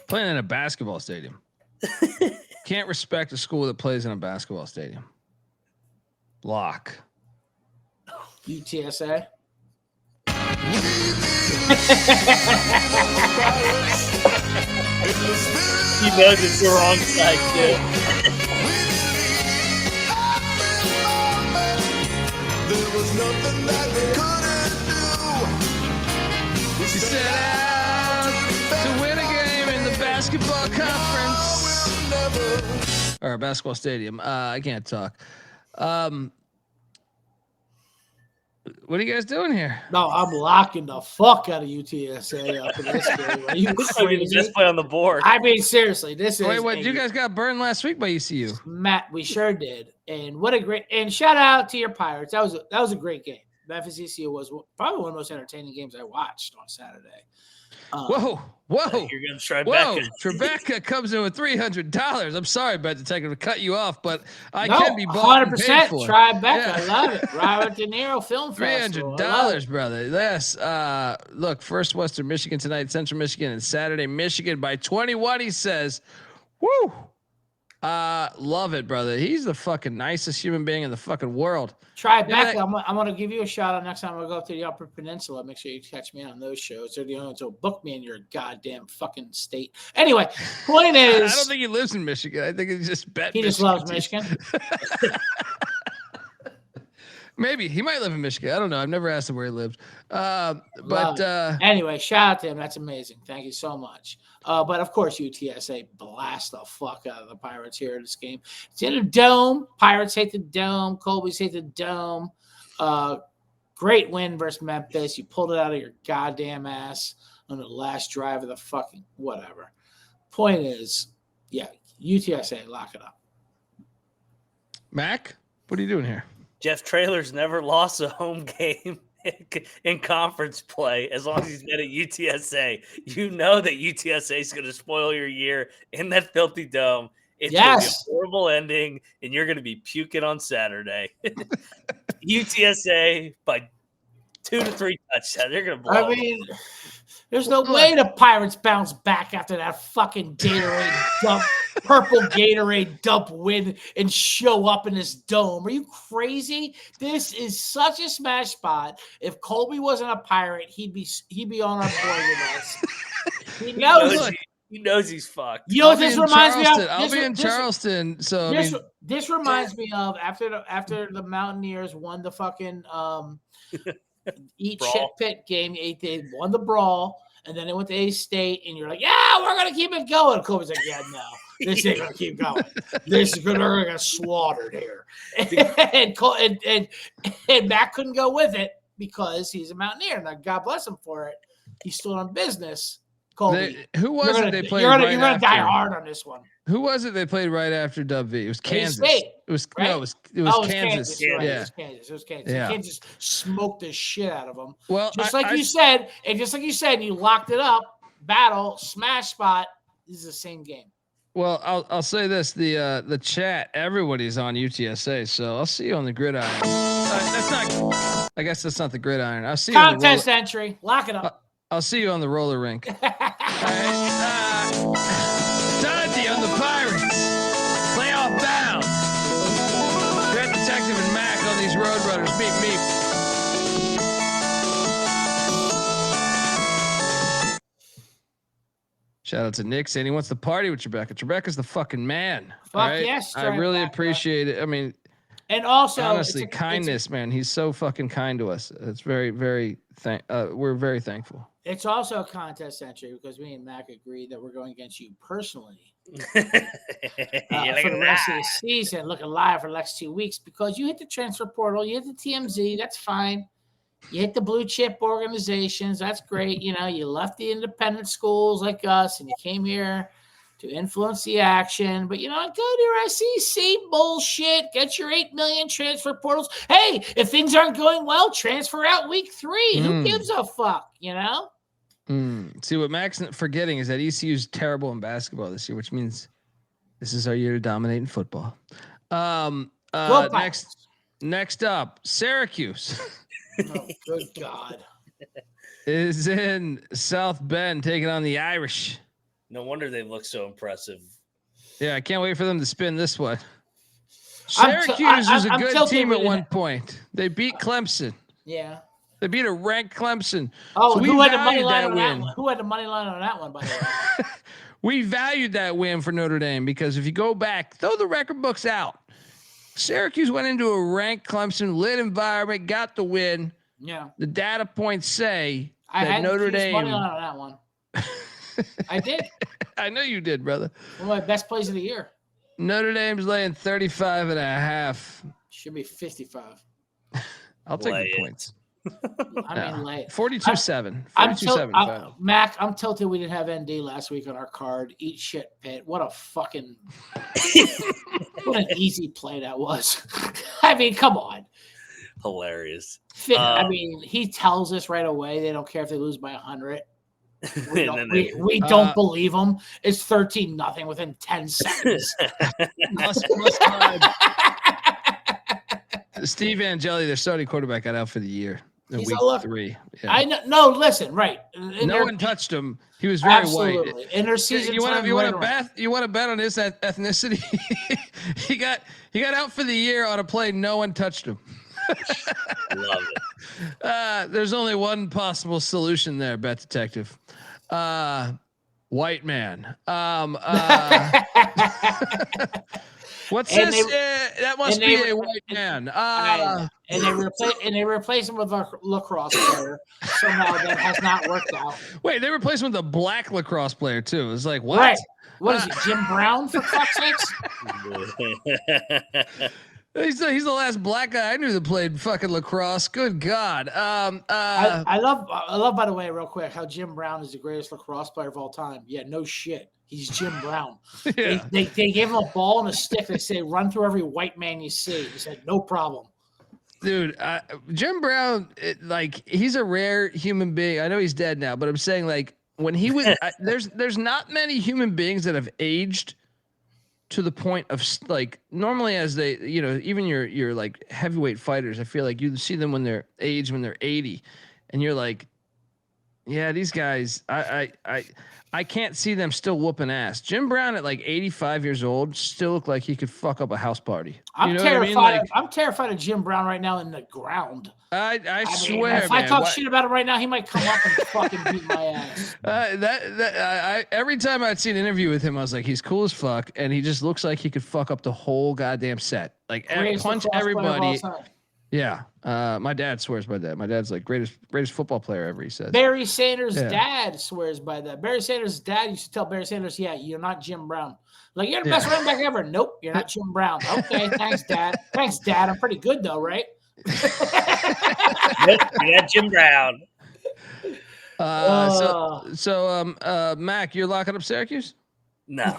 Playing in a basketball stadium. Can't respect a school that plays in a basketball stadium. Lock. UTSA. He knows it's the wrong side, too. There was nothing that we couldn't do. She set out to win a game in the basketball conference or basketball stadium. I can't talk. What are you guys doing here? No, I'm locking the fuck out of UTSA up in this game. Are you crazy? Just play on the board. I mean, seriously, this is. Wait, what? You guys got burned last week by ECU. Matt, we sure did. And what a great and shout out to your Pirates. That was a great game. Memphis ECU was probably one of the most entertaining games I watched on Saturday. Whoa! You're going to try Whoa! back. Tribeca comes in with $300. I'm sorry, Bet Detective, to cut you off, but I can be bought 100%. Tribeca, Yeah. I love it. Robert De Niro Film Festival. $300, brother. Yes. Look, first Western Michigan tonight, Central Michigan, and Saturday Michigan by 21. He says, "Woo! Love it, brother. He's the fucking nicest human being in the fucking world." Tribeca, I'm going to give you a shout out next time I go up to the Upper Peninsula. Make sure you catch me on those shows. They're the only ones who'll book me in your goddamn fucking state. Anyway, point is, I don't think he lives in Michigan. I think he just bet. He just loves Michigan. Maybe he might live in Michigan. I don't know. I've never asked him where he lives. But anyway, shout out to him. That's amazing. Thank you so much. But of course, UTSA blast the fuck out of the Pirates here in this game. It's in a dome. Pirates hate the dome. Colby's hate the dome. Great win versus Memphis. You pulled it out of your goddamn ass on the last drive of the fucking whatever. Point is, yeah, UTSA, lock it up. Mac, what are you doing here? Jeff Traylor's never lost a home game in conference play as long as he's been at UTSA. You know that UTSA is going to spoil your year in that filthy dome. It's going to be a horrible ending, and you're going to be puking on Saturday. UTSA by 2 to 3 touchdowns. They're going to blow. I mean, there's no way the Pirates bounce back after that fucking Gatorade dump, purple Gatorade dump win and show up in this dome. Are you crazy? This is such a smash spot. If Colby wasn't a Pirate, he'd be on our board with us. He knows he's fucked. You know what this reminds me of? I'll be in Charleston. So this reminds me of after the Mountaineers won the fucking eat Brawl. shit pit game. They won the brawl, and then they went to A-State, and you're like, yeah, we're gonna keep it going. Kobe's like, yeah, no, this ain't gonna keep going. This is gonna get slaughtered here. and Matt couldn't go with it because he's a Mountaineer, and God bless him for it. He stood on business. Colby, who was it they played? You're right gonna after? die hard on this one. Who was it they played right after Dub V? It was Kansas. A-State, It was right? no, it was Kansas. Right. Yeah. It was Kansas. Yeah. Kansas smoked the shit out of them. Well, just like you said, you locked it up. Battle, smash spot. This is the same game. Well, I'll say this: the chat, everybody's on UTSA, so I'll see you on the gridiron. That's not. I guess that's not the gridiron. I'll see you on the Contest entry. Lock it up. I'll see you on the roller rink. All right. Dundee on the Pirates. Playoff bound. Red Detective and Mac on these Roadrunners. Meet me. Shout out to Nick saying he wants to party with Tribeca. Tribeca's the fucking man. Fuck yes, I really Tribeca. appreciate it. I mean, And also, honestly, kindness, man. He's so fucking kind to us. It's very, very we're very thankful. It's also a contest entry because me and Mac agreed that we're going against you personally Yeah, for the rest of the season, looking live for the next 2 weeks because you hit the transfer portal, you hit the TMZ, that's fine. You hit the blue chip organizations, that's great. You know, you left the independent schools like us and you came here to influence the action. But, you know, go to your SEC bullshit. Get your 8 million transfer portals. Hey, if things aren't going well, transfer out week 3. Who gives a fuck, you know? See, what Mac's forgetting is that ECU's terrible in basketball this year, which means this is our year to dominate in football. Next up, Syracuse. Oh, good God. Is in South Bend taking on the Irish. No wonder they look so impressive. Yeah, I can't wait for them to spin this one. I'm Syracuse was a I'm good tilted team we at didn't one have- point. They beat Clemson. Yeah. They beat a ranked Clemson. Oh, So we who had the money valued line that on that win. one? Who had the money line on that one, by the way? We valued that win for Notre Dame because if you go back, throw the record books out. Syracuse went into a ranked Clemson lit environment, got the win. Yeah. The data points say I that had Notre Notre money Dame. line on that one. I did. I know you did, brother. One of my best plays of the year. Notre Dame's laying 35.5. Should be 55. I'll take Lay the it. points. I mean, late. 42-7. I'm 42-7 final. Mac, I'm tilted we didn't have ND last week on our card. Eat shit, Pitt. What a fucking what an easy play that was. I mean, come on. Hilarious. I mean, he tells us right away they don't care if they lose by 100. We don't believe him. It's 13-0 within 10 seconds. Must Steve Angeli, their starting quarterback, got out for the year in He's week a 3. Yeah. I know. No, listen, right. No one touched him. He was very Absolutely. white. In their season, You want time to later bet? You want to bet on his ethnicity? he got out for the year on a play. No one touched him. Love it. There's only one possible solution there, bet detective. White man. What's And this? they- That must and be they- a white man. and they replace him with a lacrosse player somehow that has not worked out. Wait, they replaced him with a black lacrosse player too. It's like what? Right. What is it, Jim Brown for fuck's sakes? He's the last black guy I knew that played fucking lacrosse. Good God. I love, by the way, real quick, how Jim Brown is the greatest lacrosse player of all time. Yeah, no shit. He's Jim Brown. Yeah. They gave him a ball and a stick. They say, run through every white man you see. He said, no problem. Dude, Jim Brown, he's a rare human being. I know he's dead now, but I'm saying like when he was, there's not many human beings that have aged to the point of like normally as they, even your like heavyweight fighters, I feel like you see them when they're 80 and you're like, yeah, these guys, I can't see them still whooping ass. Jim Brown at like 85 years old still looked like he could fuck up a house party. I'm You know terrified. what I mean? Like, I'm terrified of Jim Brown right now in the ground. I mean, swear, if man. I talk shit about him right now, he might come up and fucking beat my ass. I every time I'd see an interview with him, I was like, he's cool as fuck, and he just looks like he could fuck up the whole goddamn set. Like Greatest punch lacrosse player of all everybody. time. Yeah, my dad swears by that. My dad's like greatest football player ever. He says. Barry Sanders' Yeah. dad swears by that. Barry Sanders' dad used to tell Barry Sanders, yeah, you're not Jim Brown. Like, you're the best running back ever. Nope, you're not Jim Brown. Okay, thanks, Dad. Thanks, Dad. I'm pretty good, though, right? Yeah, Jim Brown. So Mac, you're locking up Syracuse? No.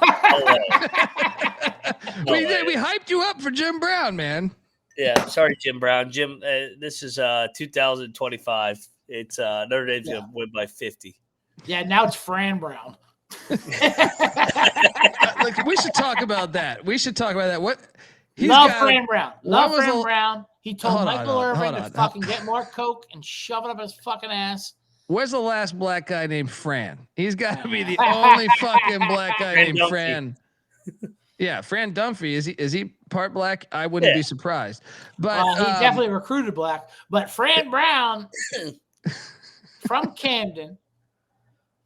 We hyped you up for Jim Brown, man. Yeah, sorry, Jim Brown. Jim, this is 2025. It's Notre Dame's going to win by 50. Yeah, now it's Fran Brown. Like, we should talk about that. What? Love Fran Brown. Love what was Fran the- Brown. He told Hold on, Michael hold on, Irvin hold to on. fucking get more coke and shove it up his fucking ass. Where's the last black guy named Fran? He's got to be the only fucking black guy Fran named Dunphy. Fran. Yeah, Fran Dunphy. Is he part black? I wouldn't be surprised. But He definitely recruited black. But Fran Brown from Camden,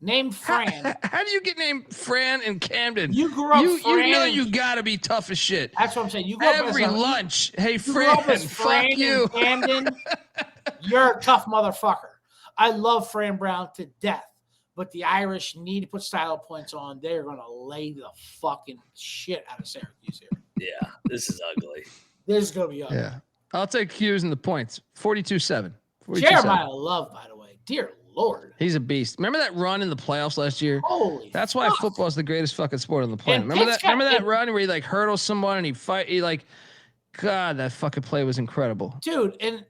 named Fran. How do you get named Fran in Camden? You grew up You know Fran. you got to be tough as shit. That's what I'm saying. You grew up Every as a- lunch. Hey, you grew up Fran, as Fran fuck you. in Camden. You're a tough motherfucker. I love Fran Brown to death. But the Irish need to put style points on. They're going to lay the fucking shit out of Syracuse here. Yeah, this is ugly. This is going to be ugly. Yeah. I'll take Hughes and the points. 42-7. 42-7. Jeremiah Love, by the way. Dear Lord. He's a beast. Remember that run in the playoffs last year? Holy That's why fuck. football is the greatest fucking sport on the planet. And Remember Pitt's that? Remember got- that run where he like hurdles someone and he like, God, that fucking play was incredible. Dude, and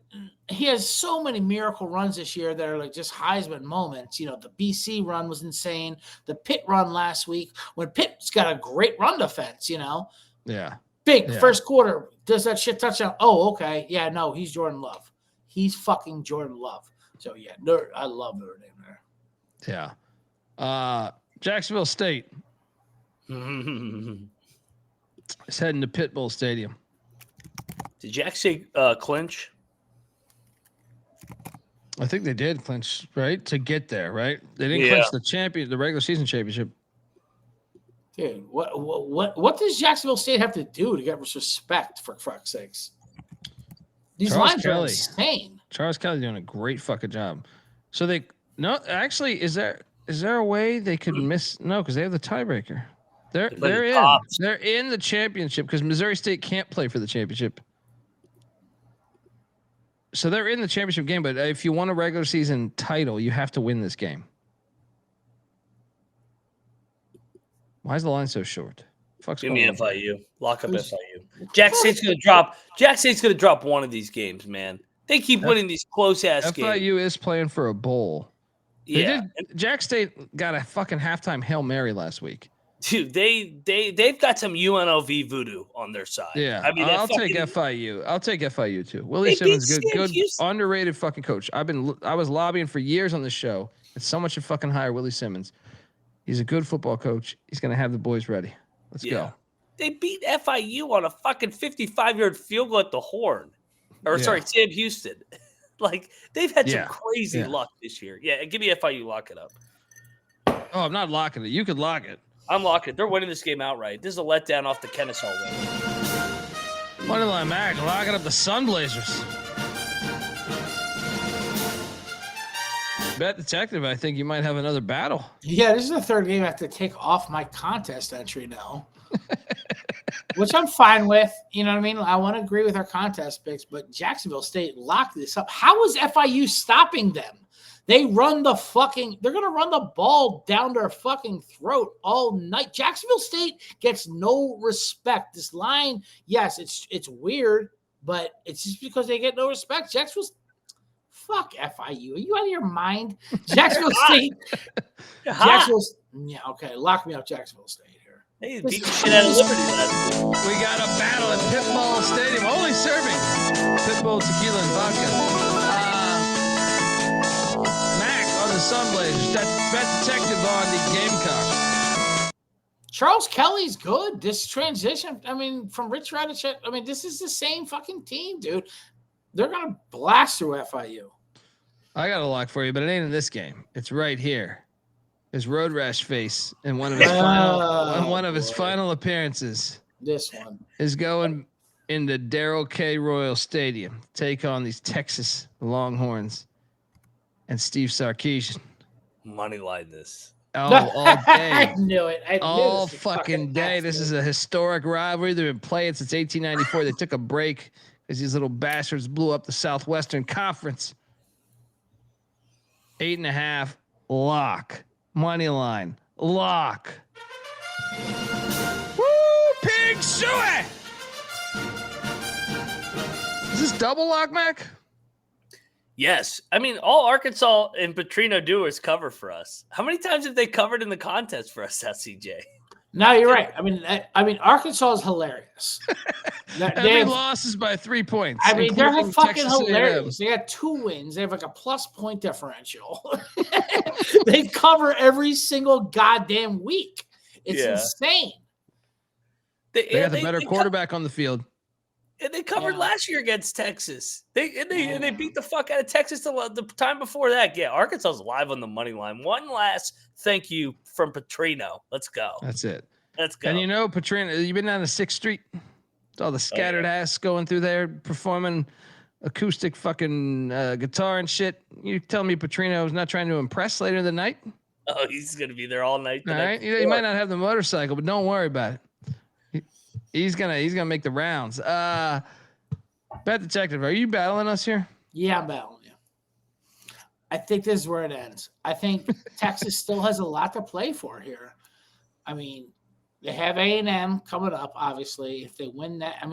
he has so many miracle runs this year that are like just Heisman moments. You know, the BC run was insane. The Pitt run last week, when Pitt's got a great run defense, you know. Yeah. Big Yeah. first quarter, does that shit touchdown? Oh, okay. Yeah, no, he's Jordan Love. He's fucking Jordan Love. So yeah, I love Notre Dame there. Yeah. Jacksonville State Did is heading to Pitt Stadium. Jack say clinch? I think they did clinch, right? To get there, right? They didn't clinch the regular season championship. Dude, what does Jacksonville State have to do to get respect, for fuck's sakes? These lines are insane. Charles Kelly's doing a great fucking job. So is there a way they could miss? No, because they have the tiebreaker. They're in the championship because Missouri State can't play for the championship. So they're in the championship game, but if you want a regular season title, you have to win this game. Why is the line so short? Give me FIU. Lock up FIU. Jack State's gonna drop one of these games, man. They keep winning these close ass games. FIU is playing for a bowl. Jack State got a fucking halftime Hail Mary last week. Dude, they've got some UNLV voodoo on their side. Yeah, I mean, I'll take FIU. I'll take FIU too. Willie Simmons, good, underrated fucking coach. I was lobbying for years on the show. It's someone should fucking hire Willie Simmons. He's a good football coach. He's gonna have the boys ready. Let's go. They beat FIU on a fucking 55-yard field goal at the Horn, Sam Houston. Like they've had some crazy luck this year. Yeah, give me FIU. Lock it up. Oh, I'm not locking it. You could lock it. I'm locking it. They're winning this game outright. This is a letdown off the Kennesaw win. Moneyline Mac locking up the Sunblazers. Bet Detective, I think you might have another battle. Yeah, this is the third game I have to take off my contest entry now. Which I'm fine with. You know what I mean? I want to agree with our contest picks, but Jacksonville State locked this up. How is FIU stopping them? They're going to run the ball down their fucking throat all night. Jacksonville State gets no respect. This line, yes, it's weird, but it's just because they get no respect. Fuck FIU. Are you out of your mind? Jacksonville State. Okay. Lock me up, Jacksonville State here. Hey, beat the shit out of Liberty. We got a battle at Pitbull Stadium. Only serving Pitbull tequila and vodka. The Sunblazers. That's Bet Detective on the Gamecocks. Charles Kelly's good. This transition, from Rich Radicek, this is the same fucking team, dude. They're gonna blast through FIU. I got a lock for you, but it ain't in this game. It's right here. His road rash face in one of his final appearances. This one is going into Darrell K. Royal Stadium. Take on these Texas Longhorns. And Steve Sarkisian. Money line this. All day. I knew it. All fucking day. This is a historic rivalry. They've been playing since 1894. They took a break because these little bastards blew up the Southwestern Conference. 8.5 lock. Money line. Lock. Woo! Pig suey! Is this double lock, Mac? Yes. All Arkansas and Petrino do is cover for us. How many times have they covered in the contest for us, SCJ? No, you're right. Arkansas is hilarious. Every loss is by 3 points. They're fucking hilarious. They got 2 wins. They have like a plus point differential. They cover every single goddamn week. It's insane. They got the better quarterback on the field. And they covered last year against Texas. They beat the fuck out of Texas the time before that. Yeah, Arkansas is live on the money line. One last thank you from Petrino. Let's go. That's it. Let's go. And Petrino, you've been down to 6th Street. It's all the scattered ass going through there performing acoustic fucking guitar and shit. You tell me Petrino is not trying to impress later in the night? Oh, he's going to be there all night. All right. He might not have the motorcycle, but don't worry about it. He's gonna make the rounds. Bet Detective, are you battling us here? Yeah, I'm battling you. I think this is where it ends. I think Texas still has a lot to play for here. They have A&M coming up, obviously. If they win that,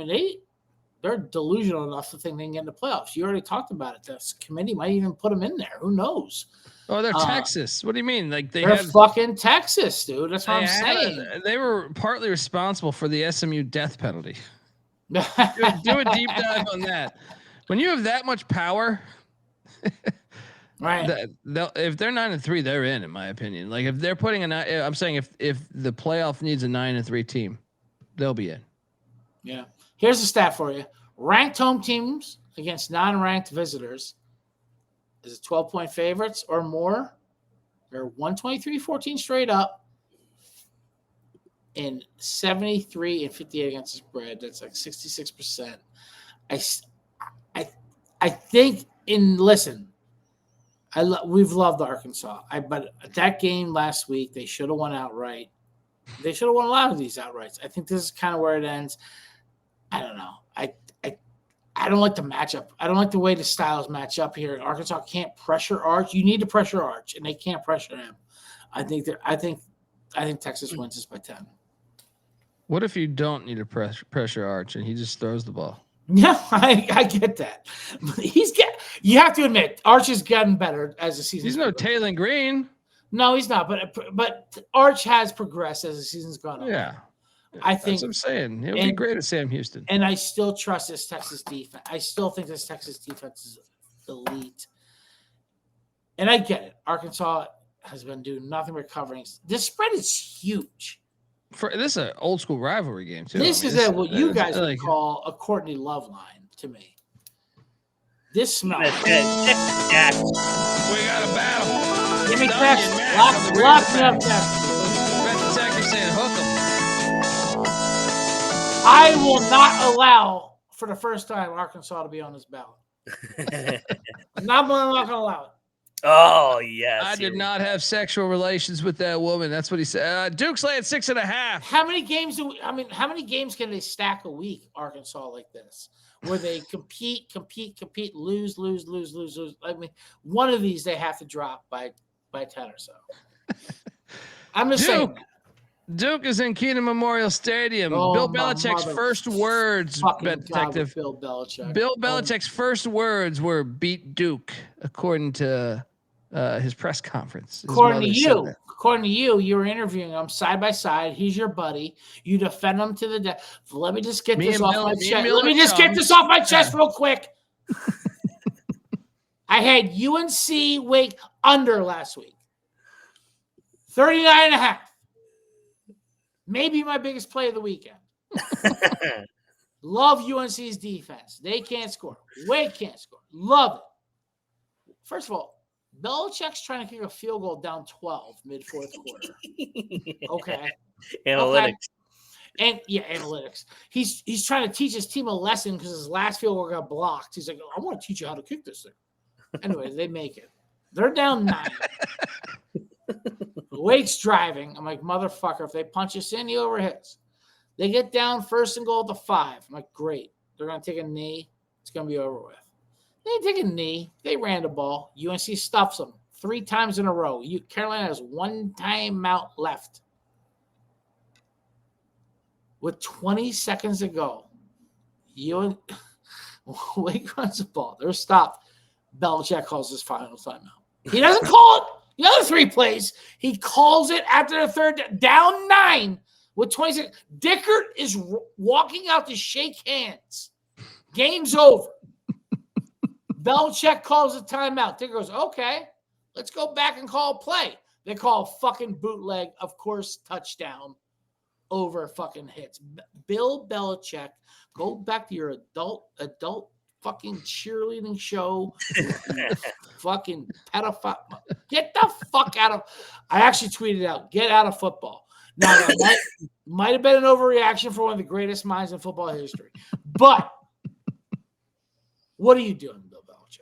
they're delusional enough to think they can get in the playoffs. You already talked about it. This committee might even put them in there. Who knows? Oh, they're Texas. What do you mean? They're fucking Texas, dude. That's what I'm saying. They were partly responsible for the SMU death penalty. Do a deep dive on that. When you have that much power, Right. If they're 9-3, they're in my opinion. Like if they're putting I'm saying if the playoff needs a 9-3 team, they'll be in. Yeah. Here's a stat for you. Ranked home teams against non-ranked visitors is it 12-point favorites or more. They're 123-14 straight up and 73-58 against the spread. That's like 66%. I think we've loved Arkansas. But that game last week, they should have won outright. They should have won a lot of these outrights. I think this is kind of where it ends. I don't know. I don't like the matchup. I don't like the way the styles match up here. Arkansas can't pressure Arch. You need to pressure Arch, and they can't pressure him. I think Texas wins this by 10. What if you don't need to pressure Arch and he just throws the ball? Yeah, I get that. You have to admit, Arch has gotten better as the season. He's no Taylor Green. No, he's not. But Arch has progressed as the season's gone on. Yeah. I think that's what I'm saying. He'll be great at Sam Houston. And I still trust this Texas defense. I still think this Texas defense is elite. And I get it. Arkansas has been doing nothing but covering. This spread is huge. This is an old school rivalry game, too. This is what you guys would call a Courtney Love line to me. This smells. We got a battle. Give me text. Lock me up, text. Red Detective saying hook 'em. I will not allow, for the first time, Arkansas to be on this ballot. I'm not going to allow it. Oh, yes. I did not have sexual relations with that woman. That's what he said. Dukes lay at 6.5. How many games how many games can they stack a week, Arkansas, like this? Where they compete, lose. I mean, one of these they have to drop by 10 or so. I'm just saying that. Duke is in Keenan Memorial Stadium. Oh, Bill Belichick's first words, Detective. Bill Belichick. Bill Belichick's first words were "beat Duke," according to his press conference. According to you, you were interviewing him side by side. He's your buddy. You defend him to the death. Let me just get this off my chest. Let me just get this off my chest real quick. I had UNC Wake under last week. 39.5. Maybe my biggest play of the weekend. Love UNC's defense. They can't score. Wake can't score. Love it. First of all, Belichick's trying to kick a field goal down 12 mid-fourth quarter. Okay. Analytics. Okay. And analytics. He's trying to teach his team a lesson because his last field goal got blocked. He's like, I want to teach you how to kick this thing. Anyway, they make it. They're down 9. Wake's driving. I'm like, motherfucker, if they punch us in, he overhits. They get down 1st and goal at the 5. I'm like, great. They're going to take a knee. It's going to be over with. They didn't take a knee. They ran the ball. UNC stuffs them 3 times in a row. Carolina has 1 timeout left. With 20 seconds to go, Wake runs the ball. They're stopped. Belichick calls his final timeout. He doesn't call it the other 3 plays. He calls it after the 3rd, down 9 with 20 seconds. Dickert is walking out to shake hands. Game's over. Belichick calls a timeout. Dickert goes, okay, let's go back and call a play. They call a fucking bootleg, of course, touchdown over fucking hits. Bill Belichick, go back to your adult fucking cheerleading show. Fucking pedophile. Get the fuck out of. I actually tweeted out, get out of football. Now, that might have been an overreaction for one of the greatest minds in football history. But what are you doing, Bill Belichick?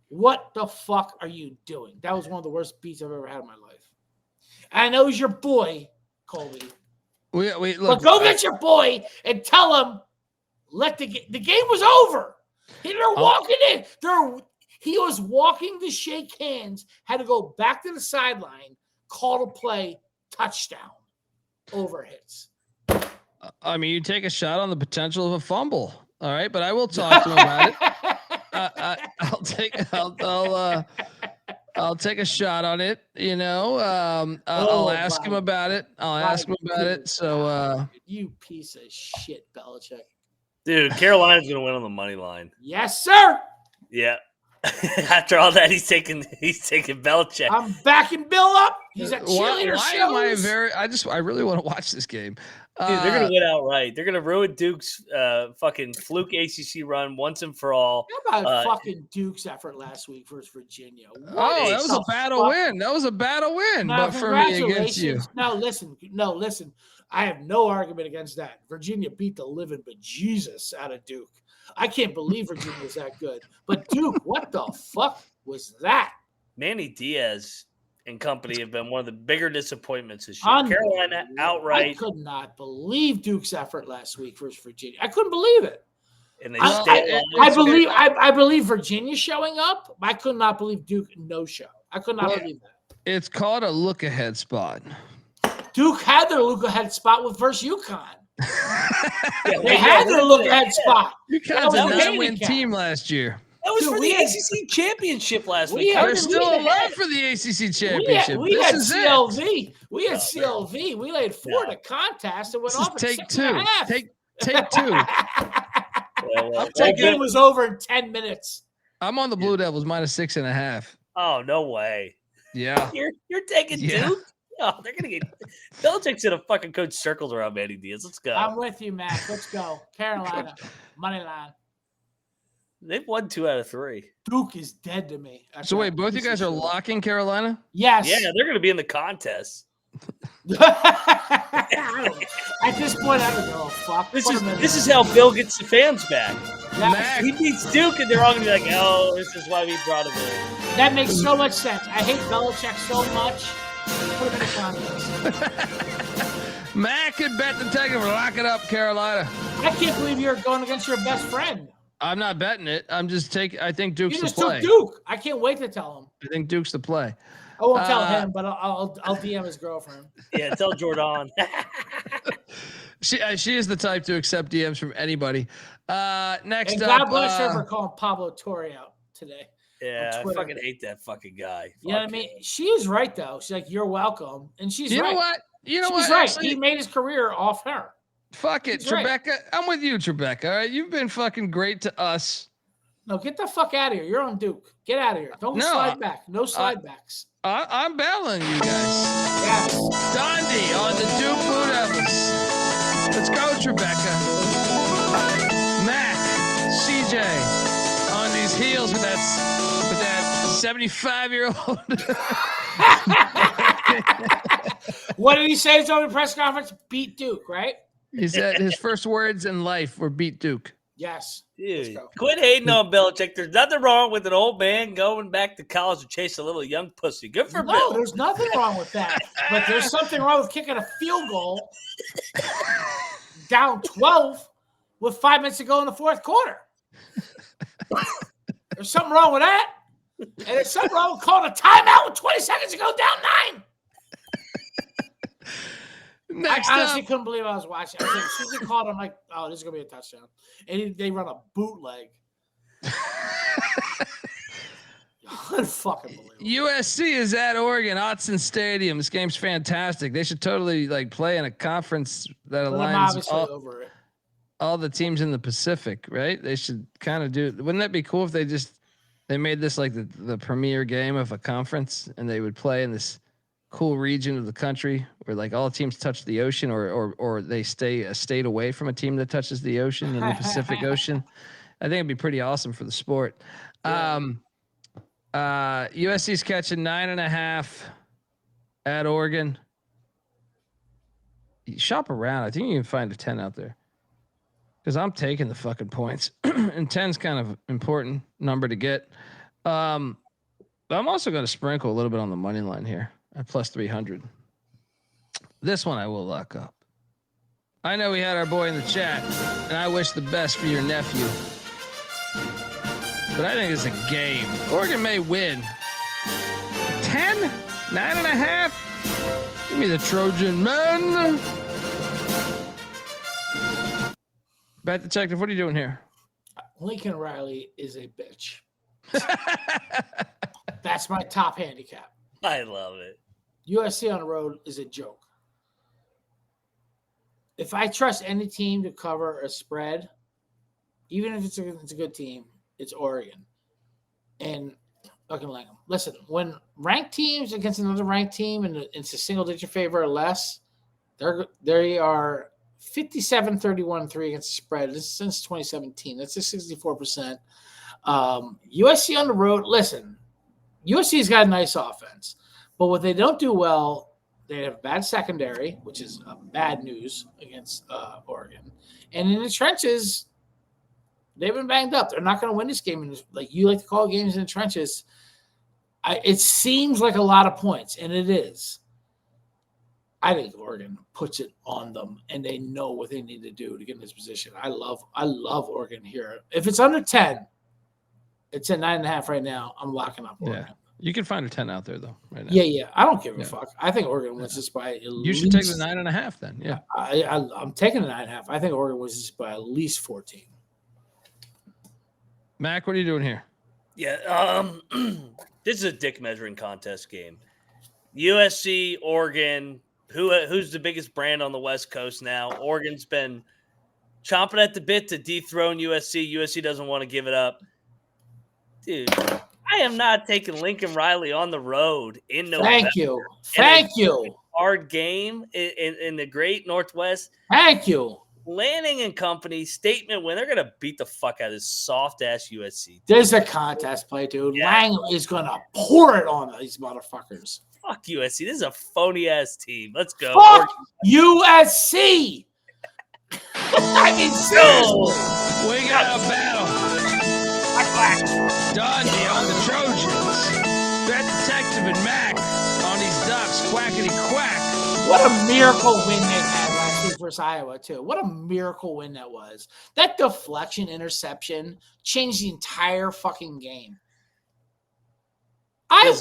What the fuck are you doing? That was one of the worst beats I've ever had in my life. And I know he's your boy, Colby. Look, but go get your boy and tell him the game was over. They're walking in. He was walking to shake hands, had to go back to the sideline, call to play, touchdown, over hits. I mean, you take a shot on the potential of a fumble. All right, but I will talk to him about it. I'll take a shot on it. You know, I'll ask him about it. So, you piece of shit, Belichick. Dude, Carolina's gonna win on the money line. Yes, sir. Yeah. After all that, he's taking Belichick. I'm backing Bill up. He's at cheerleader Why am I shows. I really want to watch this game. Dude, they're gonna win outright. They're gonna ruin Duke's fucking fluke ACC run once and for all. How about fucking Duke's effort last week versus Virginia? That was a battle win. That was a battle win, but for me against you. No, listen. I have no argument against that. Virginia beat the living bejesus out of Duke. I can't believe Virginia was that good. But Duke, what the fuck was that? Manny Diaz and company have been one of the bigger disappointments this year. Carolina outright. I could not believe Duke's effort last week versus Virginia. I couldn't believe it. And they I believe Virginia showing up. I could not believe Duke no show. I could not believe that. It's called a look ahead spot. Duke had their look ahead spot with versus UConn. They had their look ahead spot. UConn's a 9-win team last year. That was for the ACC championship last week. They're still alive for the ACC championship. We had CLV. We had CLV. We laid 4 to contest and went off at take 6.5. Take 2. That game was over in 10 minutes. I'm on the Blue Devils -6.5. Oh, no way. Yeah. You're taking Duke? Oh, they're gonna get Belichick's gonna fucking coach circles around Manny Diaz. Let's go. I'm with you, Matt. Let's go. Carolina. Money line. They've won 2 out of 3. Duke is dead to me. So wait, both you guys are locking Carolina? Yes. Yeah, they're gonna be in the contest. At this point, I don't know. Fuck. This is how Bill gets the fans back. He beats Duke, and they're all gonna be like, "Oh, this is why we brought him in." That makes so much sense. I hate Belichick so much. Put him in the contest. Mac could bet the Tigers will lock it up, Carolina. I can't believe you're going against your best friend. I'm not betting it. I'm just taking. I think Duke's You just the play. took Duke. I can't wait to tell him. I think Duke's the play. I won't tell him, but I'll DM his girlfriend. Yeah, tell Jordan. She is the type to accept DMs from anybody. Next and up, God bless her for calling Pablo Torre out today. Yeah, I fucking hate that fucking guy. You know what I mean? She is right though. She's like, "You're welcome," and she's You right. know what? You know She's what? right. Actually, He made his career off her. fuck it, She's right. Trebecca. I'm with you, Trebecca. All right, you've been fucking great to us. No, get the fuck out of here. You're on Duke. Get out of here. Don't slide back. No slide backs. I'm battling you guys. Yes. Dundee on the Duke Blue Devils. Let's go, Trebecca. Mac, CJ on these heels with that 75-year-old. What did he say at the press conference? Beat Duke, right? He said his first words in life were beat Duke. Yes. Dude, quit hating on Belichick. There's nothing wrong with an old man going back to college to chase a little young pussy. Good for No, Bill. there's nothing wrong with that. But there's something wrong with kicking a field goal down 12 with 5 minutes to go in the fourth quarter. There's something wrong with that. And there's something wrong with calling a timeout with 20 seconds to go down 9. I honestly couldn't believe I was watching. I was like, as soon as he called, I'm like, oh, this is going to be a touchdown. And they run a bootleg. Unfucking believable. USC is at Oregon, Autzen Stadium. This game's fantastic. They should totally play in a conference that aligns all the teams in the Pacific, right? They should kind of do. Wouldn't that be cool if they made this like the premier game of a conference, and they would play in this cool region of the country where like all teams touch the ocean, or they stay a state away from a team that touches the ocean in the Pacific Ocean. I think it'd be pretty awesome for the sport. Yeah. USC's catching 9.5 at Oregon. You shop around. I think you can find a 10 out there because I'm taking the fucking points, and 10's kind of important number to get. But I'm also going to sprinkle a little bit on the money line here at plus 300. This one I will lock up. I know we had our boy in the chat, and I wish the best for your nephew. But I think it's a game. Oregon may win. 10? 9.5? Give me the Trojan men. Bet Detective, what are you doing here? Lincoln Riley is a bitch. That's my top handicap. I love it. USC on the road is a joke. If I trust any team to cover a spread, even if it's a good team, it's Oregon. and looking like them. Listen, when ranked teams against another ranked team and it's a single-digit favor or less, they are 57-31-3 against the spread. This is since 2017. That's a 64%. USC on the road. Listen, USC's got a nice offense, but what they don't do well, they have bad secondary, which is bad news against Oregon. And in the trenches, they've been banged up. They're not going to win this game. Like you like to call games in the trenches. It seems like a lot of points, and it is. I think Oregon puts it on them, and they know what they need to do to get in this position. I love Oregon here. If it's under 10, it's at 9.5 right now. I'm locking up Oregon. Yeah. You can find a 10 out there, though, right now. Yeah. I don't give a fuck. I think Oregon wins this by at least. You should take the 9.5 then. Yeah. I'm taking the 9.5. I think Oregon wins this by at least 14. Mac, what are you doing here? Yeah. This is a dick measuring contest game. USC, Oregon. Who's the biggest brand on the West Coast now? Oregon's been chomping at the bit to dethrone USC. USC doesn't want to give it up. Dude, I am not taking Lincoln Riley on the road in November. Thank you. Hard game in the Great Northwest. Thank you. Lanning and company statement win. They're going to beat the fuck out of this soft-ass USC. There's a contest play, dude. Yeah. Lang is going to pour it on these motherfuckers. Fuck USC. This is a phony-ass team. Let's go. Fuck USC. I mean, seriously. We got a battle. Dundee on the Trojans. Red Detective and Mac on these Ducks. Quackity quack. What a miracle win they had last week versus Iowa, too. What a miracle win that was. That deflection interception changed the entire fucking game. I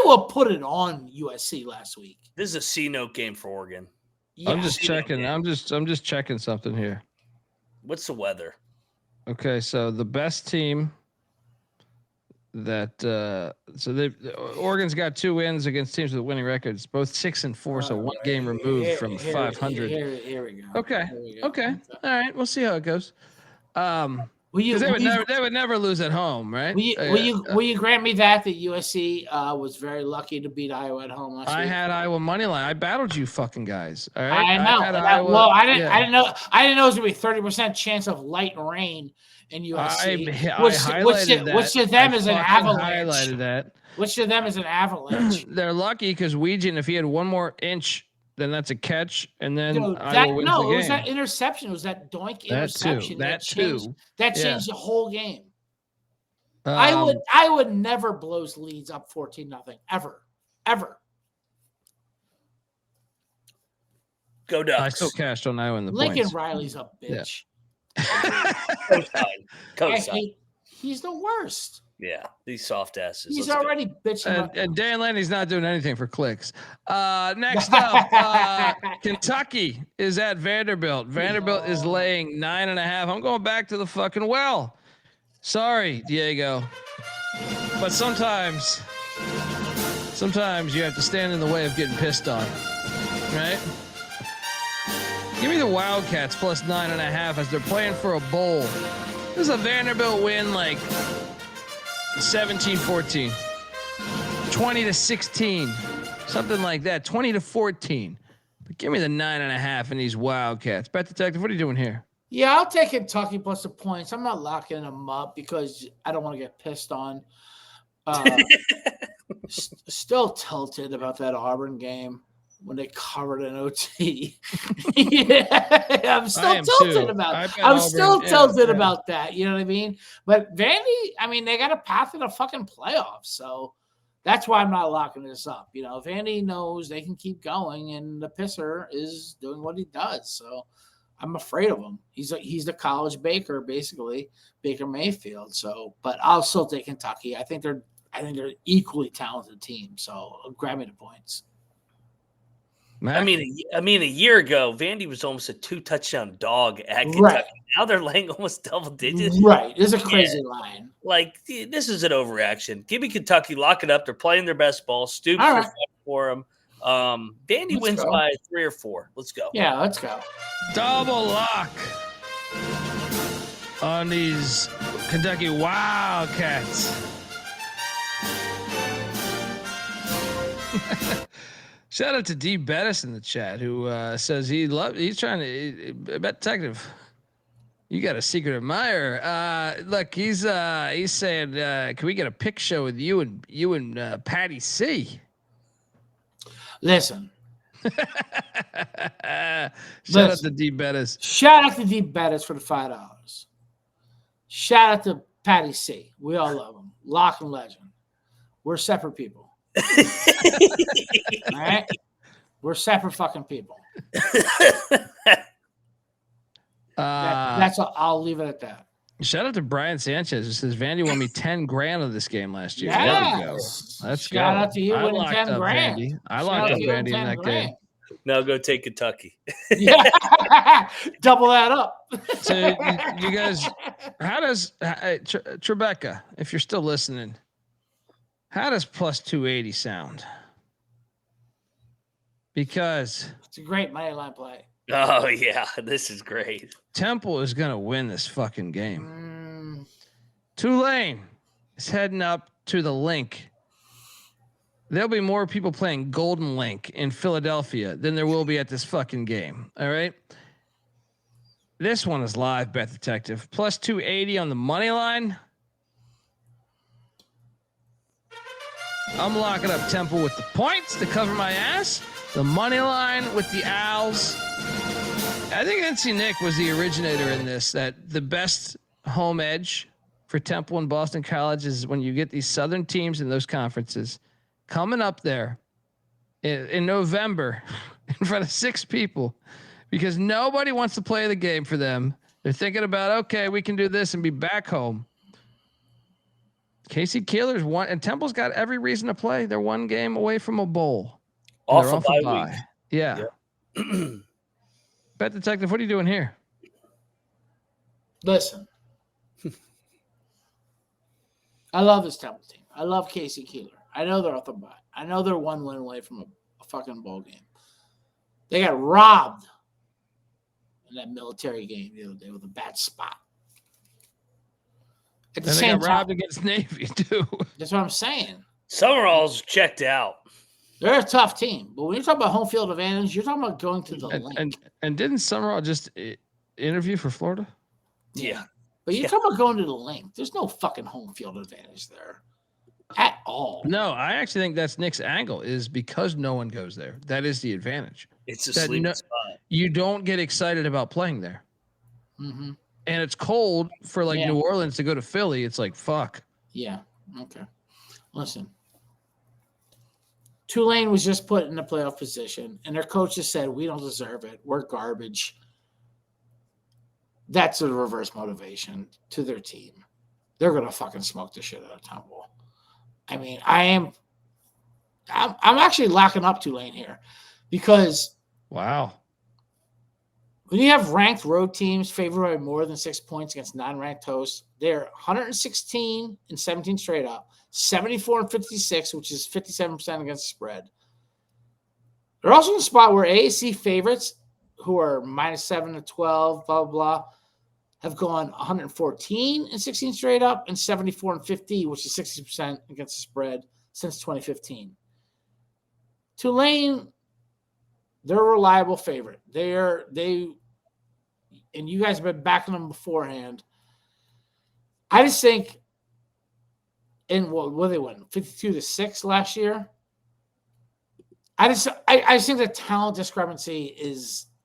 will put it on USC last week. This is a C-note game for Oregon. Yeah. I'm just checking. I'm just checking something here. What's the weather? Okay, so the best team that Oregon's got 2 wins against teams with winning records, both 6-4, so 1 game removed from 500. Here we go. Okay. All right, we'll see how it goes. They would never lose at home, right? Will you grant me that USC was very lucky to beat Iowa at home last week? I had Iowa money line. I battled you fucking guys. All right. I know. I didn't know it was gonna be 30% chance of light rain in USC. Which to them is an avalanche. Highlighted that. Which to them is an avalanche. They're lucky because Eugene, if he had 1 more inch, then that's a catch, and then it was that interception. It was that doink interception. That changed the whole game. I would never blow leads up 14-0 ever. Go Ducks. I still cashed on Iowa in the Lincoln points. Riley's a bitch. Co-sign. He's the worst. Yeah, these soft asses. He's already bitching. And Dan Landy's not doing anything for clicks. Next up, Kentucky is at Vanderbilt. Vanderbilt is laying 9.5. I'm going back to the fucking well. Sorry, Diego. But sometimes you have to stand in the way of getting pissed on. Right? Give me the Wildcats plus 9.5 as they're playing for a bowl. This is a Vanderbilt win like 17-14, 20-16, something like that, 20-14. But give me the 9.5 in these Wildcats. Bet Detective, what are you doing here? Yeah, I'll take Kentucky plus the points. I'm not locking them up because I don't want to get pissed on. Still tilted about that Auburn game when they covered an OT. I'm still tilted about that. You know what I mean? But Vandy, they got a path to the fucking playoffs. So that's why I'm not locking this up. You know, Vandy knows they can keep going, and the pisser is doing what he does. So I'm afraid of him. He's the college Baker, basically, Baker Mayfield. So, but I'll still take Kentucky. I think they're equally talented team. So grab me the points. Mac? I mean, a year ago, Vandy was almost a 2-touchdown dog at Kentucky. Right. Now they're laying almost double digits. Right. It's a crazy line. Like, this is an overreaction. Give me Kentucky. Lock it up. They're playing their best ball. Stoops for them. Vandy wins by 3 or 4. Let's go. Yeah, let's go. Double lock on these Kentucky Wildcats. Shout out to D. Bettis in the chat who says he's trying to bet detective. You got a secret admirer. Look, he's saying, can we get a pic show with you and Patty C? Listen. Shout out to D. Bettis. Shout out to D. Bettis for the $5. Shout out to Patty C. We all love him. Lock and legend. We're separate people. All right? We're separate fucking people. That's all. I'll leave it at that. Shout out to Brian Sanchez who says Vandy won me $10,000 of this game last year. Yes. There we go. Let's go. Shout out to you I winning locked 10 up grand. Vandy. I locked up Vandy in that game. Now go take Kentucky. Yeah. Double that up. So you guys, how does Trebecca, if you're still listening, how does plus 280 sound? Because it's a great money line play. Oh yeah, this is great. Temple is gonna win this fucking game. Tulane is heading up to the Link. There'll be more people playing Golden Link in Philadelphia than there will be at this fucking game. All right. This one is live, Bet Detective. Plus 280 on the money line. I'm locking up Temple with the points to cover my ass. The money line with the Owls. I think NC Nick was the originator in this, that the best home edge for Temple and Boston College is when you get these Southern teams in those conferences coming up there in November in front of 6 people because nobody wants to play the game for them. They're thinking about, okay, we can do this and be back home. Casey Keeler's won, and Temple's got every reason to play. They're one game away from a bowl. Off a bye week. Yeah. Bet Detective, what are you doing here? Listen. I love this Temple team. I love Casey Keeler. I know they're off the bye. I know they're one win away from a fucking bowl game. They got robbed in that military game the other day with a bad spot. At the same got robbed against Navy too. That's what I'm saying. Summerall's checked out. They're a tough team, but when you're talking about home field advantage, you're talking about going to the Link. And didn't Summerall just interview for Florida? Yeah. But you're talking about going to the Link. There's no fucking home field advantage there at all. No, I actually think that's Nick's angle is because no one goes there. That is the advantage. It's a sleeping spot. You don't get excited about playing there. Mm-hmm. And it's cold for New Orleans to go to Philly. It's like, fuck. Yeah. Okay. Listen. Tulane was just put in a playoff position, and their coach just said, we don't deserve it. We're garbage. That's a reverse motivation to their team. They're going to fucking smoke the shit out of Temple. I mean, I'm actually locking up Tulane here because wow. When you have ranked road teams favored by more than 6 points against non-ranked hosts, they're 116 and 17 straight up, 74 and 56, which is 57% against the spread. They're also in a spot where AAC favorites, who are -7 to 12, blah, blah, blah, have gone 114 and 16 straight up and 74 and 50, which is 60% against the spread since 2015. Tulane, they're a reliable favorite. And you guys have been backing them beforehand. I just think, what they won 52-6 last year. I just think the talent discrepancy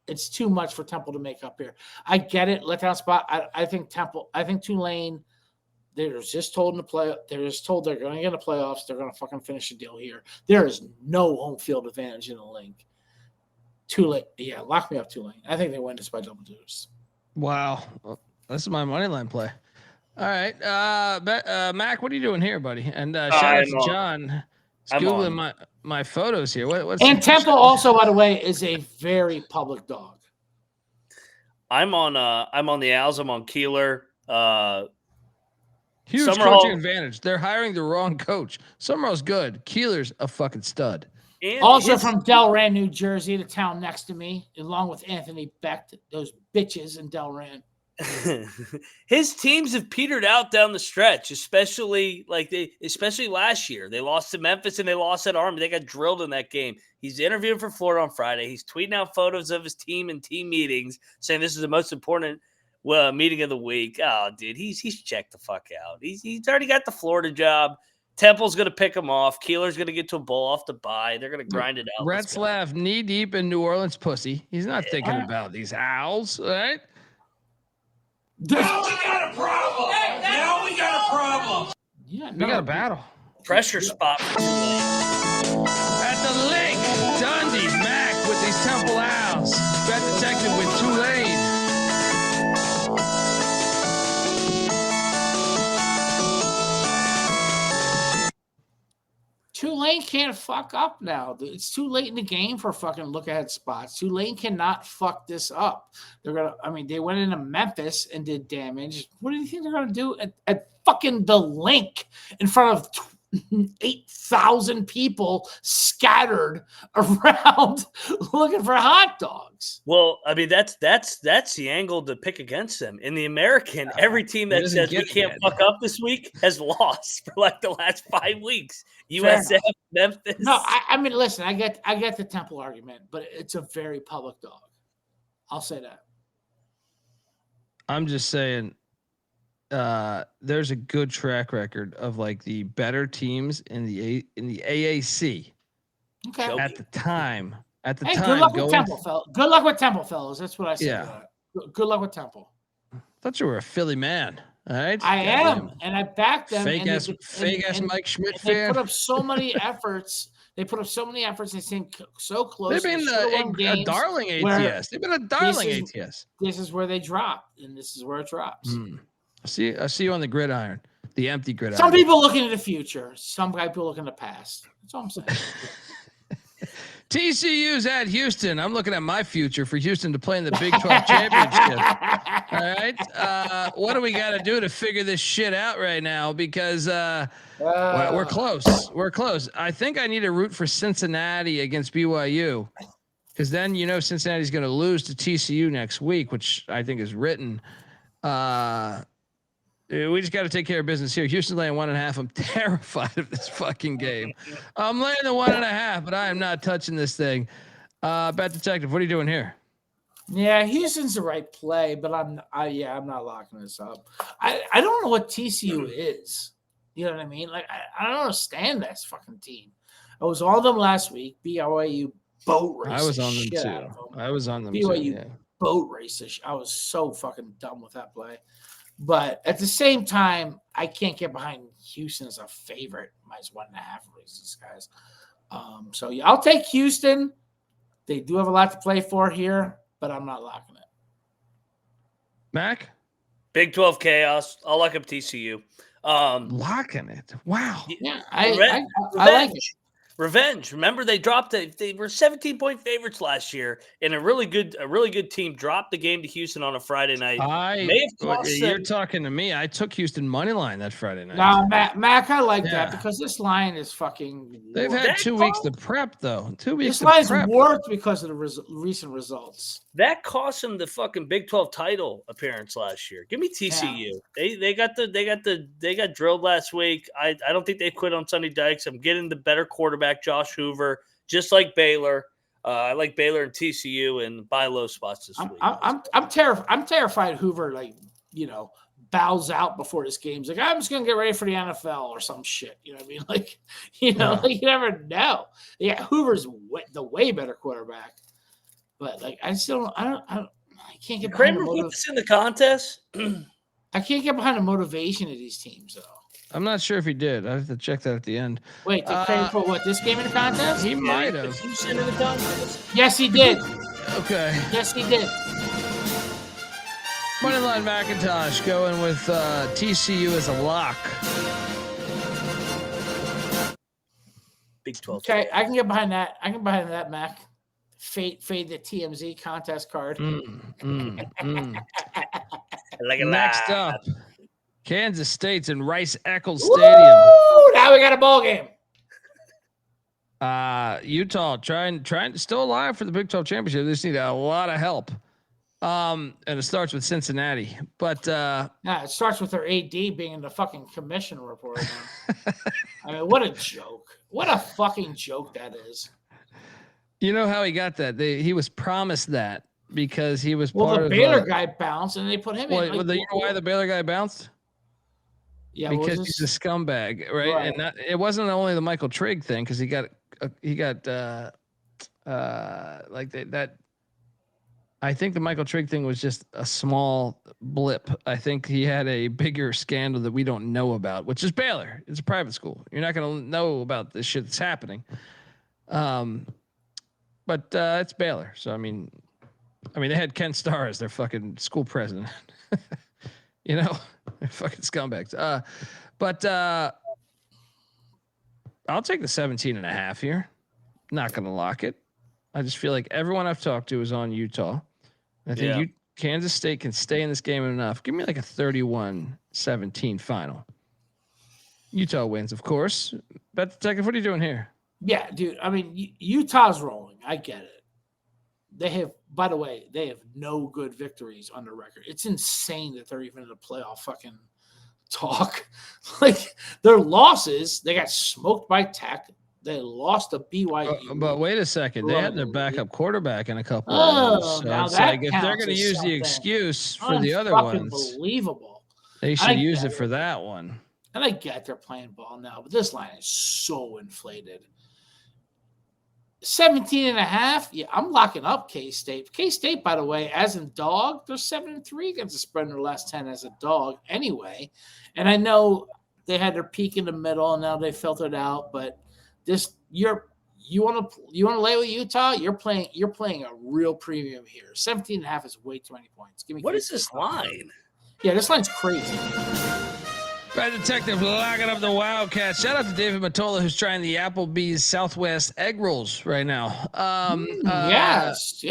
it's too much for Temple to make up here. I get it, letdown spot. I think Tulane. They're just told they're just told they're going to get in the playoffs. They're going to fucking finish the deal here. There is no home field advantage in the Link. Tulane, yeah, lock me up, Tulane. I think they win this by double digits. Wow, this is my money line play. All right, Mac, what are you doing here, buddy? And shout out to John. Googling my photos here. What's and Temple also, by the way, is a very public dog. I'm on the Owls. I'm on Keeler. Huge coaching advantage. They're hiring the wrong coach. Summerall's good. Keeler's a fucking stud. And also from Delran, New Jersey, the town next to me, along with Anthony Beck, those bitches in Delran. his teams have petered out down the stretch, especially last year. They lost to Memphis and they lost at Army. They got drilled in that game. He's interviewing for Florida on Friday. He's tweeting out photos of his team and team meetings, saying this is the most important meeting of the week. Oh, dude, he's checked the fuck out. He's already got the Florida job. Temple's going to pick him off. Keeler's going to get to a bowl off the bye. They're going to grind it out. Rhett Lashlee knee deep in New Orleans pussy. He's not thinking about these Owls, right? Now we got a problem. Now we got a problem. Yeah, we got a battle. Pressure spot. At the link, Dundee Mac with these Temple Owls. Got detected with Tulane. Tulane can't fuck up now. It's too late in the game for fucking look ahead spots. Tulane cannot fuck this up. They went into Memphis and did damage. What do you think they're gonna do at fucking the link in front of 8,000 people scattered around looking for hot dogs? Well, I mean, that's the angle to pick against them. In the American, every team that says we can't fuck up this week has lost for like the last 5 weeks. USF, Memphis. No, I mean, listen, I get the Temple argument, but it's a very public dog. I'll say that. I'm just saying, there's a good track record of like the better teams in the AAC. Okay. At the time. Good luck with Temple, fellas. Good luck with Temple, fellas. That's what I said. Yeah. Good luck with Temple. Thought you were a Philly man. All right. I am, and I backed them. Fake ass Mike Schmidt fan. They put up so many efforts. They seem so close. They've been a darling ATS. They've been a darling ATS. This is where they drop, and this is where it drops. I see you on the gridiron, the empty gridiron. Some people look into the future. Some people look in the past. That's all I'm saying. TCU's at Houston. I'm looking at my future for Houston to play in the Big 12 championship. All right. What do we got to do to figure this shit out right now? Because we're close. We're close. I think I need to root for Cincinnati against BYU, because then Cincinnati's going to lose to TCU next week, which I think is written. We just got to take care of business here. Houston's laying 1.5. I'm terrified of this fucking game. I'm laying the 1.5, but I am not touching this thing. Bet Detective, what are you doing here? Yeah, Houston's the right play, but I'm not locking this up. I don't know what TCU is. You know what I mean? Like I don't understand this fucking team. I was on them last week. BYU boat race. I was on them too. I was on them BYU too. Yeah. Boat race. I was so fucking dumb with that play. But at the same time, I can't get behind Houston as a favorite. Minus 1.5 races, guys. So yeah, I'll take Houston. They do have a lot to play for here, but I'm not locking it. Mac? Big 12 chaos. I'll lock up TCU. Locking it. Wow. Yeah, I like it. Revenge. Remember, they dropped it. They were 17-point favorites last year, and a really good team dropped the game to Houston on a Friday night. You're talking to me. I took Houston money line that Friday night. No, Mac, I like that because this line is fucking. They've had 2 weeks to prep, though. 2 weeks. This line's worked because of the recent results. That cost them the fucking Big 12 title appearance last year. Give me TCU. Yeah. They got drilled last week. I don't think they quit on Sonny Dykes. I'm getting the better quarterback, Josh Hoover, just like Baylor. I like Baylor and TCU and buy low spots this week. I'm terrified Hoover bows out before this game. He's like, I'm just gonna get ready for the NFL or some shit. You know what I mean? Like, you never know. Yeah, Hoover's the way better quarterback. But like, I can't get behind Kramer put this in the contest. I can't get behind the motivation of these teams though. I'm not sure if he did. I have to check that at the end. Wait, did Kramer put what, this game in the contest? He might have. In the contest. Yes, he did. Okay. Yes, he did. Moneyline McIntyre going with TCU as a lock. Big 12. Okay, I can get behind that. Mac. Fade the TMZ contest card. Next up, Kansas State's in Rice-Eccles Stadium. Woo! Now we got a bowl game. Utah trying still alive for the Big 12 championship. They just need a lot of help. And it starts with Cincinnati, but it starts with their AD being in the fucking commission report. I mean, what a joke! What a fucking joke that is. You know how he got that? He was promised that because he was part of the Baylor guy bounced, and they put him in. You know why the Baylor guy bounced? Yeah, because he's a scumbag, right? And it wasn't only the Michael Trigg thing, because he got like that. I think the Michael Trigg thing was just a small blip. I think he had a bigger scandal that we don't know about, which is Baylor. It's a private school. You're not going to know about this shit that's happening. But it's Baylor. So, I mean, they had Ken Starr as their fucking school president. You know, they're fucking scumbags. But I'll take the 17.5 here. Not going to lock it. I just feel like everyone I've talked to is on Utah. I think Kansas State can stay in this game enough. Give me like a 31-17 final. Utah wins, of course. Bet Detective, what are you doing here? Yeah, dude. I mean, Utah's rolling. I get it. They have, by the way, they have no good victories on the record. It's insane that they're even in the playoff fucking talk. Like, their losses, they got smoked by Tech. They lost to BYU. But wait a second. They had their backup quarterback in a couple of games. So it's like if they're going to use the excuse for the other ones, unbelievable. They should use it for that one. And I get they're playing ball now, but this line is so inflated. 17.5. Yeah, I'm locking up K-State. K-State, by the way, as in dog, they're 7-3 against the spread in their last 10 as a dog anyway. And I know they had their peak in the middle and now they filtered out, but this you want to lay with Utah? You're playing a real premium here. 17.5 is way too many points. Give me. What is this line? Yeah, this line's crazy. Bad Detective locking up the Wildcats. Shout out to David Matola, who's trying the Applebee's Southwest egg rolls right now. Yes.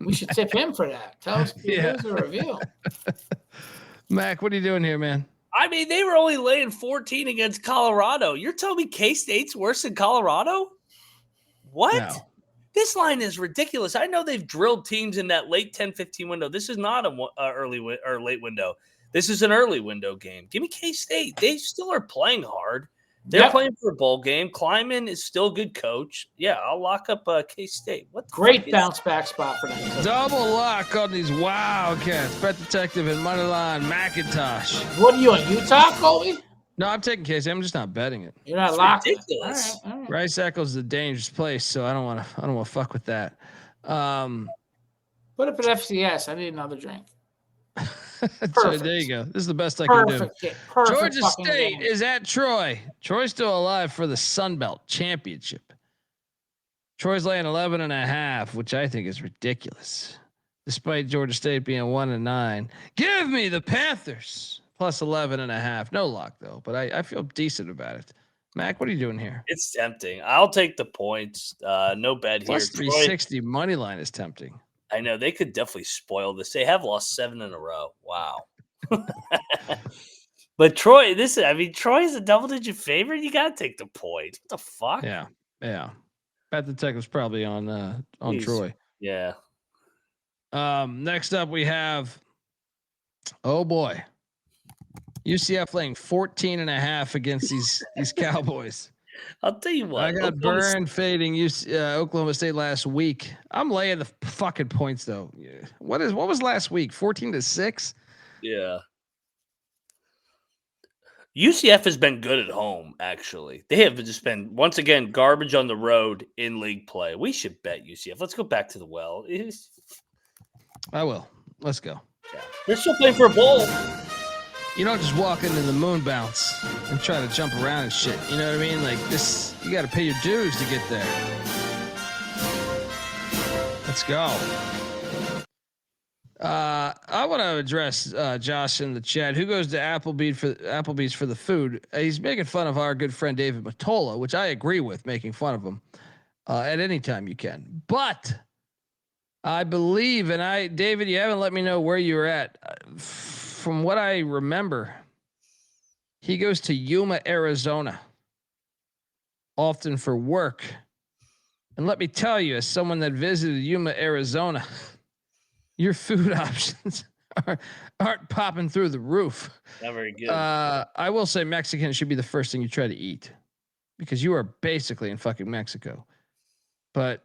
We should tip him for that. Tell us a review. Mac, what are you doing here, man? I mean, they were only laying 14 against Colorado. You're telling me K-State's worse than Colorado? What? No. This line is ridiculous. I know they've drilled teams in that late 10-15 window. This is not a early or late window. This is an early window game. Give me K-State. They still are playing hard. They're playing for a bowl game. Kleiman is still a good coach. Yeah, I'll lock up K-State. What? Great bounce back spot for them. Double lock on these Wildcats. Bet Detective and Moneyline McIntyre. What are you on Utah, Colby? No, I'm taking K-State. I'm just not betting it. You're not locking. Ridiculous. All right. Rice Eccles is a dangerous place, so I don't want to fuck with that. Put up at FCS. I need another drink. So there you go. This is the best I can do. Perfect Georgia State is at Troy. Troy's still alive for the Sun Belt Championship. Troy's laying 11.5, which I think is ridiculous. Despite Georgia State being 1-9, give me the Panthers plus 11.5. No lock though, but I feel decent about it. Mac, what are you doing here? It's tempting. I'll take the points. No bet plus here. Plus 360 money line is tempting. I know they could definitely spoil this. They have lost 7 in a row. Wow. But Troy, Troy is a double-digit favorite. You got to take the point. What the fuck? Yeah. Bet the Tech was probably on Troy. Yeah. Next up we have, oh boy, UCF laying 14.5 against these Cowboys. I'll tell you what. I got burned fading Oklahoma State last week. I'm laying the fucking points though. What was last week? 14-6. Yeah. UCF has been good at home. Actually, they have just been once again garbage on the road in league play. We should bet UCF. Let's go back to the well. I will. Let's go. Yeah. They're still playing for a bowl. You don't just walk into the moon bounce and try to jump around and shit. You know what I mean? Like this, you got to pay your dues to get there. Let's go. I want to address Josh in the chat, who goes to Applebee's for the food. He's making fun of our good friend David Matola, which I agree with, making fun of him at any time you can. But I believe, and David, you haven't let me know where you were at. From what I remember, he goes to Yuma, Arizona, often for work. And let me tell you, as someone that visited Yuma, Arizona, your food options aren't popping through the roof. Not very good. I will say Mexican should be the first thing you try to eat because you are basically in fucking Mexico. But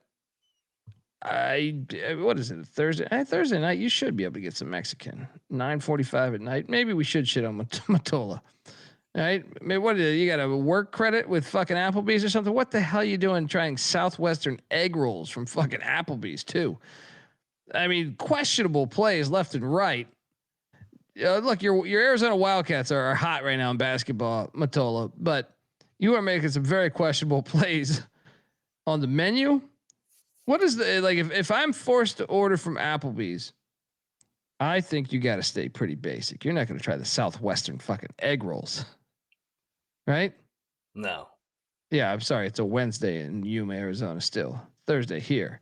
what is it? Thursday night, you should be able to get some Mexican. 9:45 at night. Maybe we should shit on Matola. All right. Maybe what is it? You got a work credit with fucking Applebee's or something? What the hell are you doing trying Southwestern egg rolls from fucking Applebee's too? I mean, questionable plays left and right. Look, your Arizona Wildcats are hot right now in basketball, Matola, but you are making some very questionable plays on the menu. What is the like? If I'm forced to order from Applebee's, I think you got to stay pretty basic. You're not going to try the Southwestern fucking egg rolls, right? No. Yeah, I'm sorry. It's a Wednesday in Yuma, Arizona. Still Thursday here.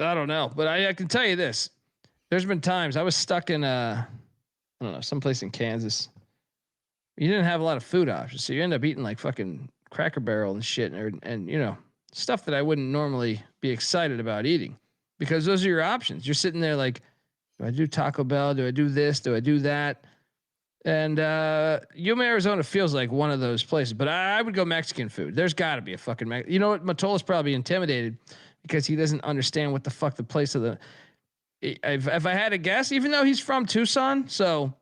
I don't know, but I can tell you this. There's been times I was stuck in I don't know, someplace in Kansas. You didn't have a lot of food options, so you end up eating like fucking Cracker Barrel and shit, and you know, stuff that I wouldn't normally be excited about eating because those are your options. You're sitting there like, do I do Taco Bell? Do I do this? Do I do that? And Yuma, Arizona feels like one of those places, but I would go Mexican food. There's got to be a fucking you know what? Matola's probably intimidated because he doesn't understand what the fuck the place of the. If I had to guess, even though he's from Tucson, so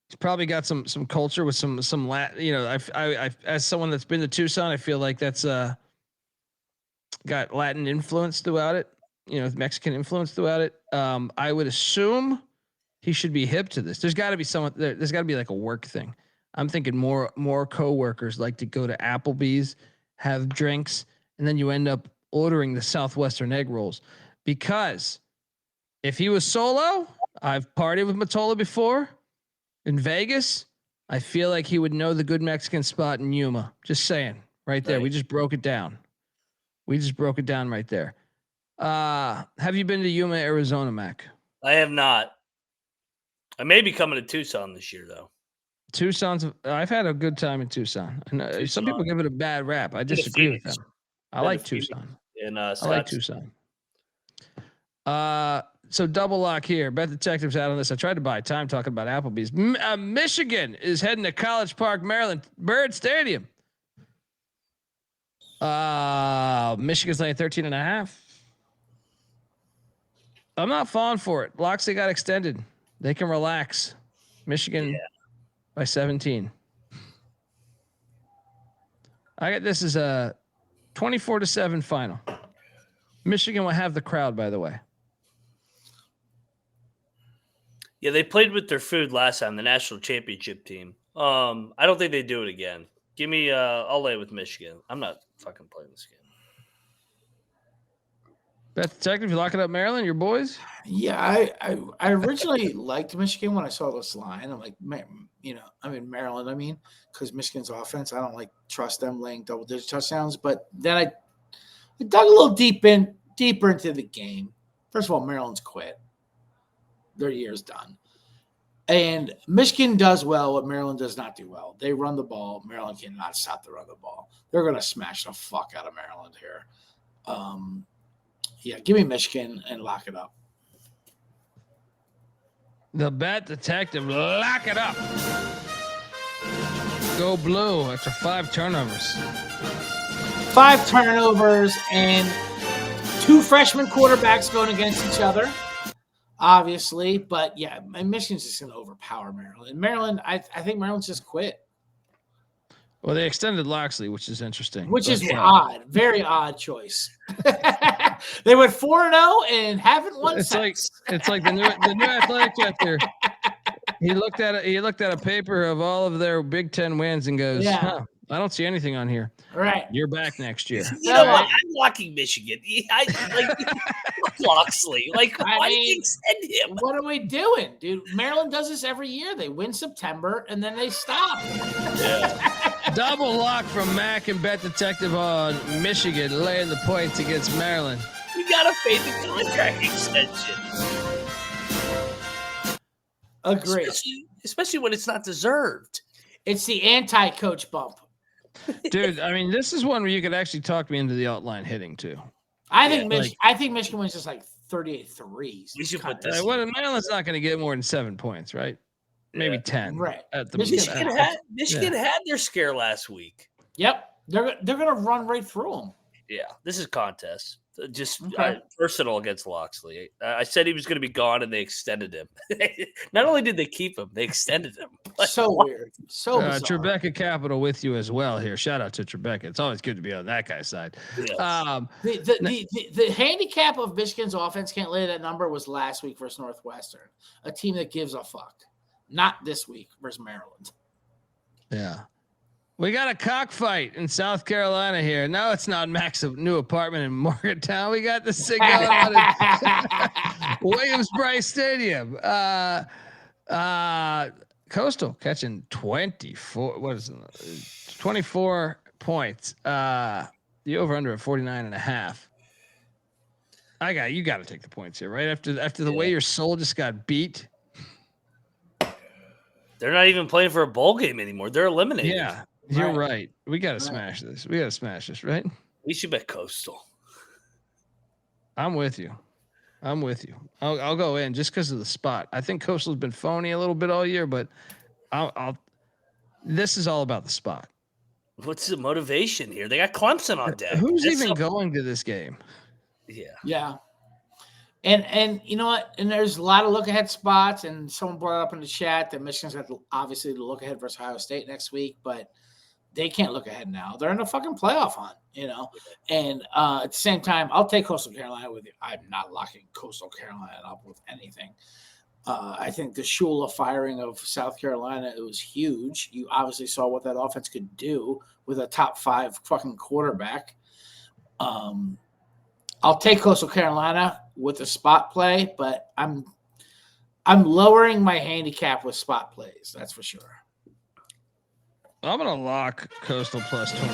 he's probably got some culture with some Latin. You know, I as someone that's been to Tucson, I feel like that's got Latin influence throughout it. You know, Mexican influence throughout it. I would assume he should be hip to this. There's got to be someone there. There's got to be like a work thing. I'm thinking more coworkers like to go to Applebee's, have drinks, and then you end up ordering the Southwestern egg rolls. Because if he was solo, I've partied with Matola before in Vegas. I feel like he would know the good Mexican spot in Yuma. Just saying, right there. Right. We just broke it down. Right there. Have you been to Yuma, Arizona, Mac? I have not. I may be coming to Tucson this year, though. I've had a good time in Tucson. And some people give it a bad rap. I disagree with them. I like Tucson. I like Tucson. So double lock here. Bet Detective's out on this. I tried to buy time talking about Applebee's. Michigan is heading to College Park, Maryland, Nippert Stadium. Michigan's laying 13.5. I'm not falling for it. Loxley got extended. They can relax. Michigan by 17. I got this as a 24-7 final. Michigan will have the crowd, by the way. Yeah, they played with their food last time, the national championship team. I don't think they do it again. Give me I'll lay with Michigan. I'm not fucking playing this game. Bet Detective, you locking up Maryland, your boys? Yeah, I originally liked Michigan when I saw this line. I'm like, you know, I'm in Maryland. I mean, because Michigan's offense, I don't trust them laying double-digit touchdowns. But then I dug a little deeper into the game. First of all, Maryland's quit. Their year's done. And Michigan does well what Maryland does not do well. They run the ball. Maryland cannot stop to run the ball. They're going to smash the fuck out of Maryland here. Yeah, give me Michigan and lock it up. The Bet Detective, lock it up. Go blue after 5 turnovers. 5 turnovers and 2 freshman quarterbacks going against each other, obviously. But, yeah, Michigan's just going to overpower Maryland. Maryland, I think Maryland's just quit. Well, they extended Loxley, which is interesting. Which is odd. Very odd choice. They went 4-0 and haven't won since. It's like the new athletic director. He looked at a paper of all of their Big Ten wins and goes, I don't see anything on here. Right. You're back next year. You know what? I'm locking Michigan. I Loxley. Why did you extend him? What are we doing, dude? Maryland does this every year. They win September and then they stop. Yeah. Double lock from Mac and Bet Detective on Michigan laying the points against Maryland. We got to fade the contract extension. Agree. Especially when it's not deserved. It's the anti-coach bump. Dude, I mean, this is one where you could actually talk me into the outline hitting too. I think Michigan wins just like 38-3. We should put this. Maryland's not going to get more than 7 points, right? Maybe 10. Right. At the Michigan had their scare last week. Yep. They're going to run right through them. Yeah, this is contest. Just personal against Loxley. I said he was going to be gone, and they extended him. Not only did they keep him, they extended him. So weird. So bizarre. Tribeca Capital with you as well here. Shout out to Tribeca. It's always good to be on that guy's side. Yes. The handicap of Michigan's offense can't lay that number was last week versus Northwestern, a team that gives a fuck. Not this week versus Maryland. Yeah. We got a cockfight in South Carolina here. No, it's not Mac's new apartment in Morgantown. We got this thing going on at Williams-Brice Stadium. Coastal catching 24. What is it? 24 points. The over/under at 49.5. You got to take the points here, right? After the way your soul just got beat. They're not even playing for a bowl game anymore. They're eliminated. Yeah. You're right. We got to smash this. Right? We should bet Coastal. I'm with you. I'll go in just because of the spot. I think Coastal's been phony a little bit all year, but this is all about the spot. What's the motivation here? They got Clemson on deck. Who's even going to this game? Yeah. Yeah. And you know what? And there's a lot of look ahead spots. And someone brought up in the chat that Michigan's got obviously to look ahead versus Ohio State next week, but they can't look ahead now. They're in a fucking playoff hunt, And at the same time, I'll take Coastal Carolina with you. I'm not locking Coastal Carolina up with anything. I think the Shula firing of South Carolina, it was huge. You obviously saw what that offense could do with a top 5 fucking quarterback. I'll take Coastal Carolina with a spot play, but I'm lowering my handicap with spot plays. That's for sure. I'm going to lock Coastal plus 24.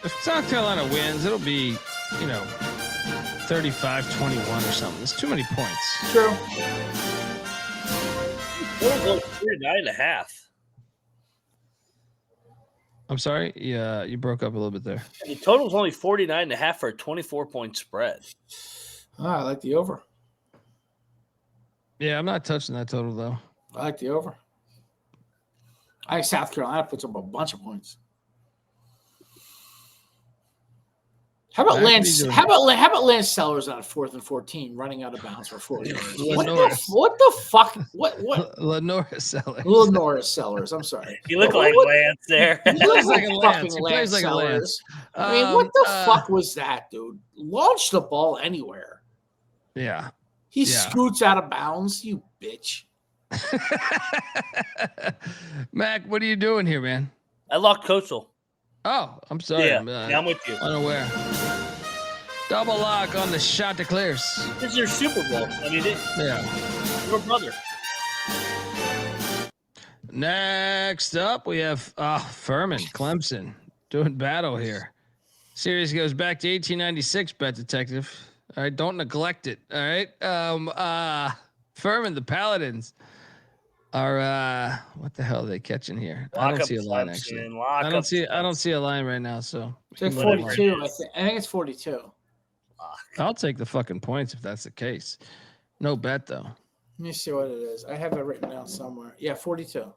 If South Carolina wins, it'll be, 35-21 or something. It's too many points. True. 49.5. I'm sorry. Yeah, you broke up a little bit there. The total's only 49.5 for a 24-point spread. I like the over. Yeah, I'm not touching that total, though. I like the over. I think South Carolina puts up a bunch of points. How about Lance Sellers on 4th and 14 running out of bounds for 4 yards? What the fuck? What? Lenora Sellers. Lenora Sellers. I'm sorry. You look like Lance there. He looks like Lance. fucking He plays Lance like a Sellers. Lance. I mean, what the fuck was that, dude? Launch the ball anywhere. Yeah. He scoots out of bounds, you bitch. Mac, what are you doing here, man? I locked Coastal. Oh, I'm sorry. Yeah, I'm with you. Unaware. Double lock on the shot declares. This is your Super Bowl. I mean, your brother. Next up, we have Furman, Clemson, doing battle here. Series goes back to 1896, Bet Detective. All right, don't neglect it. All right. Furman, the Paladins are what the hell are they catching here? I don't see a line actually. I don't see a line right now. So it's 42. I think it's 42. I'll take the fucking points if that's the case. No bet though. Let me see what it is. I have it written down somewhere. Yeah, 42.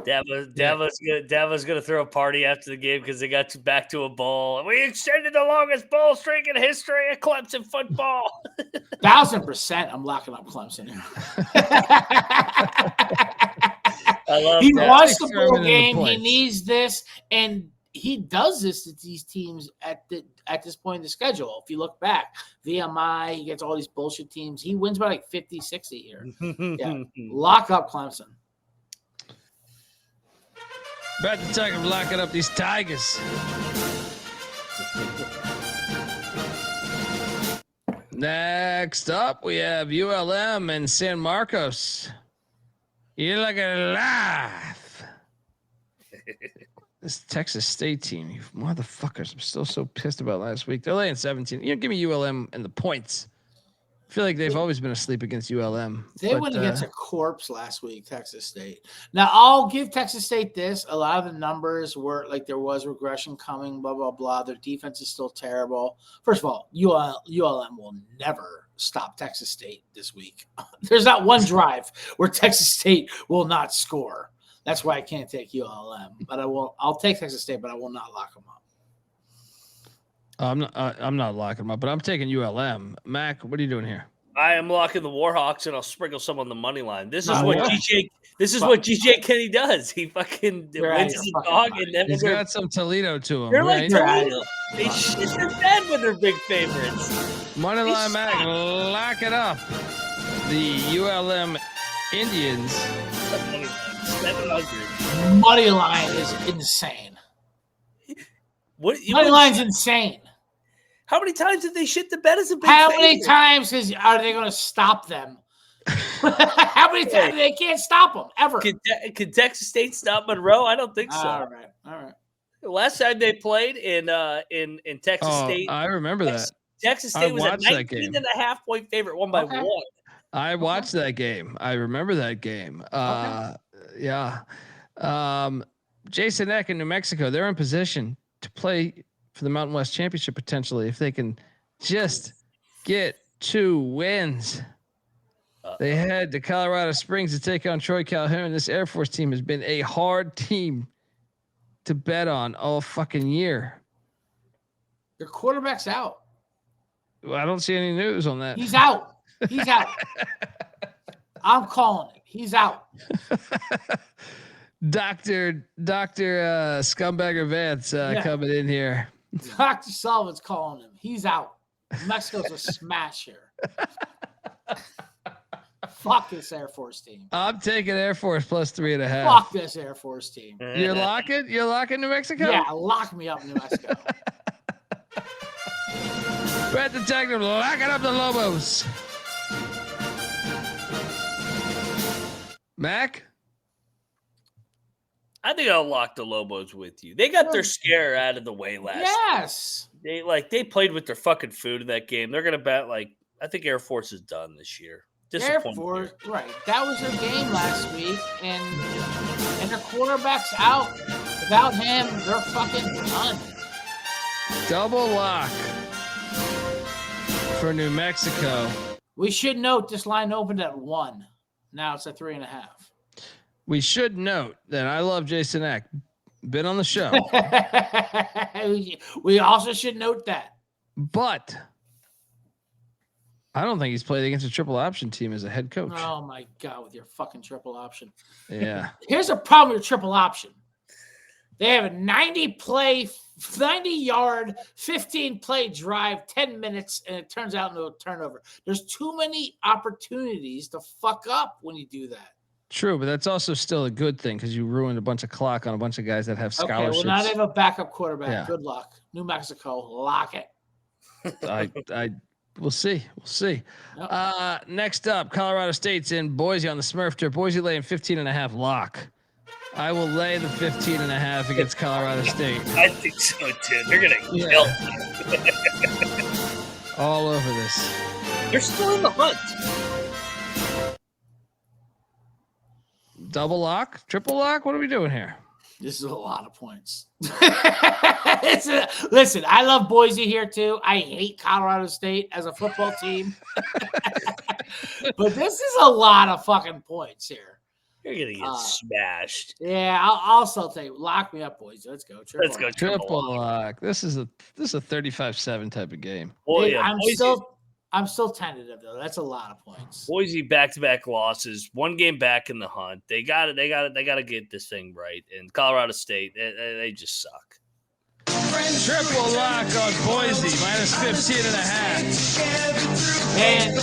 Dava's gonna throw a party after the game because they got back to a bowl. We extended the longest bowl streak in history of Clemson football. 1,000%, I'm locking up Clemson here. I love he that. wants the bowl game. He needs this, and he does this to these teams at this point in the schedule. If you look back, VMI, he gets all these bullshit teams. He wins by like 50, 60 here. Yeah, lock up Clemson. Bet Detective locking up these Tigers. Next up, we have ULM and San Marcos. You look alive. This Texas State team, you motherfuckers. I'm still so pissed about last week. They're laying 17. Give me ULM and the points. feel like they've always been asleep against ULM. They went against a corpse last week, Texas State. Now, I'll give Texas State this. A lot of the numbers were like there was regression coming, blah, blah, blah. Their defense is still terrible. First of all, ULM will never stop Texas State this week. There's not one drive where Texas State will not score. That's why I can't take ULM. But I'll take Texas State, but I will not lock them up. I'm not locking them up, but I'm taking ULM. Mac, what are you doing here? I am locking the Warhawks, and I'll sprinkle some on the money line. This is what GJ Kenny does. He fucking wins his dog, and then he's got some Toledo to him. They're right? like Toledo. They shit their bed when they're big favorites. Money line, Mac, lock it up. The ULM Indians. 700. Money line is insane. Money line's insane. How many times did they shit the bed as a big How favorite? many times are they going to stop them? How many times they can't stop them ever? Could Texas State stop Monroe? I don't think so. All right. Last time they played in Texas State, I remember that. Texas State was a 19.5-point favorite, won by 1. I watched that game. I remember that game. Yeah. Jason Eck in New Mexico, they're in position to play for the Mountain West Championship potentially if they can just get 2 wins. They head to Colorado Springs to take on Troy Calhoun. This Air Force team has been a hard team to bet on all fucking year. Your quarterback's out. Well, I don't see any news on that. He's out. I'm calling it. He's out. Dr. Scumbagger Vance coming in here. Dr. Sullivan's calling him. He's out. Mexico's a smash here. Fuck this Air Force team. I'm taking Air Force plus 3.5. Fuck this Air Force team. You're locking New Mexico? Yeah, lock me up, New Mexico. Red Detective, locking up the Lobos. Mac? I think I'll lock the Lobos with you. They got their scare out of the way last Yes. year. They played with their fucking food in that game. They're gonna bet I think Air Force is done this year. Air Force, right. That was their game last week, and their quarterback's out. Without him, they're fucking done. Double lock for New Mexico. We should note this line opened at 1. Now it's at 3.5. We should note that I love Jason Eck. Been on the show. We also should note that. But I don't think he's played against a triple option team as a head coach. Oh, my God, with your fucking triple option. Yeah. Here's a problem with triple option. They have a 90-yard, 15-play drive, 10 minutes, and it turns out into a turnover. There's too many opportunities to fuck up when you do that. True, but that's also still a good thing because you ruined a bunch of clock on a bunch of guys that have scholarships. Okay, well, now they have a backup quarterback. Yeah. Good luck. New Mexico, lock it. We'll see. Yep. Next up, Colorado State's in Boise on the Smurf trip. Boise laying 15.5 lock. I will lay the 15.5 against Colorado State. I think so too. They're gonna kill all over this. They're still in the hunt. Double lock, triple lock. What are we doing here? This is a lot of points. Listen, I love Boise here too. I hate Colorado State as a football team. But this is a lot of fucking points here. You're gonna get smashed. Yeah, I'll also take lock me up, boys. Let's go. Triple lock. This is a 35-7 type of game. Well, yeah, I'm still tentative though. That's a lot of points. Boise back-to-back losses, 1 game back in the hunt. They got to get this thing right. And Colorado State, they just suck. Triple lock on Boise, minus 15.5. And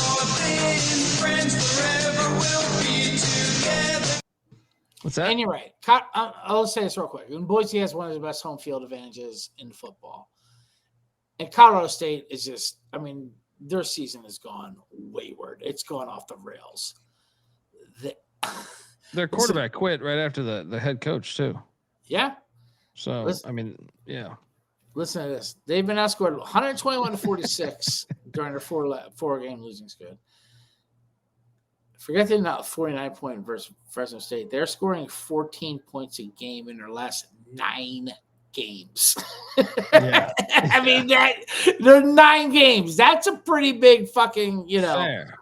what's that? And you're right. I'll say this real quick. And Boise has one of the best home field advantages in football. And Colorado State is just, their season has gone wayward. It's gone off the rails. Their quarterback quit right after the head coach too. Yeah. So, yeah. Listen to this. They've been outscored 121-46 during their four-game losing skid. Forget they're not 49-point versus Fresno State. They're scoring 14 points a game in their last 9 games. Yeah. I mean, they're 9 games. That's a pretty big fucking,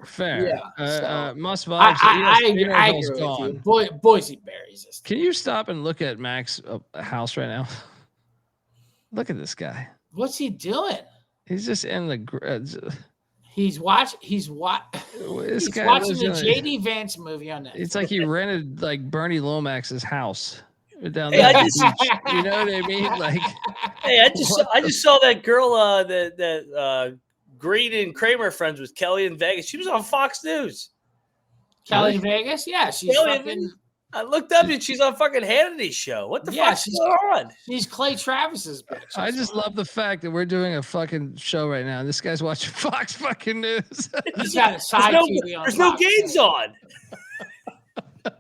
Fair. Yeah. Must vibes. I agree with you. Boise Berries. Can you stop and look at Mac's house right now? Look at this guy. What's he doing? He's just in the. He's watching This the guy lives in J.D. Vance movie on Netflix. It's like he rented like Bernie Lomax's house down Hey, there. I just- You know what I mean? Like, Hey, I just saw that girl that Green and Kramer friends with Kelly in Vegas. She was on Fox News. Kelly in Vegas? Yeah, she's Kelly in fucking. I looked up and she's on fucking Hannity's show. What the fuck's going on? She's Clay Travis's bitch. I just love the fact that we're doing a fucking show right now. And this guy's watching Fox fucking News. He's got a side TV on. There's no Fox. games on.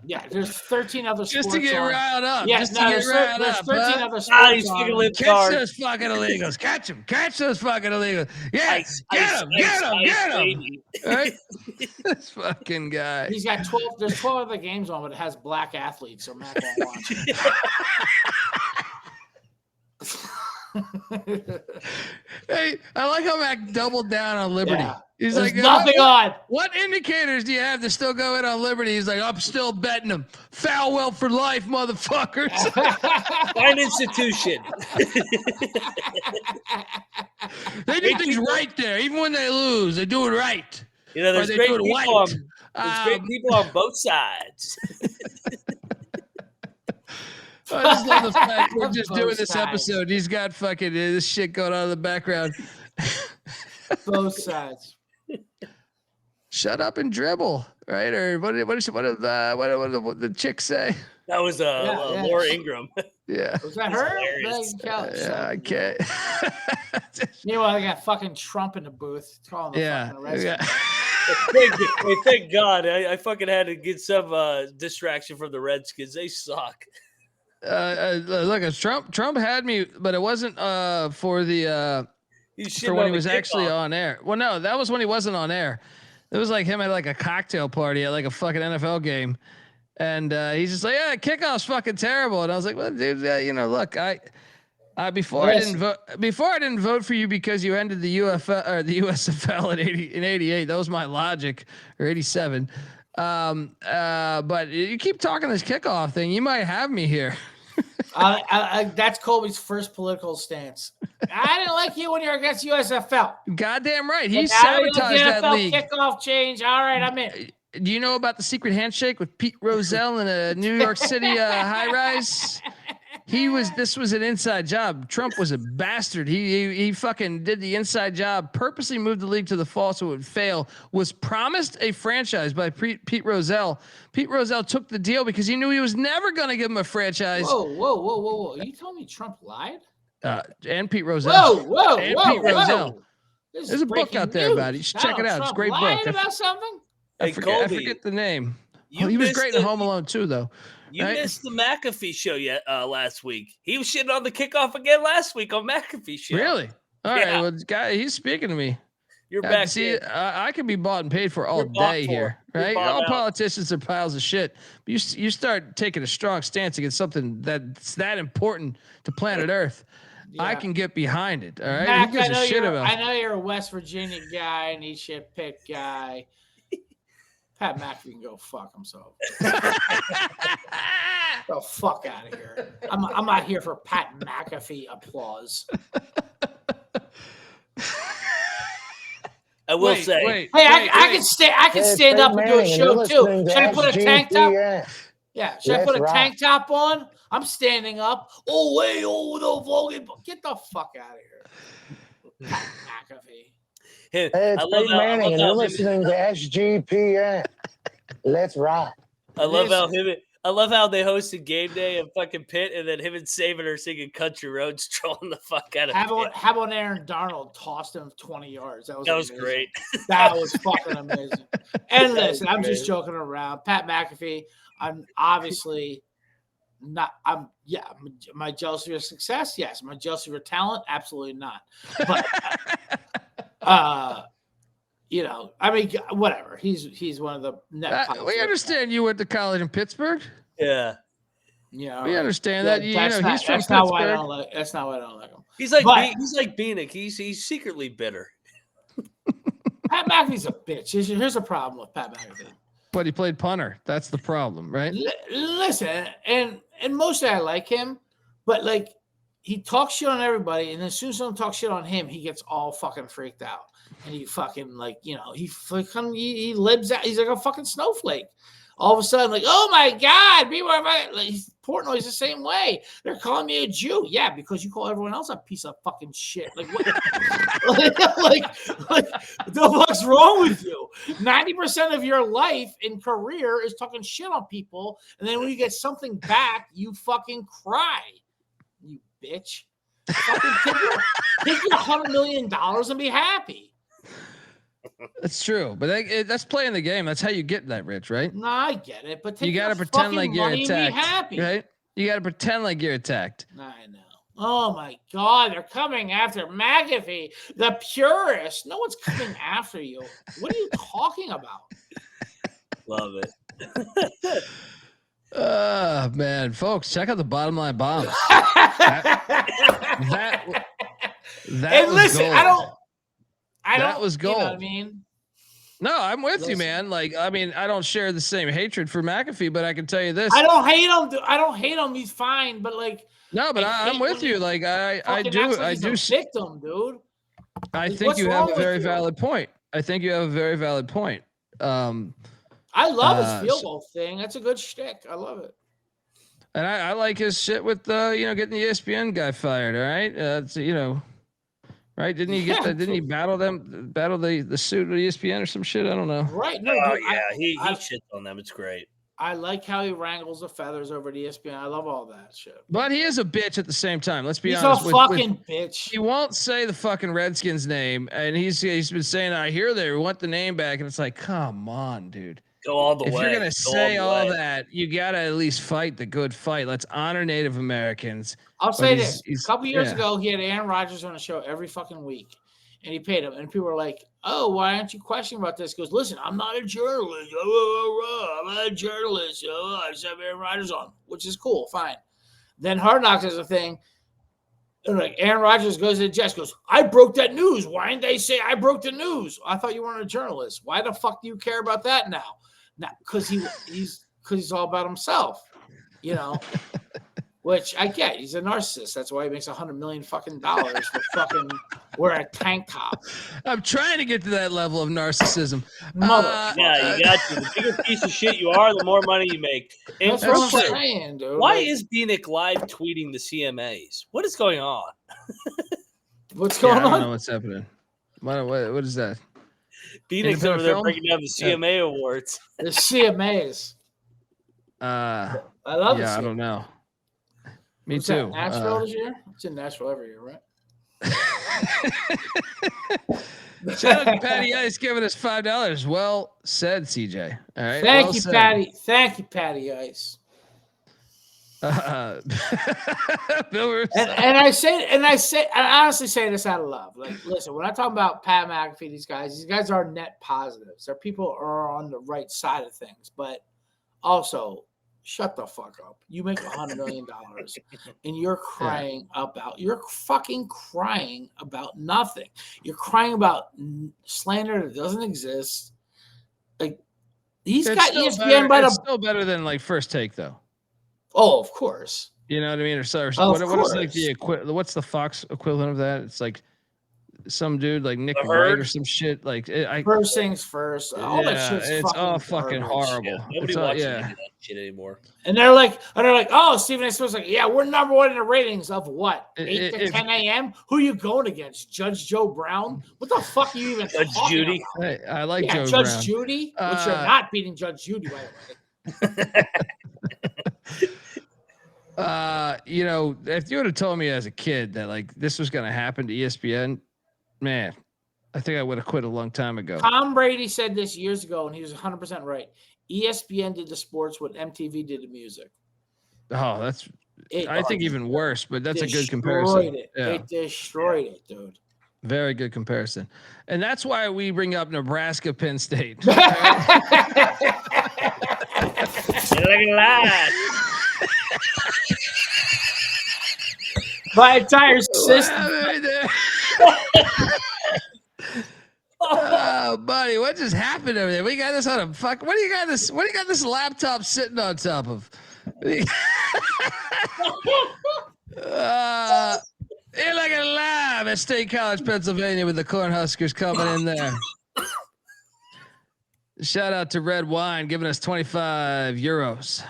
Yeah, there's 13 other sports Just to get on. riled up. Yeah, just no, to get riled there's up. 13 huh? other sports he's on. speaking lip Catch guard. those fucking illegals. Catch them. Catch those fucking illegals. Yeah. Ice, Get ice, them. ice, Get them. ice, Get them. baby. Right? This fucking guy. He's got 12. There's 12 other games on, but it has black athletes, so Matt won't watch it. Hey, I like how Mac doubled down on Liberty. Yeah. He's There's like, nothing on. What indicators do you have to still go in on Liberty? He's like, I'm still betting them. Foul well for life, motherfuckers. Fine institution. They do things right there. Even when they lose, they do it right. You know, Or there's they great do it people white. on there's great people on both sides. I just love the fact we're just Both doing this sides. episode. He's got fucking this shit going on in the background. Both sides. Shut up and dribble, right? Or what did the chicks say? That was Yeah. Laura Ingram. Yeah. Was that her? hilarious. Yeah, I can't. Meanwhile, I got fucking Trump in the booth. Calling the Yeah. fucking Redskins. Thank God. I fucking had to get some distraction from the Redskins. They suck. Look, it's Trump had me, but it wasn't for the for when he was actually on air. Well, no, that was when he wasn't on air. It was like him at like a cocktail party at like a fucking NFL game, and he's just like, "Yeah, kickoff's fucking terrible." And I was like, "Well, dude, look, before I didn't vote for you because you ended the UFL or the USFL in '88. That was my logic, or '87." But you keep talking this kickoff thing, you might have me here. That's Colby's first political stance. I didn't like you when you're against USFL. Goddamn right. He But now you sabotaged like the that NFL league. Kickoff change. All right, I'm in. Do you know about the secret handshake with Pete Rozelle in a New York City high rise? This was an inside job. Trump was a bastard. He fucking did the inside job, purposely moved the league to the fall so it would fail, was promised a franchise by Pete Rozelle. Pete Rozelle took the deal because he knew he was never going to give him a franchise. Whoa. You telling me Trump lied? And Pete Rozelle. Whoa. Pete Rozelle. This is There's a book breaking out there news. about it. You should check it out. It's a Trump great lying book. about something? I forget the name. He was great in Home Alone too, though. You right? missed the McAfee show last week. He was shitting on the kickoff again last week on McAfee show. Really? All right. Yeah. Well, guy, he's speaking to me. You're back. See, in. I can be bought and paid for all You're bought day for. here, You're right? bought All out. politicians are piles of shit. But you start taking a strong stance against something that's that important to planet Earth. I can get behind it. All right. Mac, Who gives a shit about? I know you're a West Virginia guy and he's shit pick guy. Pat McAfee can go fuck himself. Go fuck out of here. I'm not here for Pat McAfee applause. I will say. I can stand up and do a show too. Should I put a tank top? Yeah. Should I put a tank top on? I'm standing up. No, Vogan. Get the fuck out of here. Pat McAfee. Hey, it's Peyton Manning, and you're listening to SGPN. Let's rock. I love how they hosted game day in fucking Pitt, and then him and Saban are singing Country Roads, trolling the fuck out of Pitt. How about Aaron Darnold tossed him 20 yards? That was amazing. Great. That was fucking amazing. And listen, I'm just joking around. Pat McAfee, I'm obviously not. Am I jealous of your success? Yes. Am I jealous of your talent? Absolutely not. But you know, I mean, whatever. He's one of the net. We understand you went to college in Pittsburgh. Yeah. Yeah, we understand that. You know, he's from that's Pittsburgh. not why I don't like. That's not why I don't like him. He's like But- he's like Beanick. He's secretly bitter. Pat McAfee's a bitch. Here's a problem with Pat McAfee. But he played punter. That's the problem, right? Listen, and mostly I like him, but like he talks shit on everybody, and as soon as someone talks shit on him, he gets all fucking freaked out, and he fucking like he lives out. He's like a fucking snowflake. All of a sudden, like, oh my God, be where like, Portnoy's the same way. They're calling me a Jew. Yeah, because you call everyone else a piece of fucking shit. Like, what, like, what the fuck's wrong with you? 90% of your life and career is talking shit on people. And then when you get something back, you fucking cry. You bitch. Fucking take your $100 million and be happy. That's true, but that's playing the game. That's how you get that rich, right? No, I get it, but you got to pretend like you're money attacked, and be happy. right? You got to pretend like you're attacked. I know. Oh my God, they're coming after McAfee, the purist. No one's coming after you. What are you talking about? Love it. Man, folks, check out the Bottom Line Bombs. that and was listen, gold. That was gold. You know what I mean? No, I'm with you, man. Like, I mean, I don't share the same hatred for McAfee, but I can tell you this. I don't hate him. I don't hate him. He's fine, but like. No, but I'm with you. Like, I do. Victim, dude. I think you have a very valid point. I I love his field goal thing. That's a good shtick. I love it. And I like his shit with getting the ESPN guy fired. All right, right? Didn't he get Didn't he battle the suit with ESPN or some shit? I don't know. Right? No. He shits on them. It's great. I like how he wrangles the feathers over at ESPN. I love all that shit. But he is a bitch at the same time. Let's be honest. He's a fucking bitch. He won't say the fucking Redskins name, and he's been saying, "I hear they want the name back," and it's like, come on, dude. Go all the way. If you're gonna say all that, you gotta at least fight the good fight. Let's honor Native Americans. I'll say this: a couple years ago, he had Aaron Rodgers on the show every fucking week, and he paid him. And people were like, "Oh, why aren't you questioning about this?" He goes, "Listen, I'm not a journalist. I'm not a journalist. I just have Aaron Rodgers on, which is cool, fine." Then Hard Knocks is a thing. And like Aaron Rodgers goes to the Jets, goes, "I broke that news. Why didn't they say I broke the news? I thought you weren't a journalist. Why the fuck do you care about that now?" Now, because he's all about himself, which I get. He's a narcissist. That's why he makes $100 million fucking dollars for fucking wear a tank top. I'm trying to get to that level of narcissism. Yeah, you got to. The bigger piece of shit you are, the more money you make. And That's what I'm saying, dude. Why is Beanick live tweeting the CMAs? What is going on? What's going on? I don't know what's happening. What is that? Beanick's over there breaking down the CMA awards. The CMAs. I love it. Yeah, I don't know. Me What's too. That, Nashville this year? It's in Nashville every year, right? Shout out to Patty Ice giving us $5. Well said, CJ. All right. Thank you, Patty. Thank you, Patty Ice. Bill and I honestly say this out of love. Like, listen, when I talk about Pat McAfee, these guys are net positives. They're people who are on the right side of things, but also shut the fuck up. You make $100 million and you're you're fucking crying about nothing. You're crying about slander that doesn't exist. Like, he's got ESPN by the. It's still better than like First Take though. Oh, of course. You know what I mean? Or what is like the what's the Fox equivalent of that? It's like some dude like Nick Wright or some shit. Like first things first. All that shit's it's all fucking horrible. Yeah, nobody watches any of that shit anymore. And they're like, oh, Stephen A. Smith's like, yeah, we're number one in the ratings of what? 8 to 10 a.m. Who are you going against? Judge Joe Brown? What the fuck are you even Judge Judy? About? Hey, I like Judge Brown. Judy, which you're not beating Judge Judy, by the way. If you would have told me as a kid that like this was going to happen to ESPN, man, I think I would have quit a long time ago. Tom Brady said this years ago, and he was 100% right. ESPN did the sports what MTV did the music. Oh, I think even worse, but that's a good comparison. It destroyed it, dude. Very good comparison. And that's why we bring up Nebraska, Penn State. Look at that. My entire system. Oh, buddy, what just happened over there? We got this on a fuck. What do you got this? What do you got this laptop sitting on top of? You're like live at State College, Pennsylvania, with the Cornhuskers coming in there. Shout out to Red Wine giving us 25 euros.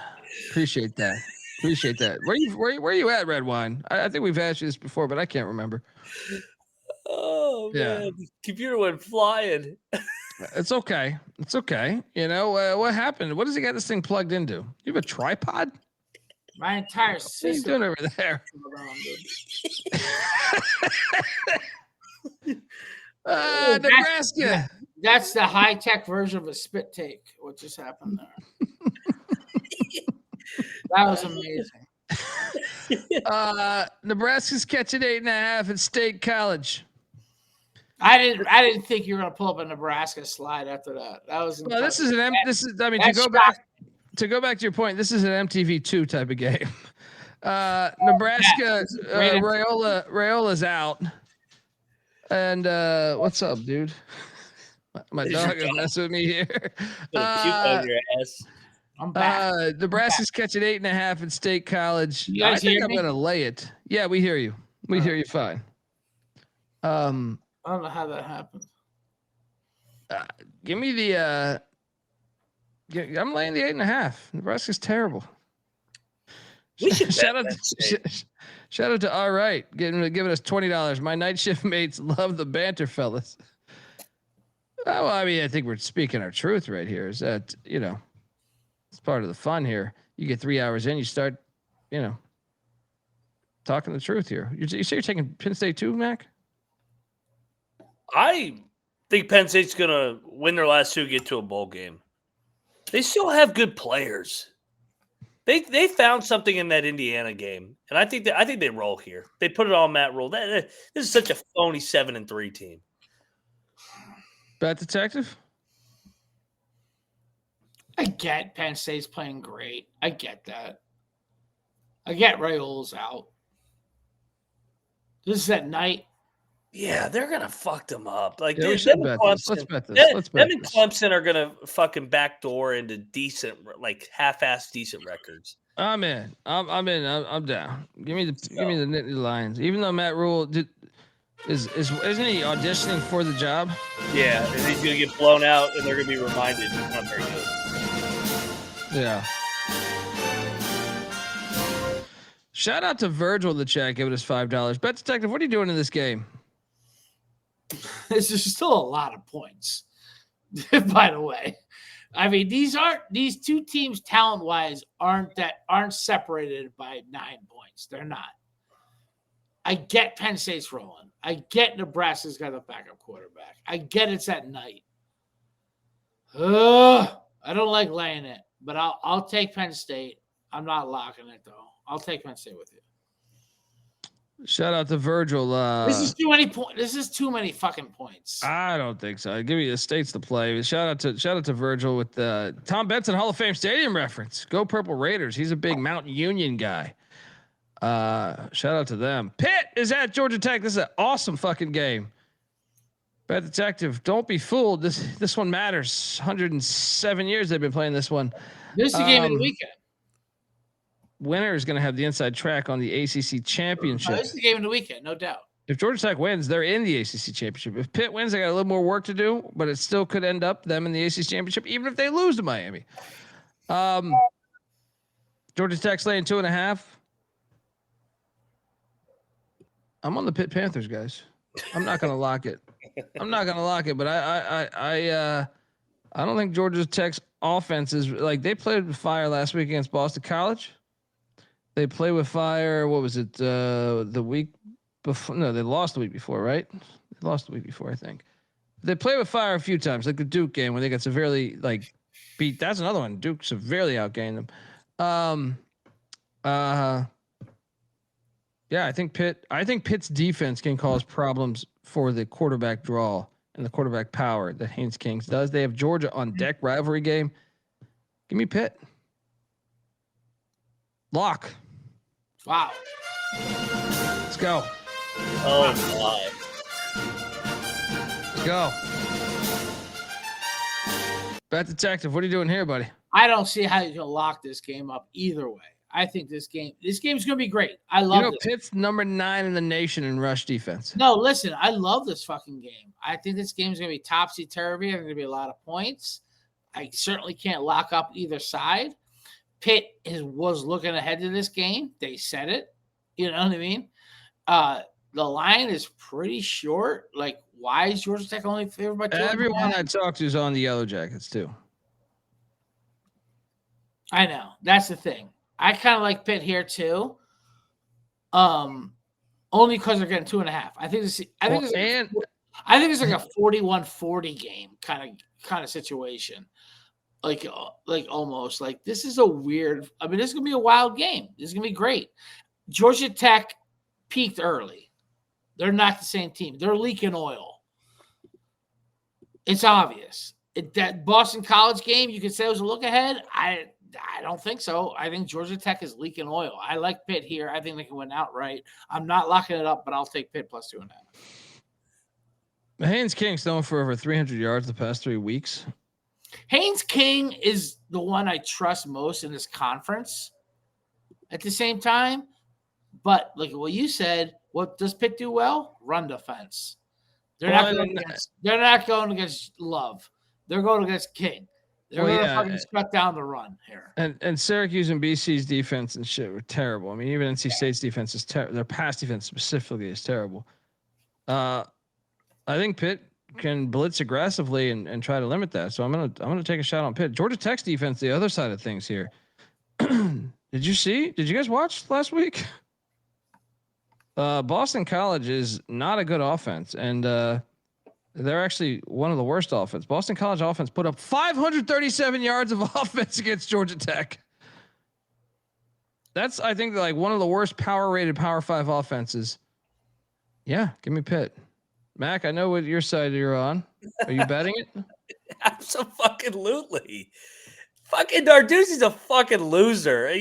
Appreciate that. Appreciate that. Where you at, Red Wine? I think we've asked you this before, but I can't remember. Oh man, the computer went flying. It's okay. It's okay. You know what happened? What does he got this thing plugged into? You have a tripod? My entire What are you system. doing over there? Nebraska. That's the high-tech version of a spit take. What just happened there? That was amazing. Nebraska's catching 8.5 at State College. I didn't think you were gonna pull up a Nebraska slide after that. That was Well, this is to go back to your point, this is an MTV2 type of game. Nebraska, Rayola's out. And what's up, dude? My dog is messing with me here. I'm back. Nebraska's catching 8.5 at State College. You guys I think hear I'm me? gonna lay it. Yeah, we hear you. We hear you fine. I don't know how that happened. Give me the. I'm laying the 8.5. Nebraska's terrible. We should shout out to All Right, giving us $20. My night shift mates love the banter, fellas. Well, I mean, I think we're speaking our truth right here. Is that it's part of the fun here. You get 3 hours in, you start, talking the truth here. You say you're taking Penn State too, Mac? I think Penn State's gonna win their last two, get to a bowl game. They still have good players. They found something in that Indiana game, and I think they roll here. They put it on Matt Rule. This is such a phony 7-3 team. Bet detective. I get Penn State's playing great. I get that. I get Rayola's out. This is at night. Yeah, they're gonna fuck them up. Like we them should and bet Clemson, this. Let's bet this. Let's bet them and this. Clemson are gonna fucking backdoor into decent, like half-ass decent records. I'm in. I'm in. I'm down. Give me the Nittany Lions. Even though Matt Rule isn't he auditioning for the job? Yeah, and he's gonna get blown out, and they're gonna be reminded he's not very good. Yeah. Shout out to Virgil in the chat, giving us $5. Bet detective, what are you doing in this game? This is still a lot of points, by the way. I mean, these two teams talent-wise aren't separated by 9 points. They're not. I get Penn State's rolling. I get Nebraska's got a backup quarterback. I get it's at night. I don't like laying it, but I'll take Penn State. I'm not locking it though. I'll take Penn State with you. Shout out to Virgil. This is too many points. This is too many fucking points. I don't think so. I'll give you the states to play. Shout out to Virgil with the Tom Benson Hall of Fame Stadium reference. Go Purple Raiders. He's a big Mount Union guy. Shout out to them. Pitt is at Georgia Tech. This is an awesome fucking game. Bet detective, don't be fooled. This one matters. 107 years they've been playing this one. This is the game of the weekend. Winner is going to have the inside track on the ACC championship. This is the game of the weekend, no doubt. If Georgia Tech wins, they're in the ACC championship. If Pitt wins, they got a little more work to do, but it still could end up them in the ACC championship, even if they lose to Miami. Georgia Tech's laying 2.5. I'm on the Pitt Panthers, guys. I'm not going to lock it. But I don't think Georgia Tech's offense is like they played with fire last week against Boston College. They play with fire. What was it? The week before? No, they lost the week before, right? They lost the week before, I think. They play with fire a few times, like the Duke game when they got severely beat. That's another one. Duke severely outgained them. Yeah, I think Pitt's defense can cause problems for the quarterback draw and the quarterback power that Haynes King does. They have Georgia on deck, rivalry game. Give me Pitt. Lock. Wow. Let's go. Oh my. Let's go. Bet Detective, what are you doing here, buddy? I don't see how you can lock this game up either way. I think this game's going to be great. I love it. Pitt's number 9 in the nation in rush defense. No, listen, I love this fucking game. I think this game's going to be topsy-turvy. There's going to be a lot of points. I certainly can't lock up either side. Pitt was looking ahead to this game. They said it. You know what I mean? The line is pretty short. Like, why is Georgia Tech only favored by 2? Everyone I talked to is on the Yellow Jackets, too. I know. That's the thing. I kind of like Pitt here too. Only because they're getting 2.5. I think it's like a 41-40 game kind of situation. Like almost like this is a weird. I mean, this is gonna be a wild game. This is gonna be great. Georgia Tech peaked early. They're not the same team. They're leaking oil. It's obvious. That Boston College game, you could say it was a look ahead. I don't think so. I think Georgia Tech is leaking oil. I like Pitt here. I think they can win outright. I'm not locking it up, but I'll take Pitt plus 2.5. Haynes King's thrown for over 300 yards the past 3 weeks. Haynes King is the one I trust most in this conference at the same time. But like what you said, what does Pitt do well? Run defense. They're not going against Love. They're going against King. They're going to fucking shut down the run here. And Syracuse and BC's defense and shit were terrible. I mean, even NC State's defense is terrible. Their pass defense specifically is terrible. I think Pitt can blitz aggressively and try to limit that. So I'm gonna take a shot on Pitt. Georgia Tech's defense, the other side of things here. Did you guys watch last week? Boston College is not a good offense, and they're actually one of the worst offense. Boston College offense put up 537 yards of offense against Georgia Tech. That's, I think, like one of the worst power-rated Power 5 offenses. Yeah, give me Pitt. Mac, I know what your side you're on. Are you betting it? Absolutely. Fucking Narduzzi's a fucking loser.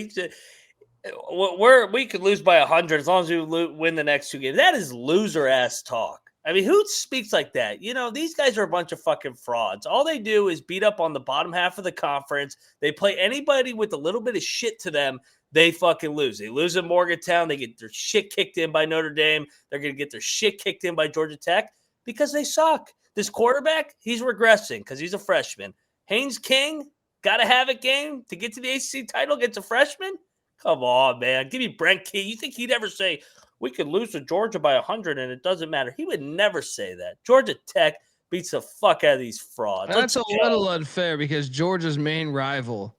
We could lose by 100 as long as we win the next 2 games. That is loser-ass talk. I mean, who speaks like that? You know, these guys are a bunch of fucking frauds. All they do is beat up on the bottom half of the conference. They play anybody with a little bit of shit to them, they fucking lose. They lose at Morgantown. They get their shit kicked in by Notre Dame. They're going to get their shit kicked in by Georgia Tech because they suck. This quarterback, he's regressing because he's a freshman. Haynes King, got to have a game to get to the ACC title against a freshman? Come on, man. Give me Brent Key. You think he'd ever say, we could lose to Georgia by 100 and it doesn't matter? He would never say that. Georgia Tech beats the fuck out of these frauds. That's a little unfair because Georgia's main rival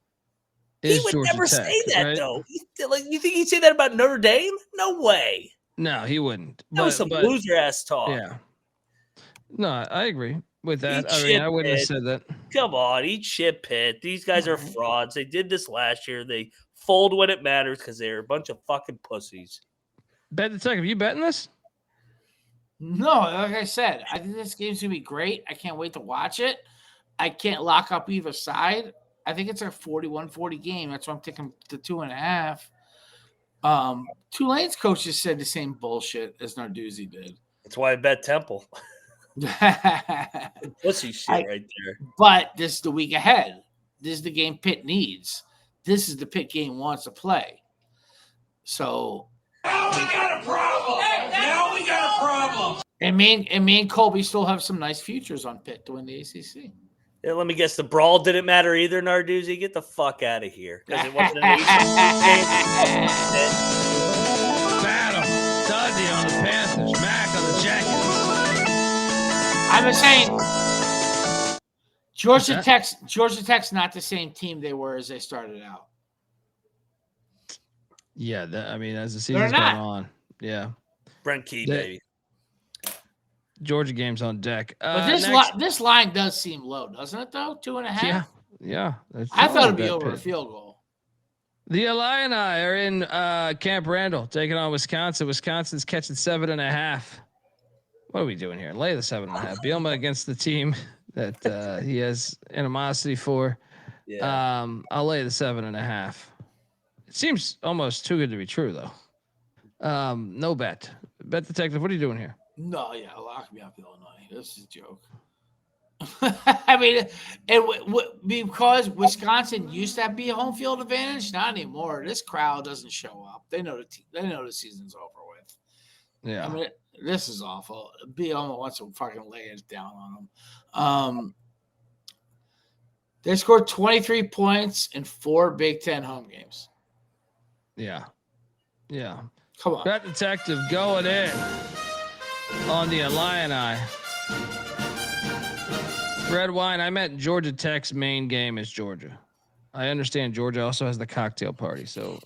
is He would Georgia never Tech, say that, right? though. You think he'd say that about Notre Dame? No way. No, he wouldn't. That was some loser-ass talk. Yeah. No, I agree with that. Eat I mean, shit, I wouldn't have Pitt. said that. Come on, eat shit, Pitt. These guys are frauds. They did this last year. They fold when it matters because they're a bunch of fucking pussies. Bet Detective, you betting this? No, like I said, I think this game's going to be great. I can't wait to watch it. I can't lock up either side. I think it's a 41-40 game. That's why I'm taking the 2.5. Tulane's coaches said the same bullshit as Narduzzi did. That's why I bet Temple. Pussy shit right there. But this is the week ahead. This is the game Pitt needs. This is the Pitt game wants to play. So Now we got a problem. Now we got a problem. And me and Colby still have some nice futures on Pitt to win the ACC. Yeah, let me guess. The brawl didn't matter either, Narduzzi. Get the fuck out of here. Because it wasn't an ACC game. Battle. Dundee on the Panthers. Mac on the Jackets. I'm just saying, Georgia Tech's not the same team they were as they started out. Yeah, I mean, as the season's going on. Yeah. Brent Key, baby. Georgia game's on deck. But this line does seem low, doesn't it, though? 2.5? Yeah. I thought it'd be over a field goal. The Illini are in Camp Randall taking on Wisconsin. Wisconsin's catching 7.5. What are we doing here? Lay the 7.5. Bielema against the team that he has animosity for. Yeah. I'll lay the 7.5. It seems almost too good to be true, though. No bet. Bet detective, what are you doing here? No, yeah, lock me up, Illinois. This is a joke. I mean, because Wisconsin used to be a home field advantage, not anymore. This crowd doesn't show up. They know the season's over with. Yeah, I mean, this is awful. Bielema wants to fucking lay it down on them. They scored 23 points in 4 Big Ten home games. Yeah. Come on, Bet detective going in on the Illini. Red wine. I meant Georgia Tech's main game is Georgia. I understand Georgia also has the cocktail party, so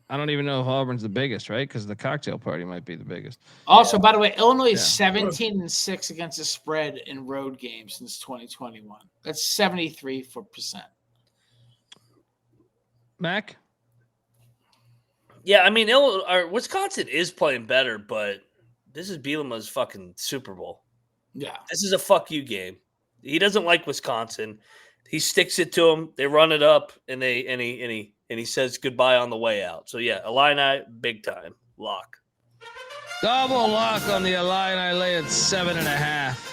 I don't even know if Auburn's the biggest, right? Because the cocktail party might be the biggest. Also, by the way, Illinois is 17-6 against the spread in road games since 2021. That's 73%. Mac? Yeah, I mean, Wisconsin is playing better, but this is Bielema's fucking Super Bowl. Yeah. This is a fuck you game. He doesn't like Wisconsin. He sticks it to them. They run it up, and he says goodbye on the way out. So yeah, Illini, big time lock. Double lock on the Illini. Lay at 7.5.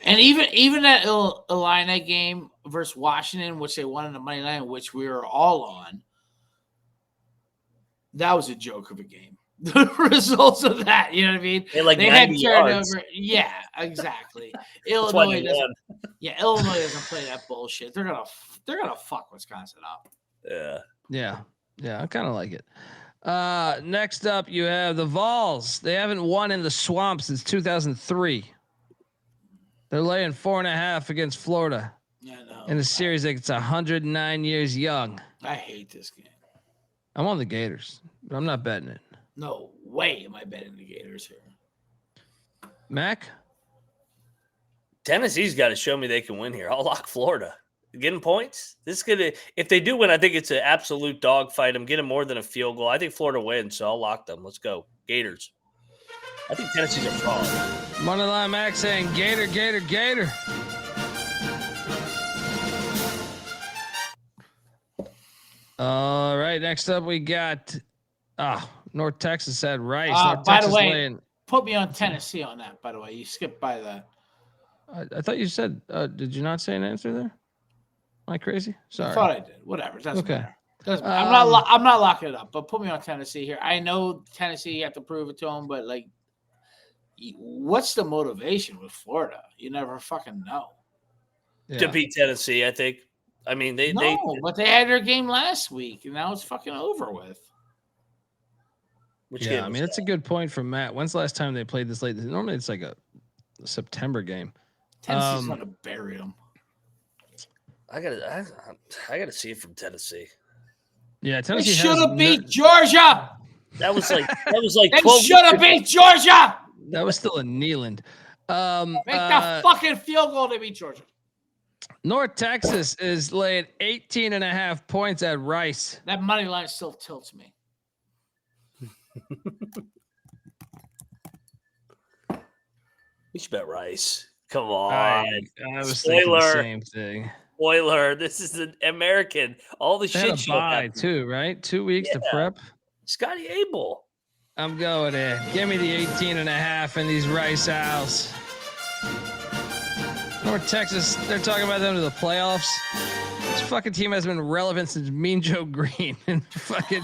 And even that Illini game versus Washington, which they won in the money line, which we were all on, that was a joke of a game. The results of that, you know what I mean? They had turnover. Yeah, exactly. Illinois doesn't play that bullshit. They're gonna fuck Wisconsin up. Yeah. I kind of like it. Next up, you have the Vols. They haven't won in the swamp since 2003. They're laying 4.5 against Florida. Yeah, no. In a series that's 109 years young. I hate this game. I'm on the Gators, but I'm not betting it. No way am I betting the Gators here. Mac? Tennessee's got to show me they can win here. I'll lock Florida. Getting points. If they do win, I think it's an absolute dogfight. I'm getting more than a field goal. I think Florida wins, so I'll lock them. Let's go. Gators. I think Tennessee's a fraud. Moneyline Mac saying Gator. All right, next up we got North Texas had Rice. By the way, put me on Tennessee on that, by the way. You skipped by that. I thought you said, did you not say an answer there? Am I crazy? Sorry. I thought I did. Whatever. Doesn't okay. matter. I'm not locking it up, but put me on Tennessee here. I know Tennessee, you have to prove it to them, but like, what's the motivation with Florida? You never fucking know. To beat Tennessee, I think. I mean, but they had their game last week, and now it's fucking over with. I mean, that's a good point from Matt. When's the last time they played this late? Normally, it's like a September game. Tennessee's gonna bury them. I gotta see it from Tennessee. Yeah, Tennessee should have beat Georgia. That was like they should have beat Georgia. That was still in Neyland. Make the fucking field goal to beat Georgia. North Texas is laying 18.5 points at Rice. That money line still tilts me. We should bet Rice. Come on. I was thinking the same thing. Spoiler. This is an American. All the shit show happened too, right? 2 weeks to prep. Scotty Abel. I'm going in. Give me the 18.5 in these Rice Owls. North Texas, they're talking about them to the playoffs. This fucking team has been relevant since Mean Joe Green. And fucking,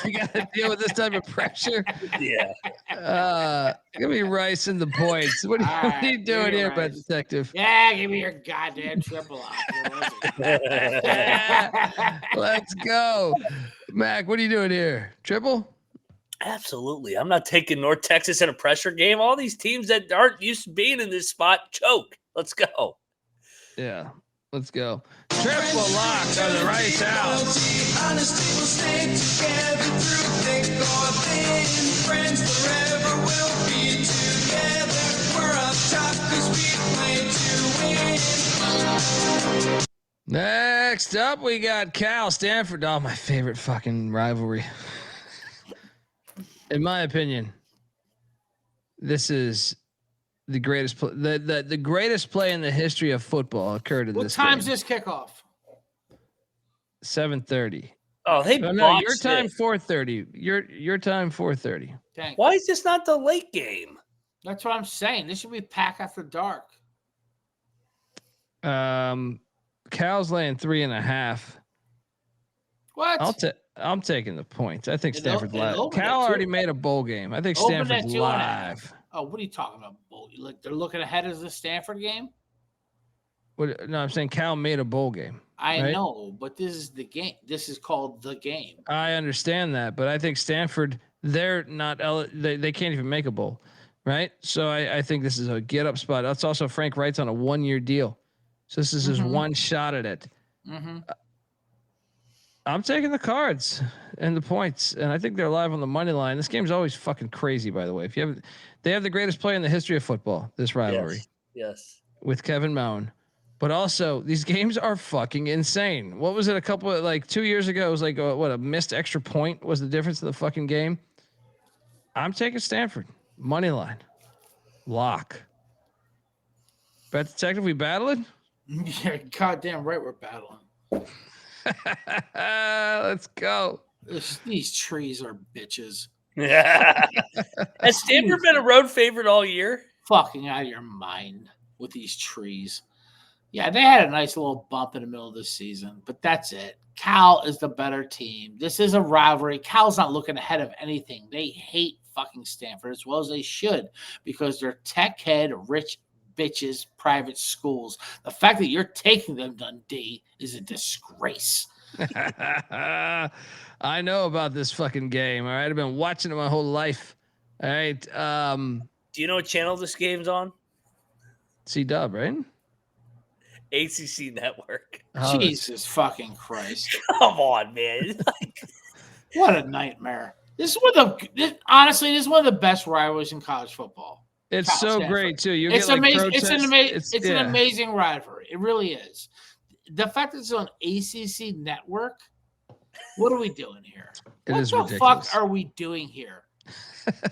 you got to deal with this type of pressure. Yeah. Give me Rice in the points. What are you doing here, Bet Detective? Yeah, give me your goddamn triple Let's go. Mac, what are you doing here? Triple? Absolutely. I'm not taking North Texas in a pressure game. All these teams that aren't used to being in this spot choke. Let's go. Yeah, let's go. Triple lock on the Rice House. Honesty will stay together through thick or thin. Friends forever will be together. We're up top 'cause we play to win. Next up, we got Cal Stanford. Oh, my favorite fucking rivalry. In my opinion, this is the greatest play. The greatest play in the history of football occurred in this. What time's game. this kickoff? 7:30. Oh, they no, botched your time it. 4:30. Your time 4:30. Why is this not the late game? That's what I'm saying. This should be pack after dark. Cal's laying 3.5. What? I'm taking the points. I think Stanford live. opened Cal at already two. made a bowl game. I think Open Stanford's at 2.5. live. Oh, what are you talking about? They're looking ahead of the Stanford game? No, I'm saying Cal made a bowl game. I right? know, but this is the game. This is called the game. I understand that, but I think Stanford, they're not. They can't even make a bowl, right? So I think this is a get up spot. That's also Frank Wright's on a 1-year deal, so this is his one shot at it. Mm-hmm. I'm taking the Cards and the points, and I think they're live on the money line. This game's always fucking crazy, by the way. If you have, they have the greatest play in the history of football. This rivalry, Yes. with Kevin Mowen. But also, these games are fucking insane. What was it? A couple of 2 years ago, it was like a missed extra point was the difference in the fucking game. I'm taking Stanford money line, lock. Bet detective, we battling? Yeah, goddamn right, we're battling. Let's go. These trees are bitches. Yeah. Has Stanford been a road favorite all year? Fucking out of your mind with these trees. Yeah, they had a nice little bump in the middle of the season, but that's it. Cal is the better team. This is a rivalry. Cal's not looking ahead of anything. They hate fucking Stanford as well as they should because they're tech head, rich bitches, private schools. The fact that you're taking them Dundee is a disgrace. I know about this fucking game. All right, I've been watching it my whole life. All right. Do you know what channel this game's on? C-Dub, right? ACC Network. Oh, Jesus fucking Christ. Come on, man. What a nightmare. This is honestly, this is one of the best rivalries in college football. It's Cal so Stanford. great too. You It's get amazing. protests. It's an amazing rivalry. It really is. The fact that it's on ACC Network. What are we doing here? It what is the ridiculous. fuck are we doing here?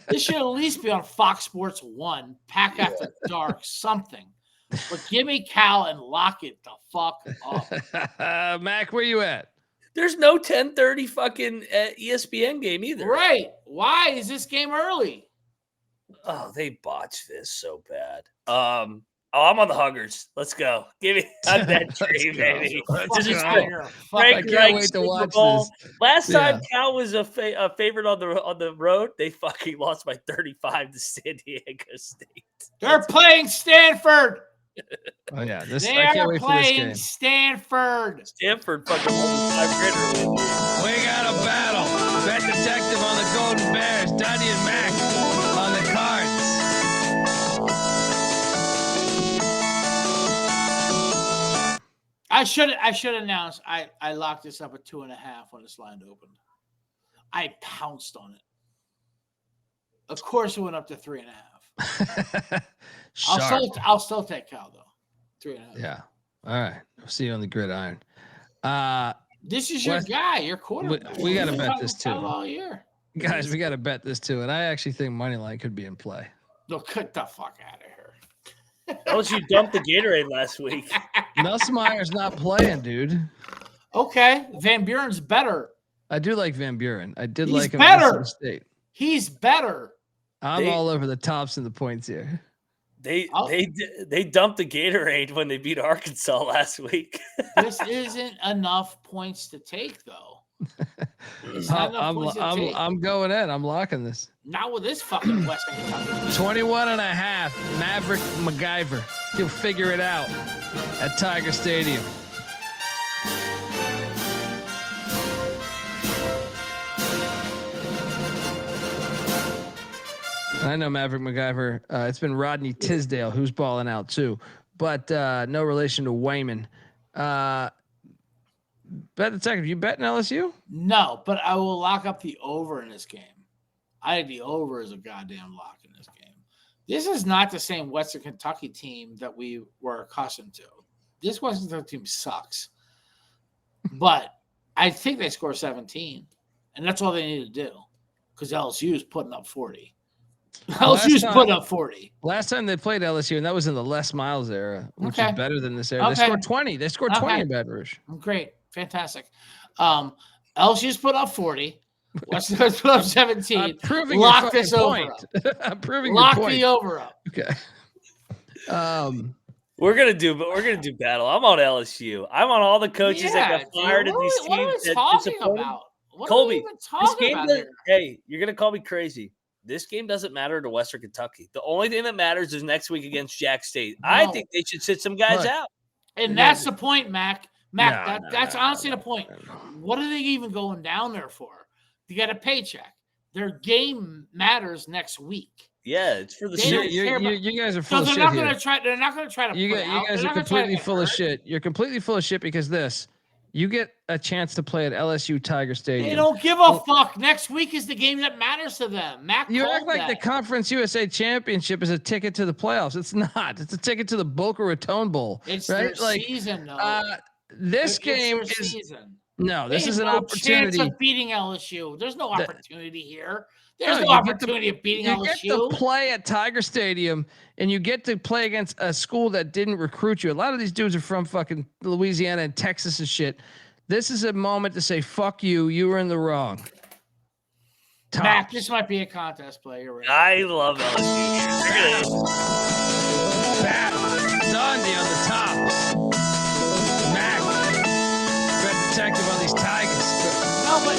This should at least be on Fox Sports 1, Pack After Dark, something. But give me Cal and lock it the fuck up. Mac, where you at? There's no 10:30 fucking ESPN game either. Right. Why is this game early? Oh, they botched this so bad. I'm on the Huggers. Let's go. Give me that dream, baby. Let's This is go. good. I can't wait to watch this. Last time Yeah. Cal was a favorite on the road, they fucking lost by 35 to San Diego State. They're playing Stanford. Oh yeah, They I can't are wait for this playing game. Stanford. Stanford fucking won the 5-gradder. We got a battle. Bet detective on the Golden Bears. Dundee and Mac on the Cards. I should announce I locked this up at 2.5 when this line opened. I pounced on it. Of course, it went up to 3.5. I'll still take Cal though. 3.5. Yeah. All right. I'll see you on the gridiron. This is your guy, your quarterback. We got to We've been bet talking this too, Cal all year. guys. We got to bet this too, and I actually think moneyline could be in play. No, cut the fuck out of here. LSU dumped the Gatorade last week. Nussmeier's not playing, dude. Okay, Van Buren's better. I do like Van Buren. I did He's like him better. at Mississippi State. He's better. I'm all over the tops and the points here. They dumped the Gatorade when they beat Arkansas last week. This isn't enough points to take, though. It's not enough points to take. I'm going in. I'm locking this. Not with this fucking Western Kentucky. 21.5. Maverick McIver. He'll figure it out at Tiger Stadium. I know Maverick McIver. It's been Rodney Tisdale who's balling out too, but no relation to Wayman. Bet detective, you betting LSU? No, but I will lock up the over in this game. I think the over is a goddamn lock in this game. This is not the same Western Kentucky team that we were accustomed to. This Western Kentucky team sucks. But I think they score 17, and that's all they need to do because LSU is putting up 40. LSU's putting up 40. Last time they played LSU, and that was in the Les Miles era, which is better than this era. Okay. They scored 20. They scored 20 in Baton Rouge. Great. Fantastic. LSU's put up 40. Western's put up 17. I'm proving Lock this over point. I'm proving Lock your point. the over up. Okay. We're gonna do battle. I'm on LSU. I'm on all the coaches that got fired in these teams. What are we talking about? What Colby, are we even talking about here? Hey, you're gonna call me crazy. This game doesn't matter to Western Kentucky. The only thing that matters is next week against Jack State. No. I think they should sit some guys out. And that's the point, Mac. That's honestly the point. What are they even going down there for? To get a paycheck. Their game matters next week. Yeah, it's for the shit. You guys are full of shit. They're not going to try to. You guys are completely full of shit. You're completely full of shit because you get a chance to play at LSU Tiger Stadium. They don't give a fuck. Next week is the game that matters to them. Mac, you act like the Conference USA Championship is a ticket to the playoffs. It's not. It's a ticket to the Boca Raton Bowl. It's right? their season, though. This game is season. No, this is an opportunity. Chance of beating LSU. There's no opportunity here. There's no opportunity of beating LSU. You get to play at Tiger Stadium, and you get to play against a school that didn't recruit you. A lot of these dudes are from fucking Louisiana and Texas and shit. This is a moment to say, fuck you. You were in the wrong. Mac, this might be a contest play. You're right. I love LSU. Dundee on the top. Mac, red detective on these Tigers. No, but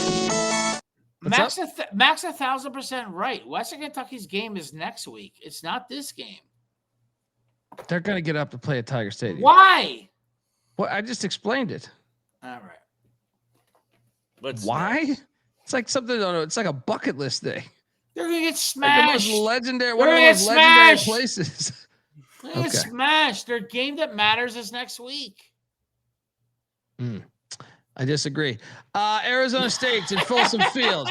Mac's 1,000% right. Western Kentucky's game is next week. It's not this game. They're gonna get up to play at Tiger Stadium. Why? Well, I just explained it. All right. Why? It's like something. It's like a bucket list thing. They're gonna get smashed. Like one of the most legendary places. They're gonna get smashed. Their game that matters is next week. I disagree. Arizona State's in Folsom Field.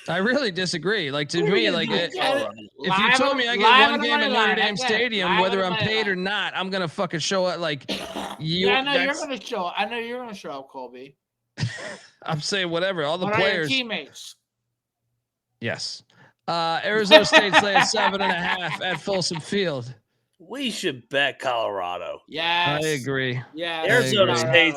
I really disagree. Like to me, like if you told me I get one game at Notre Dame Stadium, whether I'm paid or not, I'm gonna fucking show up. Like you. Yeah, I know you're gonna show up. I know you're gonna show up, Colby. I'm saying whatever. All the What are players. your teammates. Yes. Arizona State's laying 7.5 at Folsom Field. We should bet Colorado. Yes. I agree. Yeah. Arizona State,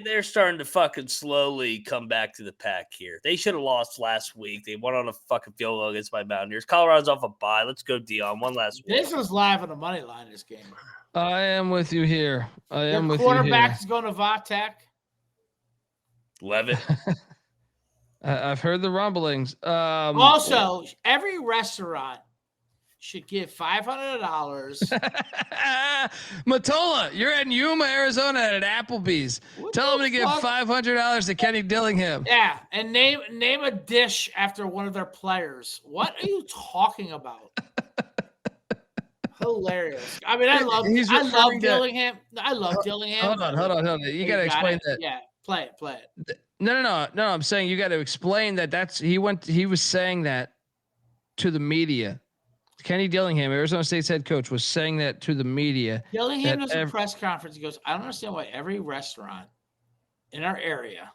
they're starting to fucking slowly come back to the pack here. They should have lost last week. They won on a fucking field goal against my Mountaineers. Colorado's off a bye. Let's go, Dion. One last week. This was live on the money line, this game. I am with you here. I am with you here. Quarterback is going to Vatek. Levitt. I've heard the rumblings. Also, every restaurant should give $500. Matola, you're in Yuma, Arizona at Applebee's. Tell them to give $500 to Kenny Dillingham. Yeah, and name a dish after one of their players. What are you talking about? Hilarious. I mean, I love Dillingham. I love Dillingham. Hold on. You got to explain that. Yeah, play it. No. I'm saying you got to explain that. He was saying that to the media. Kenny Dillingham, Arizona State's head coach, was saying that to the media. Dillingham does a press conference. He goes, I don't understand why every restaurant in our area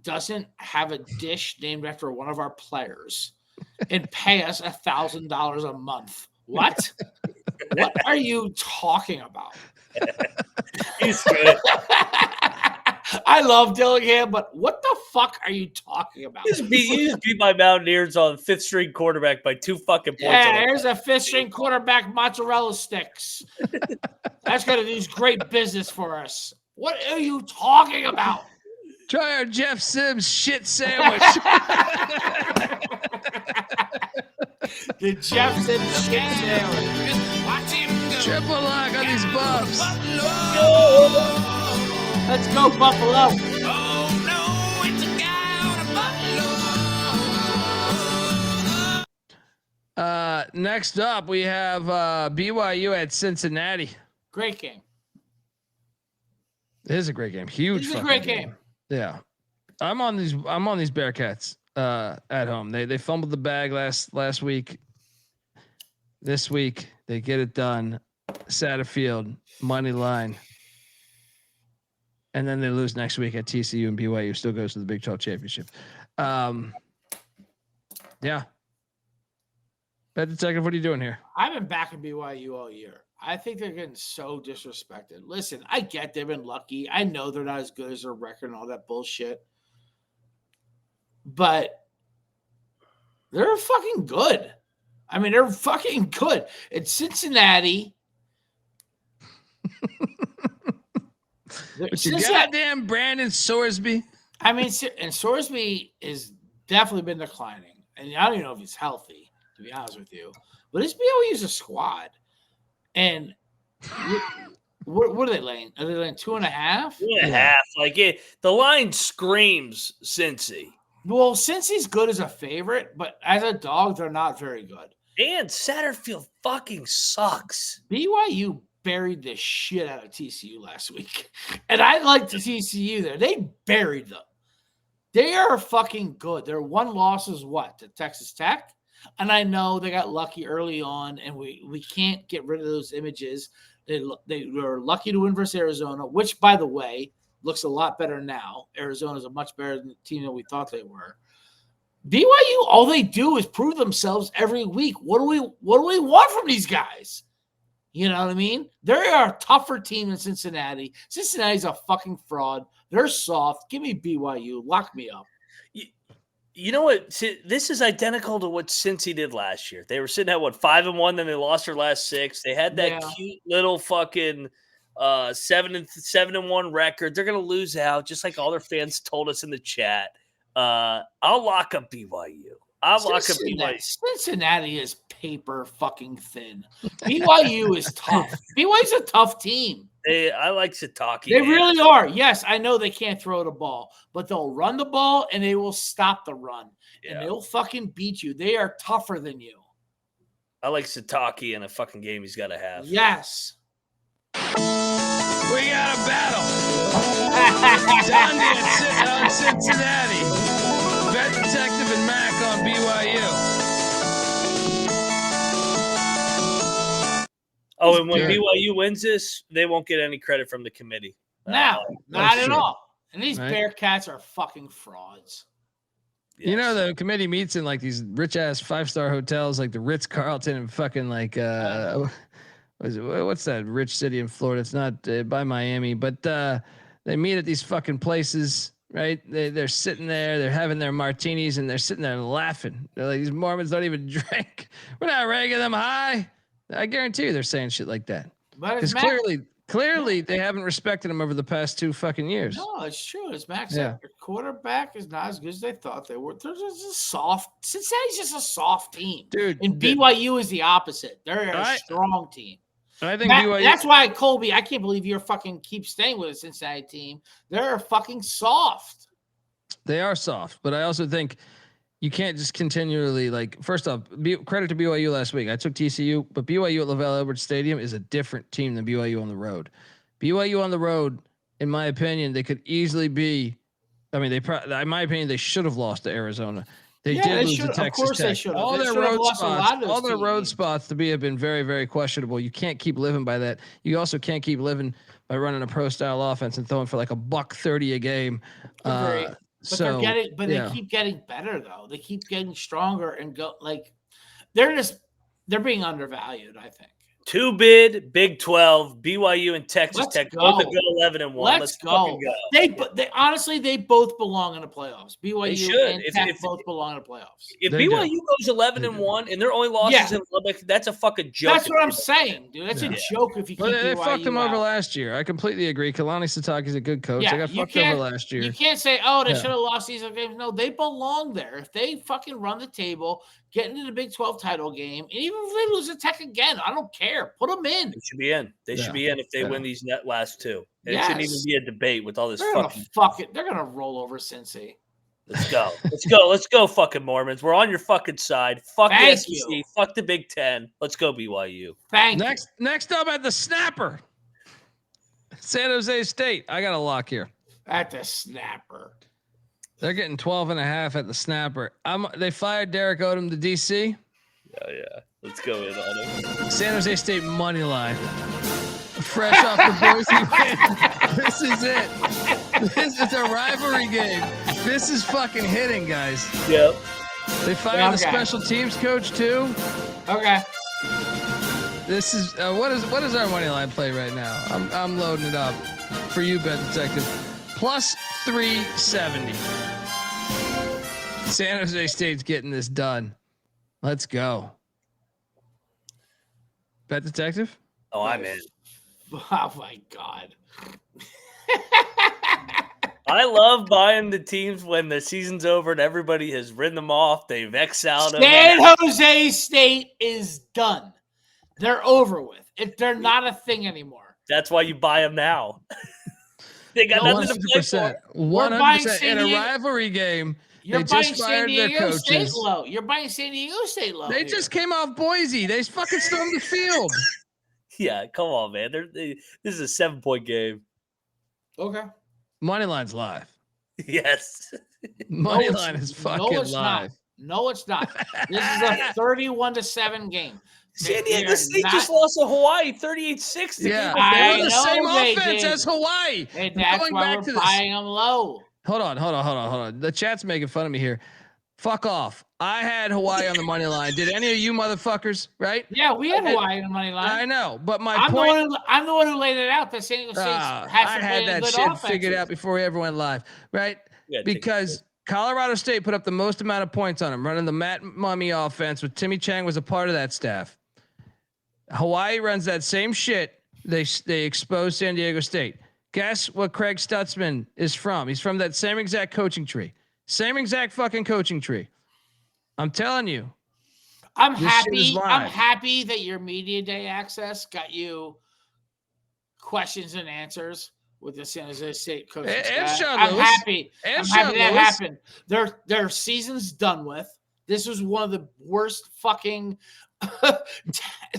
doesn't have a dish named after one of our players and pay us $1,000 a month. What? What are you talking about? He's good. I love Dillingham, but what the fuck are you talking about? You just beat my Mountaineers on fifth string quarterback by 2 fucking points. Yeah, here's a fifth string quarterback mozzarella sticks. That's going to do great business for us. What are you talking about? Try our Jeff Sims shit sandwich. The Jeff Sims shit sandwich. Triple lock on these buffs. Let's go, Buffalo. Next up, we have BYU at Cincinnati. Great game. It is a great game. Huge. It's a great game. Yeah, I'm on these Bearcats at home. They fumbled the bag last week. This week they get it done. Satterfield money line. and then they lose next week at TCU, and BYU still goes to the Big 12 championship. Yeah. Bet Detective, what are you doing here? I've been backing BYU all year. I think they're getting so disrespected. Listen, I get they've been lucky. I know they're not as good as their record and all that bullshit. But they're fucking good. I mean, they're fucking good. It's Cincinnati. But you goddamn Brandon Sorsby. I mean, and Sorsby has definitely been declining. And I don't even know if he's healthy, to be honest with you. But it's BYU's a squad. And what are they laying? Are they laying 2.5? 2.5. Like the line screams Cincy. Well, Cincy's good as a favorite, but as a dog, they're not very good. And Satterfield fucking sucks. BYU buried the shit out of TCU last week. And I liked the TCU there. They buried them. They are fucking good. Their one loss is what? To Texas Tech? And I know they got lucky early on, and we can't get rid of those images. They were lucky to win versus Arizona, which, by the way, looks a lot better now. Arizona's a much better team than we thought they were. BYU, all they do is prove themselves every week. What do we want from these guys? You know what I mean? They are a tougher team than Cincinnati. Cincinnati's a fucking fraud. They're soft. Give me BYU. Lock me up. You know what? This is identical to what Cincy did last year. They were sitting at 5-1, then they lost their last 6. They had that cute little fucking 7-1 record. They're gonna lose out, just like all their fans told us in the chat. I'll lock up BYU. Cincinnati is paper fucking thin. BYU is tough. BYU's a tough team. I like Sitake. They really are. Yes, I know they can't throw the ball, but they'll run the ball and they will stop the run. And they'll fucking beat you. They are tougher than you. I like Sitake in a fucking game he's got to have. Yes. We got a battle. Dundee on Cincinnati. Bet Detective and Mac on BYU. Oh, and when BYU wins this, they won't get any credit from the committee. No, not at all. And these Bearcats are fucking frauds. Yes. You know, the committee meets in like these rich ass 5-star hotels, like the Ritz Carlton and fucking like what's that rich city in Florida? It's not by Miami, but they meet at these fucking places, right? They're sitting there, they're having their martinis, and they're sitting there laughing. They're like, these Mormons don't even drink. We're not ranking them high. I guarantee you they're saying shit like that. Because clearly they haven't respected him over the past 2 fucking years. No, it's true. It's Max. Their quarterback is not as good as they thought they were. They're just a soft. Cincinnati's just a soft team, dude. And BYU is the opposite. They're a strong team. I think BYU. That's why Colby. I can't believe you're fucking keep staying with a Cincinnati team. They're fucking soft. They are soft, but I also think you can't just continually first off, credit to BYU last week. I took TCU, but BYU at LaVell Edwards Stadium is a different team than BYU on the road. BYU on the road, in my opinion, they could easily be. I mean, in my opinion, they should have lost to Arizona. They did lose to Texas Of course Tech. they should have. All their road spots to be have been very, very questionable. You can't keep living by that. You also can't keep living by running a pro style offense and throwing for like $130 a game. They keep getting better though. They keep getting stronger and they're being undervalued, I think. 2-bid, Big 12, BYU and Texas Tech both go 11-1. Let's go. They honestly both belong in the playoffs. BYU and Tech both belong in the playoffs. If BYU goes 11-1 and their only losses in Lubbock, that's a fucking joke. That's what I'm saying, dude. That's a joke if you keep BYU. They fucked them over last year. I completely agree. Kalani Sitake is a good coach. They got fucked over last year. You can't say, they should have lost these games. No, they belong there. If they fucking run the table, get into the Big 12 title game, and even if they lose a Tech again, I don't care. Put them in. They should be in. They should be in if they win these last 2. And it shouldn't even be a debate with all this They're gonna roll over Cincy. Let's go. Let's go, fucking Mormons. We're on your fucking side. Fuck the SEC. Fuck the Big 10. Let's go, BYU. Next up at the Snapper, San Jose State. I got a lock here. At the Snapper. They're getting 12.5 at the Snapper. They fired Derek Odom to DC. Oh yeah. Let's go in on it. San Jose State money line. fresh off the Boise win. This is it. This is a rivalry game. This is fucking hitting, guys. Yep. They fired the special teams coach too. Okay. This is what is our money line play right now? I'm loading it up for you, Bet Detective. Plus 370. San Jose State's getting this done. Let's go. Bet Detective? Oh, I'm in. Oh my God. I love buying the teams when the season's over and everybody has written them off. They've X-ed them. San Jose State is done. They're over with. They're not a thing anymore. That's why you buy them now. They got nothing to play for. 100% in a rivalry game. You're they buying just San fired their Diego State coaches. low. You're buying San Diego State low. They just came off Boise. They fucking stormed the field. Yeah, come on, man. This is a 7-point game. Okay. Moneyline's live. Yes. Moneyline is fucking live. No, it's not. This is a 31-7 game. San Diego State just lost to Hawaii 38-6. Yeah, I they were the know same they offense did. as Hawaii. And that's why we're buying them low. Hold on. The chat's making fun of me here. Fuck off. I had Hawaii on the money line. Did any of you motherfuckers, right? Yeah, we had Hawaii on the money line. I know, but I'm the one who laid it out that San Diego State I has to had play that good shit offenses. figured out before we ever went live, right? Yeah, because Colorado State put up the most amount of points on them, running the Matt Mummy offense with Timmy Chang was a part of that staff. Hawaii runs that same shit. They expose San Diego State. Guess what Craig Stutzman is from? He's from that same exact coaching tree. Same exact fucking coaching tree. I'm telling you. I'm happy that your media day access got you questions and answers with the San Jose State coaching staff. I'm happy. I'm happy that happened. Their season's done with. This was one of the worst fucking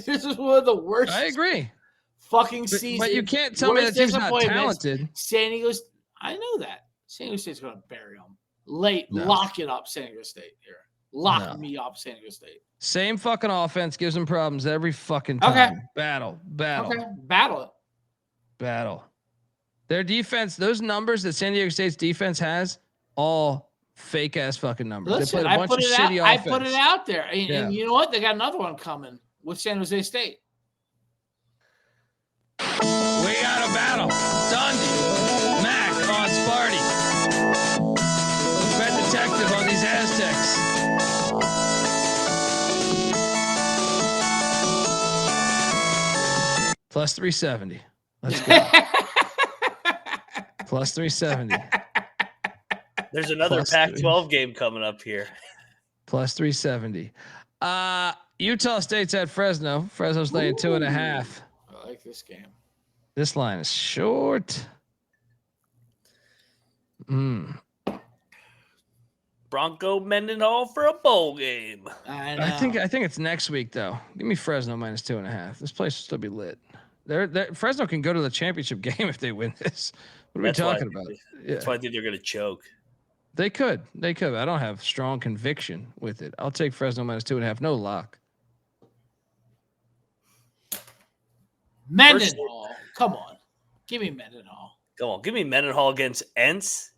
this is one of the worst. I agree. Fucking season. But you can't tell me that team's not talented. San Diego, I know that. San Diego State's going to bury them. Lock it up, San Diego State here. Lock me up, San Diego State. Same fucking offense gives them problems every fucking time. Okay. Battle. Okay. Battle. Their defense, those numbers that San Diego State's defense has, all fake ass fucking numbers. Listen, they played a bunch of shitty offense. I put it out there. And you know what? They got another one coming with San Jose State. We got a battle. Dundee, Mac on Sparty. Bet Detective on these Aztecs. Plus 370. Let's go. Plus 370. There's another Pac-12 game coming up here. Plus 370. Utah State's at Fresno. Fresno's laying 2.5. I like this game. This line is short. Bronco Mendenhall for a bowl game. I think it's next week though. Give me Fresno minus 2.5. This place will still be lit. Fresno can go to the championship game if they win this. What are we talking about? That's why I think they're going to choke. They could. I don't have strong conviction with it. I'll take Fresno minus 2.5. No lock. Mendenhall. Come on. Give me Mendenhall. Come on. Give me Mendenhall against Entz.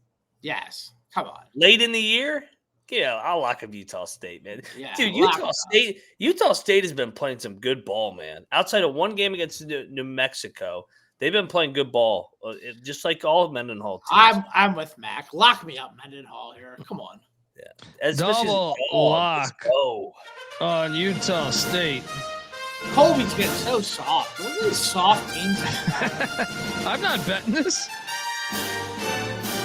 Yes. Come on. Late in the year? Yeah, I'll lock up Utah State, man. Yeah, dude, Utah State has been playing some good ball, man. Outside of one game against New Mexico, they've been playing good ball, just like all Mendenhall teams. I'm with Mac. Lock me up, Mendenhall here. Come on. Yeah. Double lock on Utah State. Colby's getting so soft. Look at these soft teams. I'm not betting this.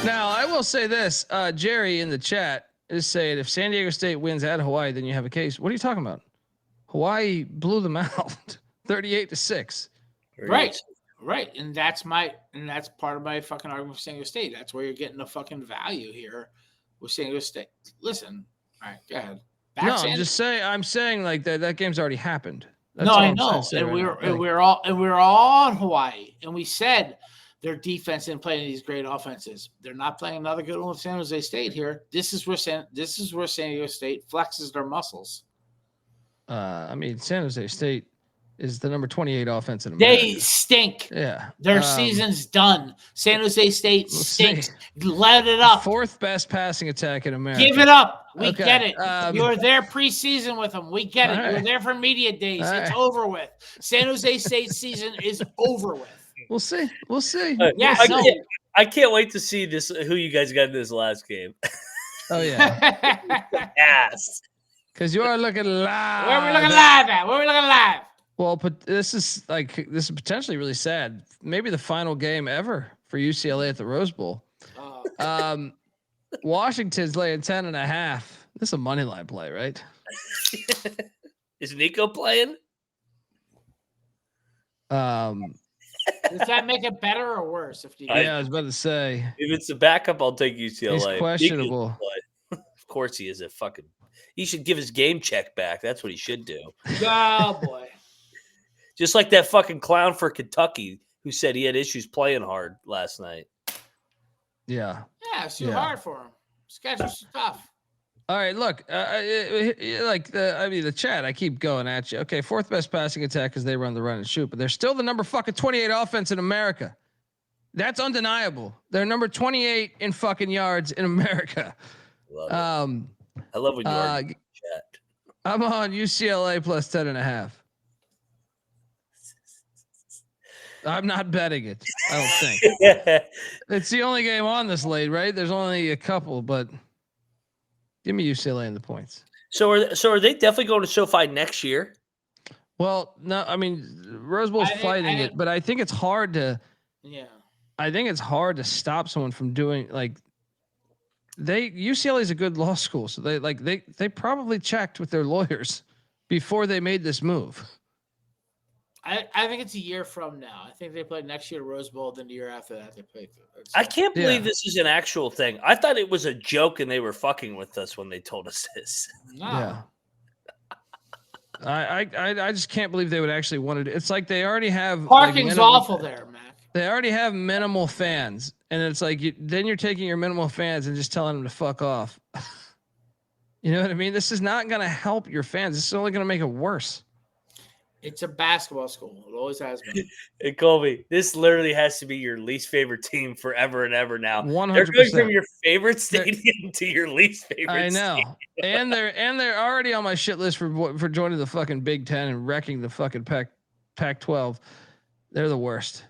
Now, I will say this. Jerry in the chat is saying if San Diego State wins at Hawaii, then you have a case. What are you talking about? Hawaii blew them out 38-6. Right. And that's part of my fucking argument for San Diego State. That's where you're getting the fucking value here with San Diego State. Listen. All right, go ahead. I'm saying like that game's already happened. That's I know. And we're all on Hawaii. And we said their defense didn't play these great offenses. They're not playing another good one with San Jose State here. This is where San Diego State flexes their muscles. San Jose State is the number 28 offense in America. They stink. Yeah. Their season's done. San Jose State Let's stinks. see. Let it up. Fourth best passing attack in America. Give it up. We Okay, get it. You were there preseason with them. We get it. all You were right. there for media days. All It's right. over with. San Jose State's season is over with. We'll see. We'll see. Yes, I no. can't wait to see this. Who you guys got in this last game? Oh yeah. Ass. Because you are looking live. Where are we looking live at? Where are we looking live? Well, but this is potentially really sad. Maybe the final game ever for UCLA at the Rose Bowl. Washington's laying 10.5. This is a money line play, right? Is Nico playing? Does that make it better or worse? I was about to say. If it's a backup, I'll take UCLA. He's questionable. Nico's play. Of course he is a fucking. He should give his game check back. That's what he should do. Oh boy. Just like that fucking clown for Kentucky who said he had issues playing hard last night. Yeah. Yeah, it's too hard for him. Schedule's tough. All right, look, the chat, I keep going at you. Okay, fourth best passing attack because they run the run and shoot, but they're still the number fucking 28 offense in America. That's undeniable. They're number 28 in fucking yards in America. I love when you are in the chat. I'm on UCLA plus 10.5. I'm not betting it. I don't think. It's the only game on this late, right? There's only a couple, but give me UCLA in the points. So are they definitely going to SoFi next year? Well, no, I mean Rose Bowl's fighting it, but I think it's hard to. Yeah. I think it's hard to stop someone from doing UCLA is a good law school, so they probably checked with their lawyers before they made this move. I think it's a year from now. I think they play next year Rose Bowl, then the year after that they play. I can't believe this is an actual thing. I thought it was a joke and they were fucking with us when they told us this. No. Yeah. I just can't believe they would actually want to. It's like they already have Parking's awful there, man. They already have minimal fans, and it's like then you're taking your minimal fans and just telling them to fuck off. You know what I mean? This is not going to help your fans. This is only going to make it worse. It's a basketball school. It always has been. Hey, Colby, this literally has to be your least favorite team forever and ever now. 100%. They're going from your favorite stadium to your least favorite. I know, stadium. and they're already on my shit list for joining the fucking Big Ten and wrecking the fucking Pac-12. They're the worst.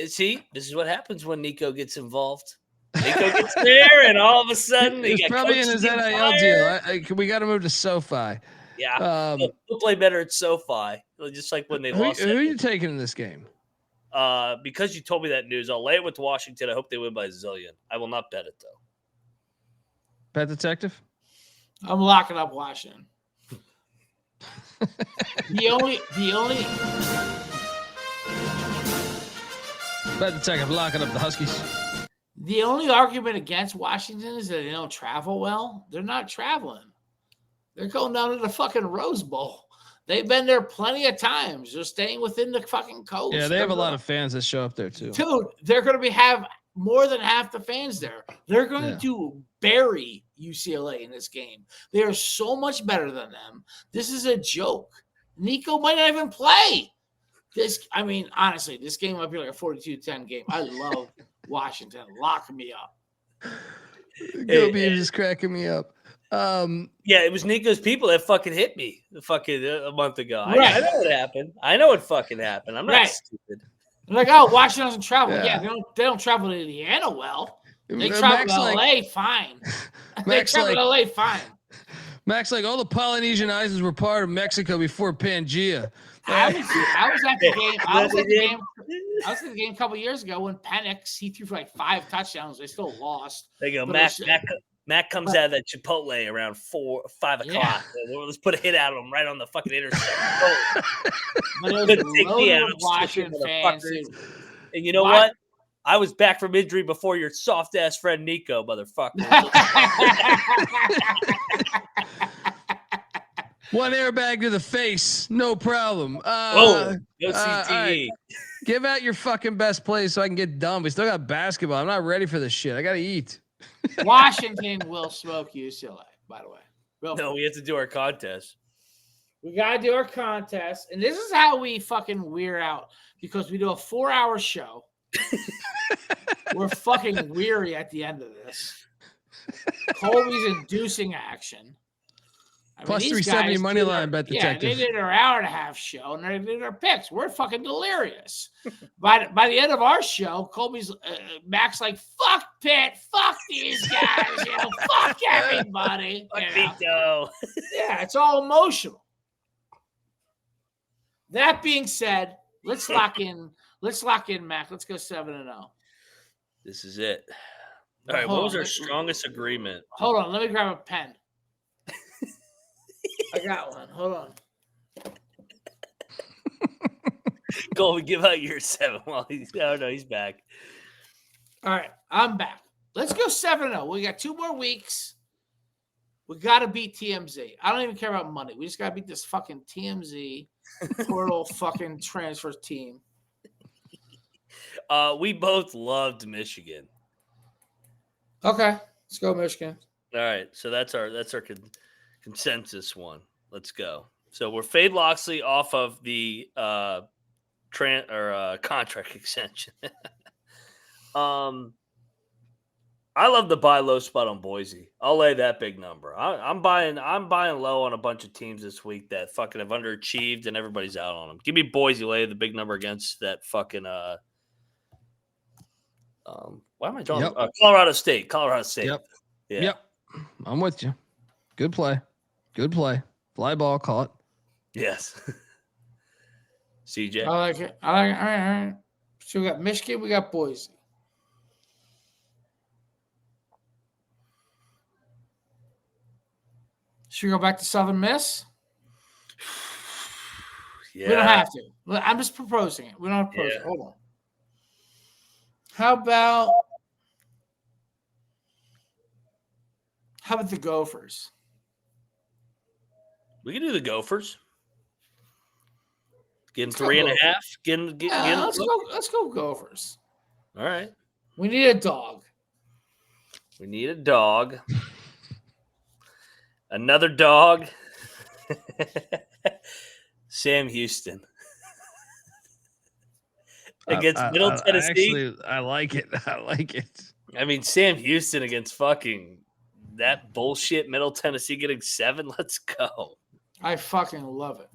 See, this is what happens when Nico gets involved. Nico gets there, and all of a sudden He's probably in his NIL deal. We got to move to SoFi. Yeah, we'll play better at SoFi, just like when they lost. Who are you taking in this game? Because you told me that news, I'll lay it with Washington. I hope they win by a zillion. I will not bet it though. Bet detective. I'm locking up Washington. the only Bet detective locking up the Huskies. The only argument against Washington is that they don't travel well. They're not traveling. They're going down to the fucking Rose Bowl. They've been there plenty of times. They're staying within the fucking coast. Yeah, they have a lot of fans that show up there too. Dude, they're going to have more than half the fans there. They're going to bury UCLA in this game. They are so much better than them. This is a joke. Nico might not even play. Honestly, this game might be like a 42-10 game. I love Washington. Lock me up. Go Beavs is cracking me up. Yeah, it was Nico's people that fucking hit me a month ago. Right. I know what happened. I know what fucking happened. I'm not stupid. They're like, oh, Washington doesn't travel. Yeah, they don't travel to Indiana well. They travel to LA, fine. They travel to LA, fine. Max, all the Polynesian Islands were part of Mexico before Pangea. I was at the game. I was at the game a couple years ago when Penix, he threw for like 5 touchdowns. They still lost. There you go. Mac comes out of that Chipotle around 4 or 5 o'clock. Yeah. Let's put a hit out of him right on the fucking intersection. But it was loaded with Washington fans. And you know what? I was back from injury before your soft ass friend Nico, motherfucker. One airbag to the face, no problem. No CTE. Right. Give out your fucking best plays so I can get done. We still got basketball. I'm not ready for this shit. I got to eat. Washington will smoke UCLA, by the way. No, we have to do our contest. We got to do our contest. And this is how we fucking wear out because we do a 4-hour show. We're fucking weary at the end of this. Colby's inducing action. Plus 370 money line bet detective. Yeah, they did our hour-and-a-half show, and they did our picks. We're fucking delirious. By the end of our show, Colby's Mac's like, fuck Pitt, fuck these guys, fuck everybody. Fuck Vito. Yeah, it's all emotional. That being said, let's lock in, Mac. Let's go 7-0. This is it. All right, what was our strongest agreement? Hold on, let me grab a pen. I got one. Hold on. Go give out your 7 while he's. Oh no, he's back. All right, I'm back. Let's go 7-0. We got 2 more weeks. We got to beat TMZ. I don't even care about money. We just got to beat this fucking TMZ portal fucking transfer team. We both loved Michigan. Okay, let's go Michigan. All right, so that's our consensus one. Let's go. So we're Fade Loxley off of the contract extension. I love the buy low spot on Boise. I'll lay that big number. I'm buying low on a bunch of teams this week that fucking have underachieved and everybody's out on them. Give me Boise, lay the big number against that fucking why am I drawing? Yep. Colorado State. Yep. Yeah. Yep. I'm with you. Good play. Fly ball, call it. Yes. CJ. I like it. All right. So we got Michigan. We got Boise. Should we go back to Southern Miss? Yeah. We don't have to. I'm just proposing it. We don't have to propose it. Hold on. How about the Gophers? We can do the Gophers. Getting 3.5. Let's go Gophers. All right. We need a dog. Another dog. Sam Houston. Against Middle Tennessee. I like it. I mean, Sam Houston against fucking that bullshit Middle Tennessee getting 7. Let's go. I fucking love it.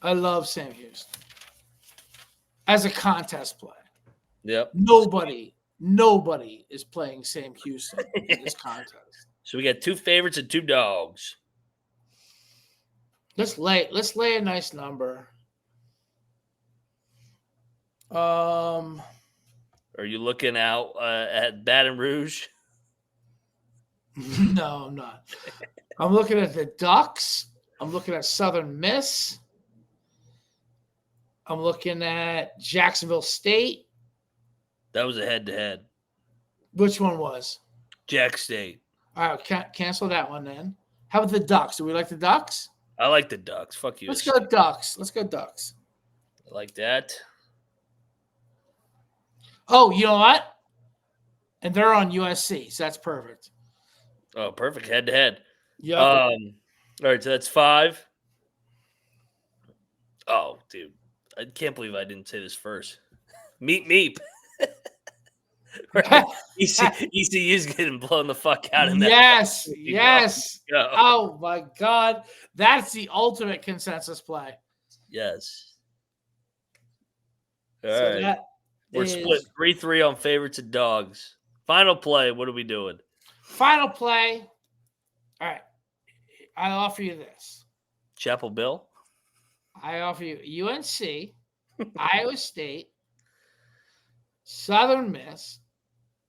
I love Sam Houston. As a contest play. Yep. Nobody is playing Sam Houston in this contest. So we got 2 favorites and 2 dogs. Let's lay a nice number. Are you looking out at Baton Rouge? No, I'm not. I'm looking at the Ducks. I'm looking at Southern Miss. I'm looking at Jacksonville State. That was a head-to-head. Which one was? Jack State. All right, cancel that one then. How about the Ducks? Do we like the Ducks? I like the Ducks. Fuck you. Let's go Ducks. I like that. Oh, you know what? And they're on USC, so that's perfect. Oh, perfect. Head-to-head. Yeah. All right, so that's 5. Oh, dude. I can't believe I didn't say this first. Meep. Right. ECU's getting blown the fuck out in that. Yes. Oh, my God. That's the ultimate consensus play. Yes. All right. We're split 3-3 on favorites and dogs. Final play. What are we doing? Final play. All right. I offer you this. Chapel Bill? I offer you UNC, Iowa State, Southern Miss,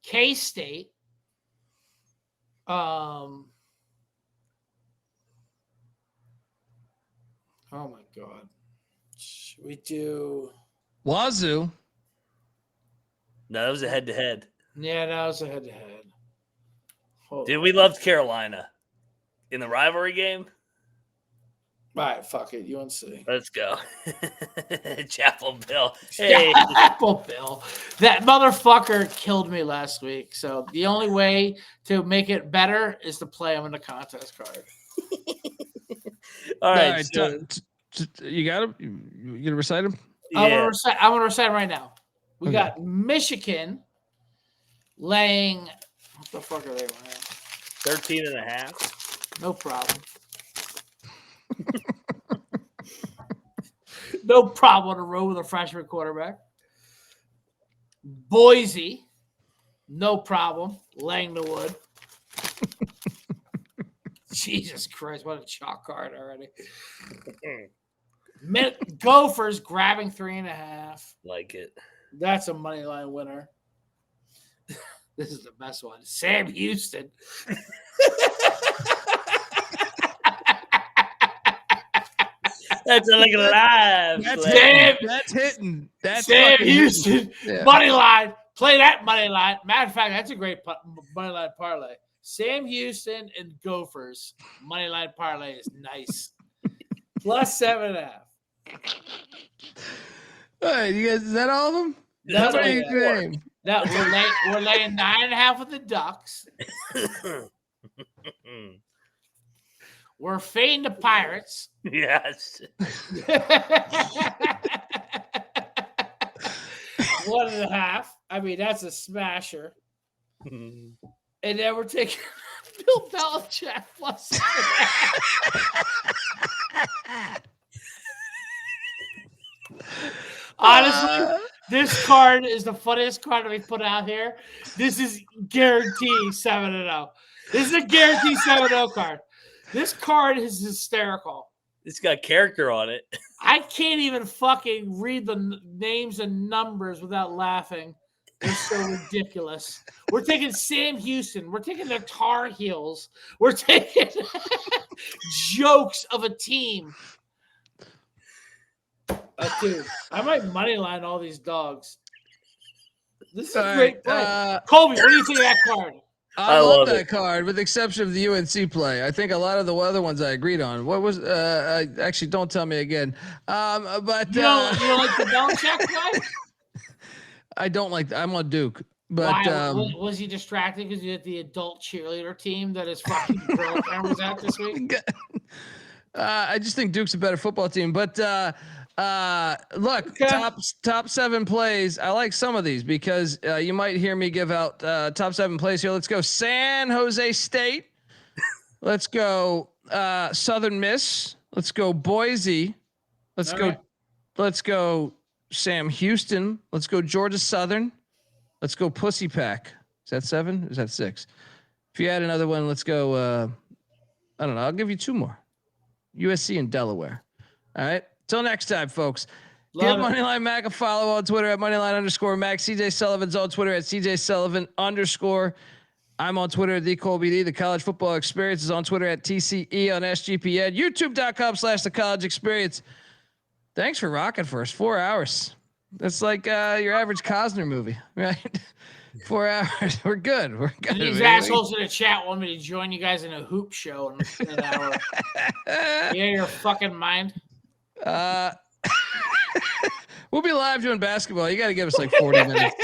K-State, oh my God. Should we do Wazoo? No, that was a head-to-head. Yeah, that was a head-to-head. Dude, we loved Carolina in the rivalry game. All right, fuck it, UNC. Let's go. Chapel Bill. Hey. Chapel Bill. That motherfucker killed me last week. So the only way to make it better is to play him in the contest card. All right. You got him? You gonna recite him? I'm gonna recite him right now. We got Michigan laying. What the fuck are they running? 13.5. No problem. No problem on the road with a freshman quarterback. Boise, no problem. Laying the wood. Jesus Christ, what a chalk card already. Gophers grabbing 3.5. Like it. That's a money line winner. This is the best one. Sam Houston. That's like live. That's hitting. That's Sam Houston. Hitting. Yeah. Money line. Play that money line. Matter of fact, that's a great money line parlay. Sam Houston and Gophers. Money line parlay is nice. Plus 7.5. All right, you guys, is that all of them? That's How many name? No, we're laying 9.5 with the Ducks. We're fading the Pirates. Yes. 1.5. I mean, that's a smasher. And then we're taking Bill Belichick plus. Honestly, this card is the funniest card we put out here. This is guaranteed 7-0. This is a guaranteed 7-0 card. This card is hysterical. It's got character on it. I can't even fucking read the names and numbers without laughing. They're so ridiculous. We're taking Sam Houston. We're taking the Tar Heels. We're taking jokes of a team. Dude, I might moneyline all these dogs. This is a great play. Colby, what do you think of that card? I love that card, with the exception of the UNC play. I think a lot of the other ones I agreed on. What was? Actually, don't tell me again. But you don't like the Belichick play? I don't like. I'm on Duke, but why? Was he distracted because you had the adult cheerleader team that his fucking girlfriend was at this week? I just think Duke's a better football team, but. Look, top 7 plays. I like some of these because you might hear me give out top 7 plays here. Let's go San Jose State. Let's go Southern Miss. Let's go Boise. Let's go Sam Houston. Let's go Georgia Southern. Let's go Pussy Pack. Is that 7? Is that 6? If you add another one, let's go. I don't know. I'll give you 2 more. USC and Delaware. All right. Till next time, folks. Give Moneyline Mac a follow on Twitter at Moneyline_Mac. CJ Sullivan's on Twitter at CJ Sullivan_. I'm on Twitter at TheColbyD. The College Football Experience is on Twitter at TCE on SGPN. YouTube.com/The College Experience. Thanks for rocking for us. 4 hours. That's like your average Costner movie, right? 4 hours. We're good. We're good. These assholes in the chat want me to join you guys in a hoop show in an hour. Yeah, your fucking mind. We'll be live doing basketball. You got to give us like 40 minutes.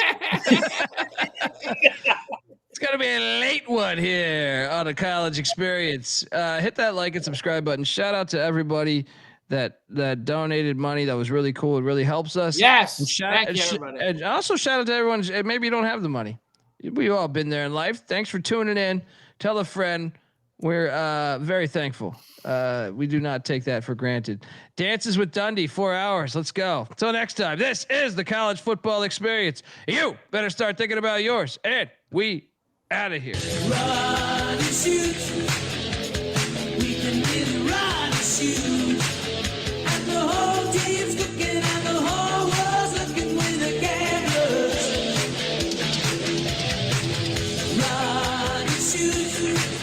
It's got to be a late one here on the College Experience. Hit that like and subscribe button. Shout out to everybody that donated money. That was really cool. It really helps us. Yes. Thank you, everybody. And also shout out to everyone. Maybe you don't have the money. We've all been there in life. Thanks for tuning in. Tell a friend. We're very thankful. We do not take that for granted. Dances with Dundee, 4 hours. Let's go. Until next time, this is the College Football Experience. You better start thinking about yours. And we out of here. Run and shoot. We can really run and shoot. And the whole team's cooking and the whole world's looking with the cameras. Run and shoot.